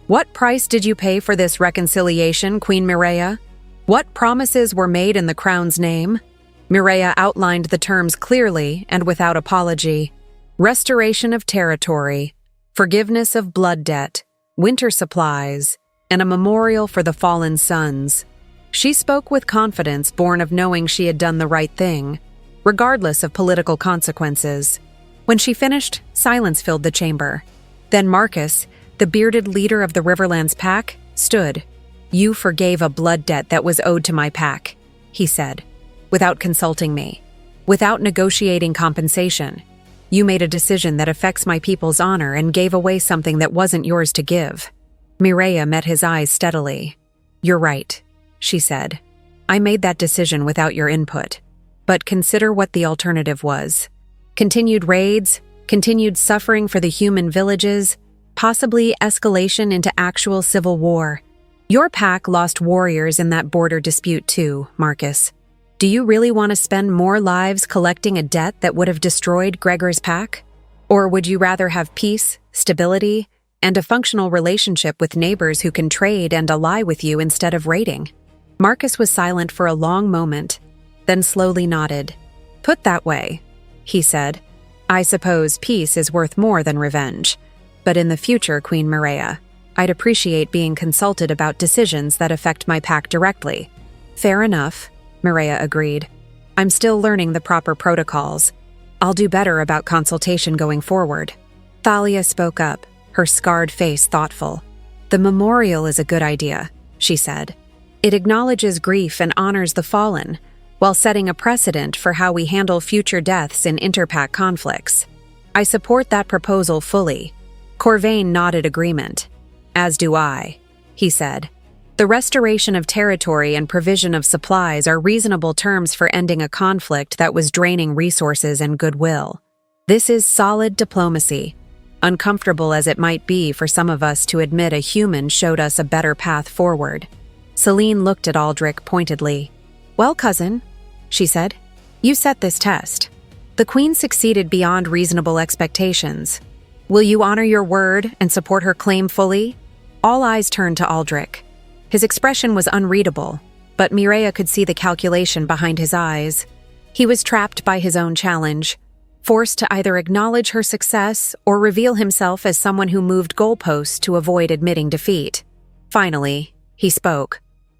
What price did you pay for this reconciliation, Queen Mireia? What promises were made in the crown's name?" Mireia outlined the terms clearly and without apology. Restoration of territory, forgiveness of blood debt, winter supplies, and a memorial for the fallen sons. She spoke with confidence born of knowing she had done the right thing, regardless of political consequences. When she finished, silence filled the chamber. Then Marcus, the bearded leader of the Riverlands pack, stood. "You forgave a blood debt that was owed to my pack," he said, "without consulting me, without negotiating compensation. You made a decision that affects my people's honor and gave away something that wasn't yours to give." Mireia met his eyes steadily. "You're right," she said. "I made that decision without your input. But consider what the alternative was. Continued raids, continued suffering for the human villages, possibly escalation into actual civil war. Your pack lost warriors in that border dispute too, Marcus. Do you really want to spend more lives collecting a debt that would have destroyed Gregor's pack? Or would you rather have peace, stability, and a functional relationship with neighbors who can trade and ally with you instead of raiding?" Marcus was silent for a long moment, then slowly nodded. "Put that way," he said, "I suppose peace is worth more than revenge. But in the future, Queen Mireia, I'd appreciate being consulted about decisions that affect my pack directly." "Fair enough," Mireia agreed. "I'm still learning the proper protocols. I'll do better about consultation going forward." Thalia spoke up, her scarred face thoughtful. "The memorial is a good idea," she said. "It acknowledges grief and honors the fallen, while setting a precedent for how we handle future deaths in interpack conflicts. I support that proposal fully." Corvain nodded agreement. "As do I," he said. "The restoration of territory and provision of supplies are reasonable terms for ending a conflict that was draining resources and goodwill. This is solid diplomacy, uncomfortable as it might be for some of us to admit a human showed us a better path forward." Celine looked at Aldrich pointedly. "Well, cousin," she said, "you set this test. The Queen succeeded beyond reasonable expectations. Will you honor your word and support her claim fully?" All eyes turned to Aldrich. His expression was unreadable, but Mireia could see the calculation behind his eyes. He was trapped by his own challenge, forced to either acknowledge her success or reveal himself as someone who moved goalposts to avoid admitting defeat. Finally, he spoke.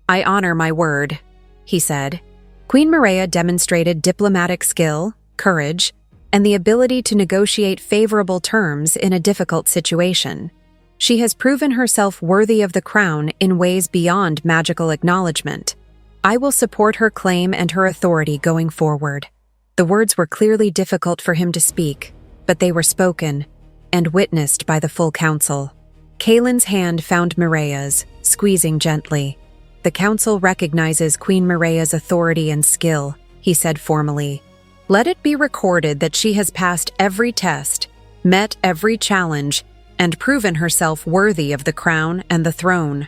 I honor my word, he said. Queen Mireia demonstrated diplomatic skill, courage, and the ability to negotiate favorable terms in a difficult situation. She has proven herself worthy of the crown in ways beyond magical acknowledgement. I will support her claim and her authority going forward. The words were clearly difficult for him to speak, but they were spoken and witnessed by the full council. Kaelin's hand found Mireia's, squeezing gently. The council recognizes Queen Mireia's authority and skill, he said formally. Let it be recorded that she has passed every test, met every challenge, and proven herself worthy of the crown and the throne.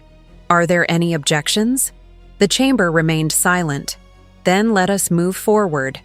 Are there any objections? The chamber remained silent. Then let us move forward,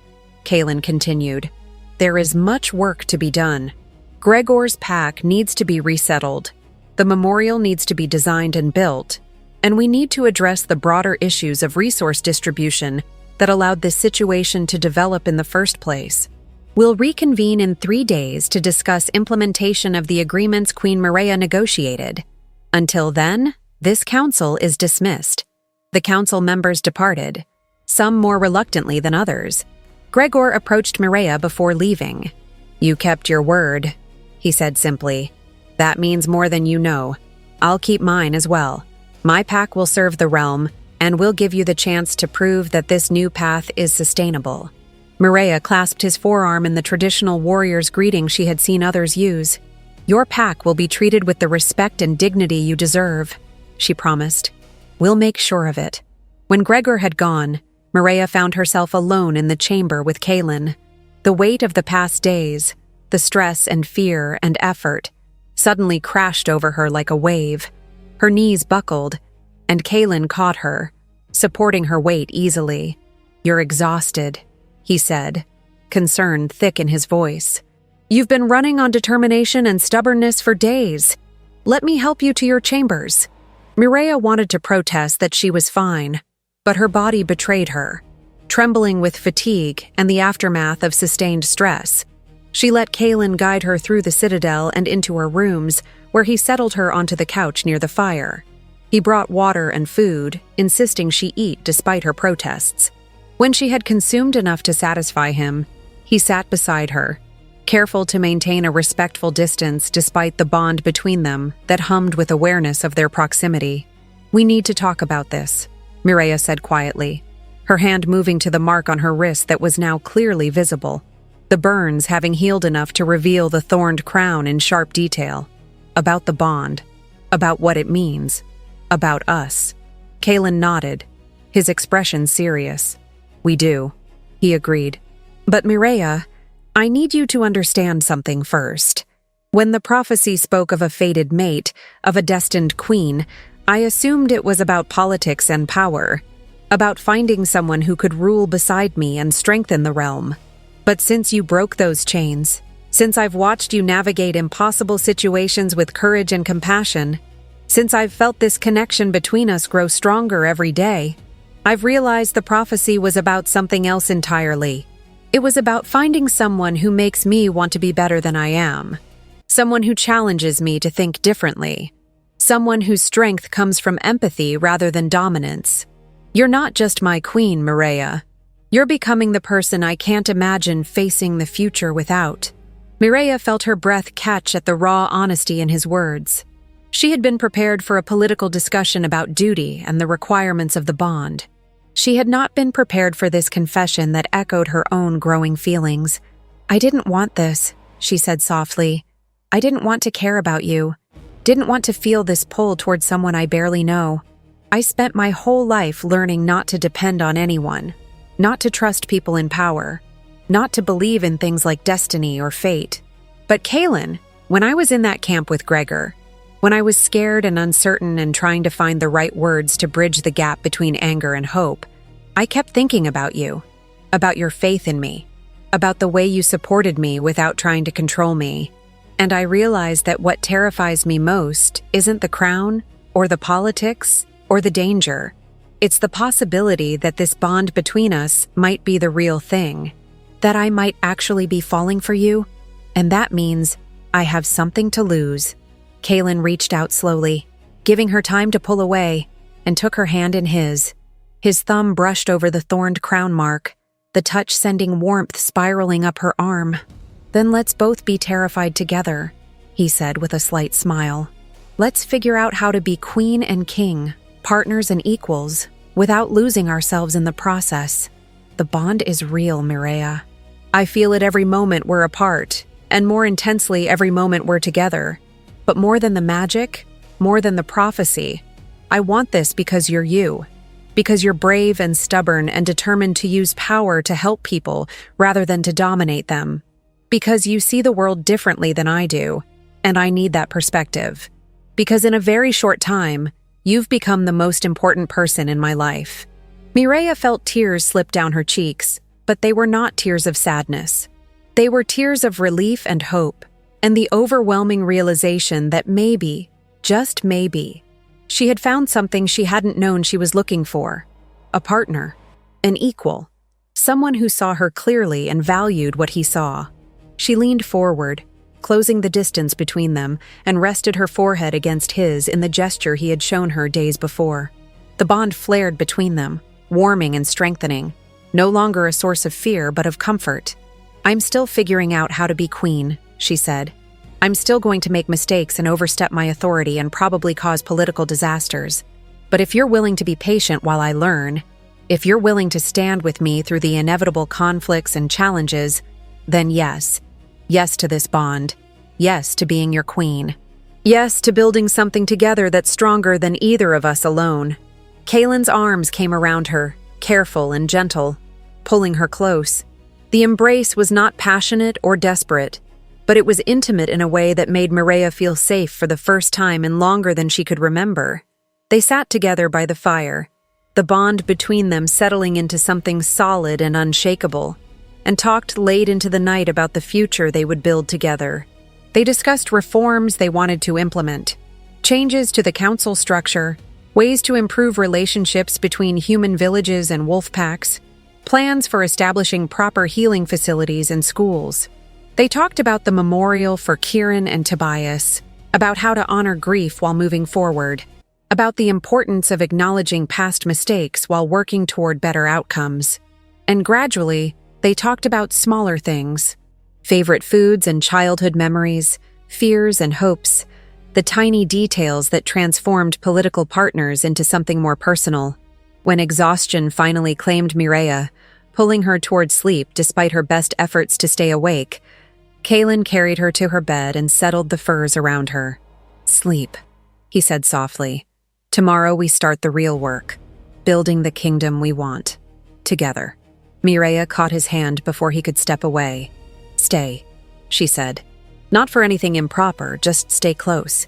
Kaelin continued. There is much work to be done. Gregor's pack needs to be resettled. The memorial needs to be designed and built, and we need to address the broader issues of resource distribution that allowed this situation to develop in the first place. We'll reconvene in 3 days to discuss implementation of the agreements Queen Mireia negotiated. Until then, this council is dismissed. The council members departed, some more reluctantly than others. Gregor approached Mireia before leaving. You kept your word, he said simply. That means more than you know. I'll keep mine as well. My pack will serve the realm, and will give you the chance to prove that this new path is sustainable. Mireia clasped his forearm in the traditional warrior's greeting she had seen others use. Your pack will be treated with the respect and dignity you deserve, she promised. We'll make sure of it. When Gregor had gone, Mireia found herself alone in the chamber with Kaelin. The weight of the past days, the stress and fear and effort, suddenly crashed over her like a wave. Her knees buckled, and Kaelin caught her, supporting her weight easily. You're exhausted, he said, concern thick in his voice. You've been running on determination and stubbornness for days. Let me help you to your chambers. Mireia wanted to protest that she was fine, but her body betrayed her. Trembling with fatigue and the aftermath of sustained stress, she let Kaelin guide her through the citadel and into her rooms, where he settled her onto the couch near the fire. He brought water and food, insisting she eat despite her protests. When she had consumed enough to satisfy him, he sat beside her, careful to maintain a respectful distance despite the bond between them that hummed with awareness of their proximity. We need to talk about this, Mireia said quietly, her hand moving to the mark on her wrist that was now clearly visible, the burns having healed enough to reveal the thorned crown in sharp detail. About the bond, about what it means, about us. Kaelin nodded, his expression serious. We do, he agreed. But Mireia, I need you to understand something first. When the prophecy spoke of a fated mate, of a destined queen, I assumed it was about politics and power, about finding someone who could rule beside me and strengthen the realm. But since you broke those chains, since I've watched you navigate impossible situations with courage and compassion, since I've felt this connection between us grow stronger every day, I've realized the prophecy was about something else entirely. It was about finding someone who makes me want to be better than I am, someone who challenges me to think differently, someone whose strength comes from empathy rather than dominance. You're not just my queen, Mireia. You're becoming the person I can't imagine facing the future without. Mireia felt her breath catch at the raw honesty in his words. She had been prepared for a political discussion about duty and the requirements of the bond. She had not been prepared for this confession that echoed her own growing feelings. I didn't want this, she said softly. I didn't want to care about you. Didn't want to feel this pull toward someone I barely know. I spent my whole life learning not to depend on anyone, not to trust people in power, not to believe in things like destiny or fate. But Kaelin, when I was in that camp with Gregor, when I was scared and uncertain and trying to find the right words to bridge the gap between anger and hope, I kept thinking about you, about your faith in me, about the way you supported me without trying to control me. And I realized that what terrifies me most isn't the crown, or the politics, or the danger. It's the possibility that this bond between us might be the real thing, that I might actually be falling for you, and that means I have something to lose. Kaelin reached out slowly, giving her time to pull away. and took her hand in his. His thumb brushed over the thorned crown mark, the touch sending warmth spiraling up her arm. "Then let's both be terrified together," he said with a slight smile. "Let's figure out how to be queen and king, partners and equals, without losing ourselves in the process. The bond is real, Mireia. I feel it every moment we're apart, and more intensely every moment we're together. But more than the magic, more than the prophecy, I want this because you're you. Because you're brave and stubborn and determined to use power to help people rather than to dominate them. Because you see the world differently than I do, and I need that perspective. Because in a very short time, you've become the most important person in my life." Mireia felt tears slip down her cheeks, but they were not tears of sadness. They were tears of relief and hope, and the overwhelming realization that maybe, just maybe, she had found something she hadn't known she was looking for. A partner, an equal, someone who saw her clearly and valued what he saw. She leaned forward, closing the distance between them, and rested her forehead against his in the gesture he had shown her days before. The bond flared between them, warming and strengthening, no longer a source of fear but of comfort. "I'm still figuring out how to be queen," she said. "I'm still going to make mistakes and overstep my authority and probably cause political disasters. But if you're willing to be patient while I learn, if you're willing to stand with me through the inevitable conflicts and challenges, then yes. Yes to this bond. Yes to being your queen. Yes to building something together that's stronger than either of us alone." Kaylin's arms came around her, careful and gentle, pulling her close. The embrace was not passionate or desperate, but it was intimate in a way that made Mireia feel safe for the first time in longer than she could remember. They sat together by the fire, the bond between them settling into something solid and unshakable, and talked late into the night about the future they would build together. They discussed reforms they wanted to implement, changes to the council structure, ways to improve relationships between human villages and wolf packs, plans for establishing proper healing facilities and schools. They talked about the memorial for Kieran and Tobias, about how to honor grief while moving forward, about the importance of acknowledging past mistakes while working toward better outcomes. And gradually, they talked about smaller things: favorite foods and childhood memories, fears and hopes, the tiny details that transformed political partners into something more personal. When exhaustion finally claimed Mireia, pulling her toward sleep despite her best efforts to stay awake, Kaylin carried her to her bed and settled the furs around her. "Sleep," he said softly. "Tomorrow we start the real work, building the kingdom we want. Together." Mireia caught his hand before he could step away. "Stay," she said. "Not for anything improper, just stay close.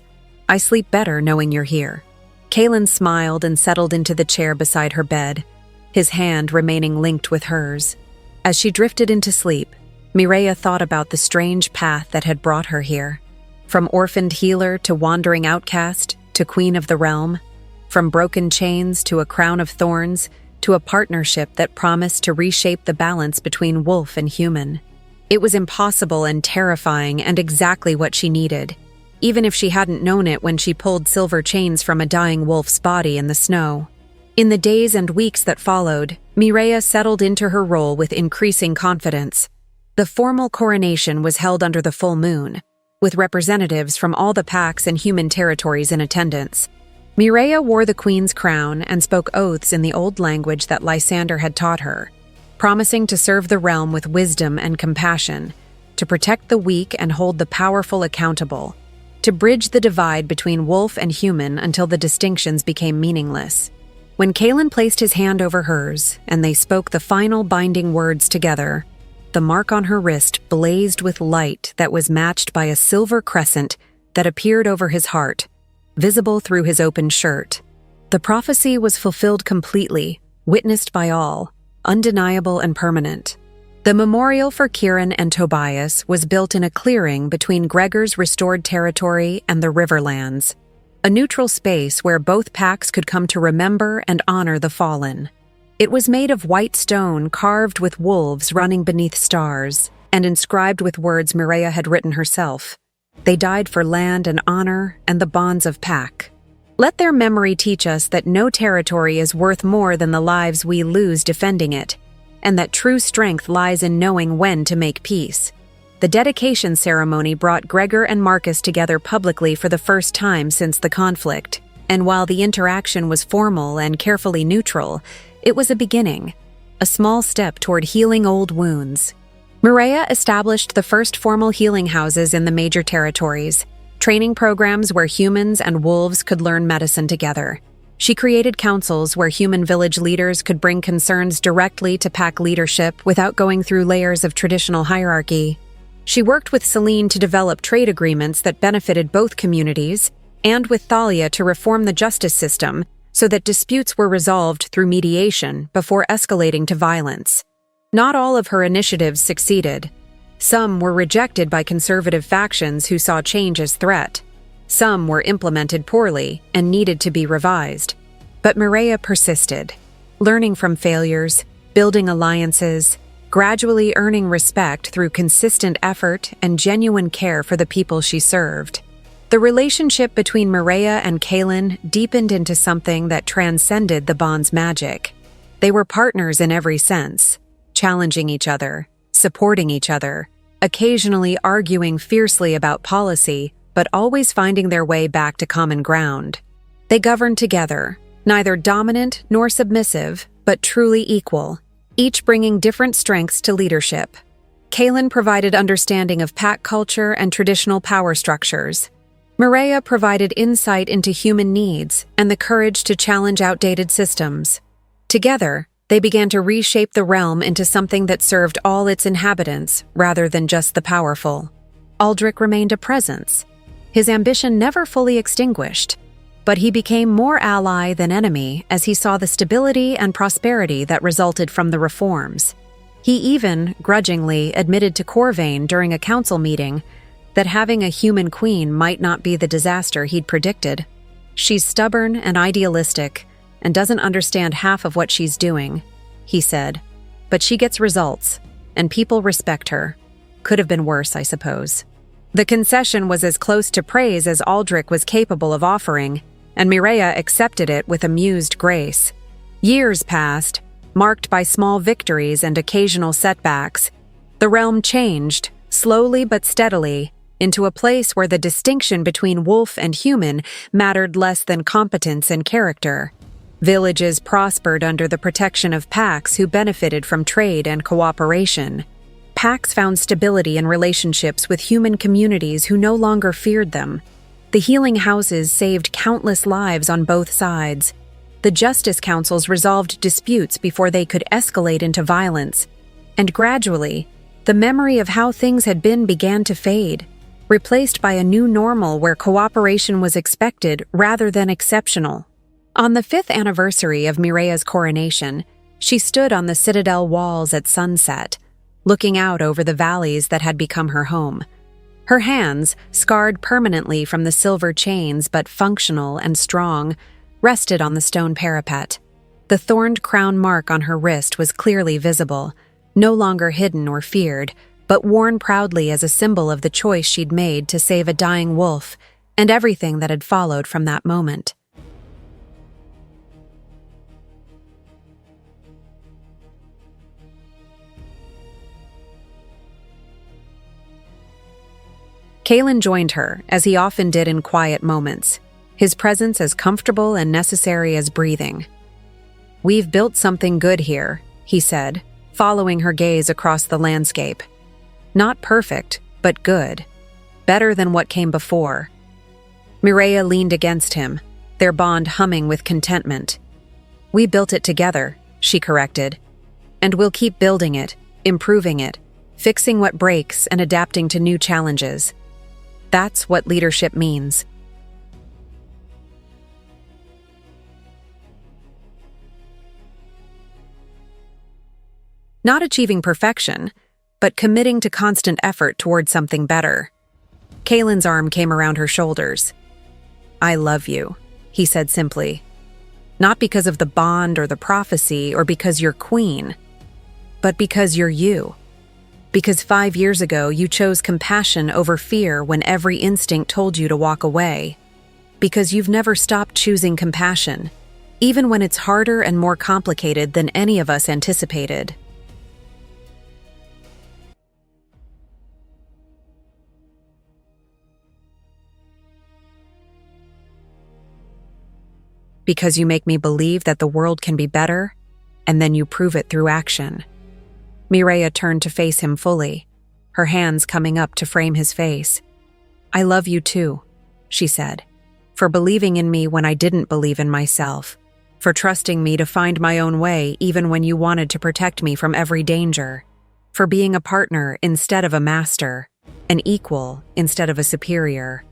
I sleep better knowing you're here." Kaylin smiled and settled into the chair beside her bed, his hand remaining linked with hers. As she drifted into sleep, Mireia thought about the strange path that had brought her here. From orphaned healer to wandering outcast to queen of the realm, from broken chains to a crown of thorns to a partnership that promised to reshape the balance between wolf and human. It was impossible and terrifying and exactly what she needed, even if she hadn't known it when she pulled silver chains from a dying wolf's body in the snow. In the days and weeks that followed, Mireia settled into her role with increasing confidence. The formal coronation was held under the full moon, with representatives from all the packs and human territories in attendance. Mireia wore the queen's crown and spoke oaths in the old language that Lysander had taught her, promising to serve the realm with wisdom and compassion, to protect the weak and hold the powerful accountable, to bridge the divide between wolf and human until the distinctions became meaningless. When Kaylin placed his hand over hers and they spoke the final binding words together, the mark on her wrist blazed with light that was matched by a silver crescent that appeared over his heart, visible through his open shirt. The prophecy was fulfilled completely, witnessed by all, undeniable and permanent. The memorial for Kieran and Tobias was built in a clearing between Gregor's restored territory and the Riverlands, a neutral space where both packs could come to remember and honor the fallen. It was made of white stone carved with wolves running beneath stars and inscribed with words Mireia had written herself. They died for land and honor and the bonds of pack. Let their memory teach us that no territory is worth more than the lives we lose defending it, and that true strength lies in knowing when to make peace. The dedication ceremony brought Gregor and Marcus together publicly for the first time since the conflict, and while the interaction was formal and carefully neutral, it was a beginning, a small step toward healing old wounds. Mireia established the first formal healing houses in the major territories, training programs where humans and wolves could learn medicine together. She created councils where human village leaders could bring concerns directly to pack leadership without going through layers of traditional hierarchy. She worked with Selene to develop trade agreements that benefited both communities, and with Thalia to reform the justice system so that disputes were resolved through mediation before escalating to violence. Not all of her initiatives succeeded. Some were rejected by conservative factions who saw change as threat. Some were implemented poorly and needed to be revised. But Mireia persisted, learning from failures, building alliances, gradually earning respect through consistent effort and genuine care for the people she served. The relationship between Mireia and Kaelin deepened into something that transcended the bond's magic. They were partners in every sense, challenging each other, supporting each other, occasionally arguing fiercely about policy, but always finding their way back to common ground. They governed together, neither dominant nor submissive, but truly equal, each bringing different strengths to leadership. Kaelin provided understanding of pack culture and traditional power structures. Mireia provided insight into human needs and the courage to challenge outdated systems. Together, they began to reshape the realm into something that served all its inhabitants rather than just the powerful. Aldrich remained a presence, his ambition never fully extinguished, but he became more ally than enemy as he saw the stability and prosperity that resulted from the reforms. He even, grudgingly, admitted to Corvain during a council meeting that having a human queen might not be the disaster he'd predicted. "She's stubborn and idealistic, and doesn't understand half of what she's doing," he said. "But she gets results, and people respect her. Could have been worse, I suppose." The concession was as close to praise as Aldrich was capable of offering, and Mireia accepted it with amused grace. Years passed, marked by small victories and occasional setbacks. The realm changed, slowly but steadily, into a place where the distinction between wolf and human mattered less than competence and character. Villages prospered under the protection of packs who benefited from trade and cooperation. Packs found stability in relationships with human communities who no longer feared them. The healing houses saved countless lives on both sides. The justice councils resolved disputes before they could escalate into violence. And gradually, the memory of how things had been began to fade, replaced by a new normal where cooperation was expected rather than exceptional. On the 5th anniversary of Mireia's coronation, she stood on the citadel walls at sunset, looking out over the valleys that had become her home. Her hands, scarred permanently from the silver chains but functional and strong, rested on the stone parapet. The thorned crown mark on her wrist was clearly visible, no longer hidden or feared, but worn proudly as a symbol of the choice she'd made to save a dying wolf and everything that had followed from that moment. Kaelin joined her, as he often did in quiet moments, his presence as comfortable and necessary as breathing. "We've built something good here," he said, following her gaze across the landscape. "Not perfect, but good. Better than what came before." Mireia leaned against him, their bond humming with contentment. "We built it together," she corrected. "And we'll keep building it, improving it, fixing what breaks and adapting to new challenges. That's what leadership means." Not achieving perfection, but committing to constant effort toward something better. Kaelin's arm came around her shoulders. "I love you," he said simply. "Not because of the bond or the prophecy or because you're queen, but because you're you. Because 5 years ago you chose compassion over fear when every instinct told you to walk away. Because you've never stopped choosing compassion, even when it's harder and more complicated than any of us anticipated. Because you make me believe that the world can be better, and then you prove it through action. Mireia turned to face him fully, her hands coming up to frame his face. I love you too, she said, for believing in me when I didn't believe in myself, for trusting me to find my own way even when you wanted to protect me from every danger, for being a partner instead of a master, an equal instead of a superior.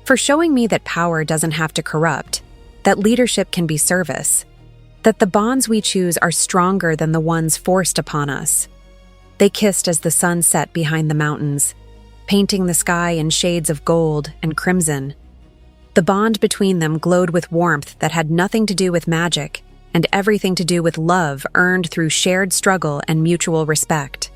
For showing me that power doesn't have to corrupt, that leadership can be service, that the bonds we choose are stronger than the ones forced upon us. They kissed as the sun set behind the mountains, painting the sky in shades of gold and crimson. The bond between them glowed with warmth that had nothing to do with magic and everything to do with love earned through shared struggle and mutual respect.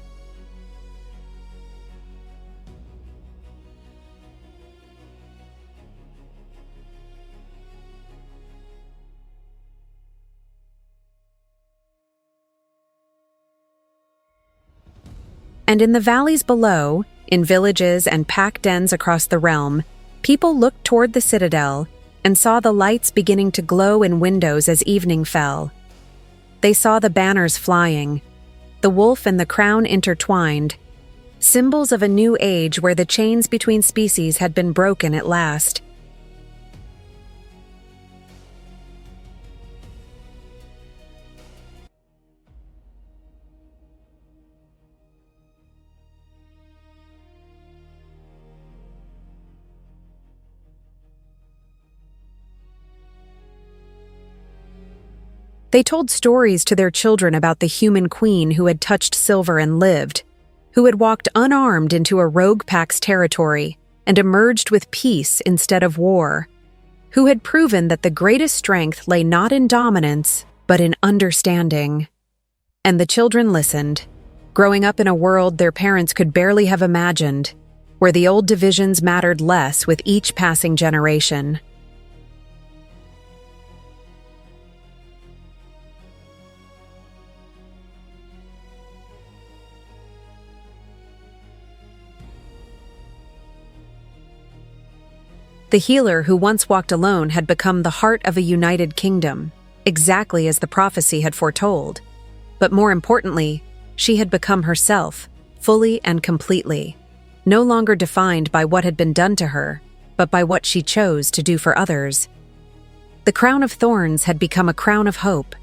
And in the valleys below, in villages and pack dens across the realm, people looked toward the citadel and saw the lights beginning to glow in windows as evening fell. They saw the banners flying, the wolf and the crown intertwined, symbols of a new age where the chains between species had been broken at last. They told stories to their children about the human queen who had touched silver and lived, who had walked unarmed into a rogue pack's territory and emerged with peace instead of war, who had proven that the greatest strength lay not in dominance, but in understanding. And the children listened, growing up in a world their parents could barely have imagined, where the old divisions mattered less with each passing generation. The healer who once walked alone had become the heart of a united kingdom, exactly as the prophecy had foretold. But more importantly, she had become herself, fully and completely, no longer defined by what had been done to her, but by what she chose to do for others. The crown of thorns had become a crown of hope,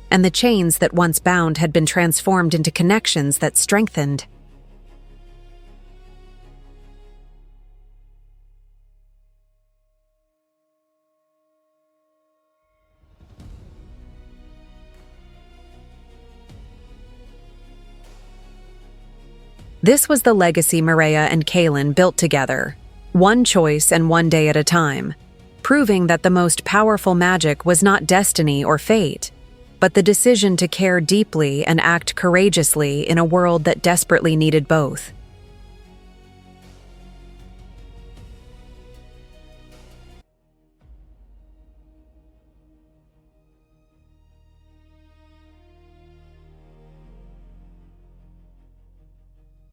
and the chains that once bound had been transformed into connections that strengthened. This was the legacy Mireia and Kaelin built together, one choice and one day at a time, proving that the most powerful magic was not destiny or fate, but the decision to care deeply and act courageously in a world that desperately needed both.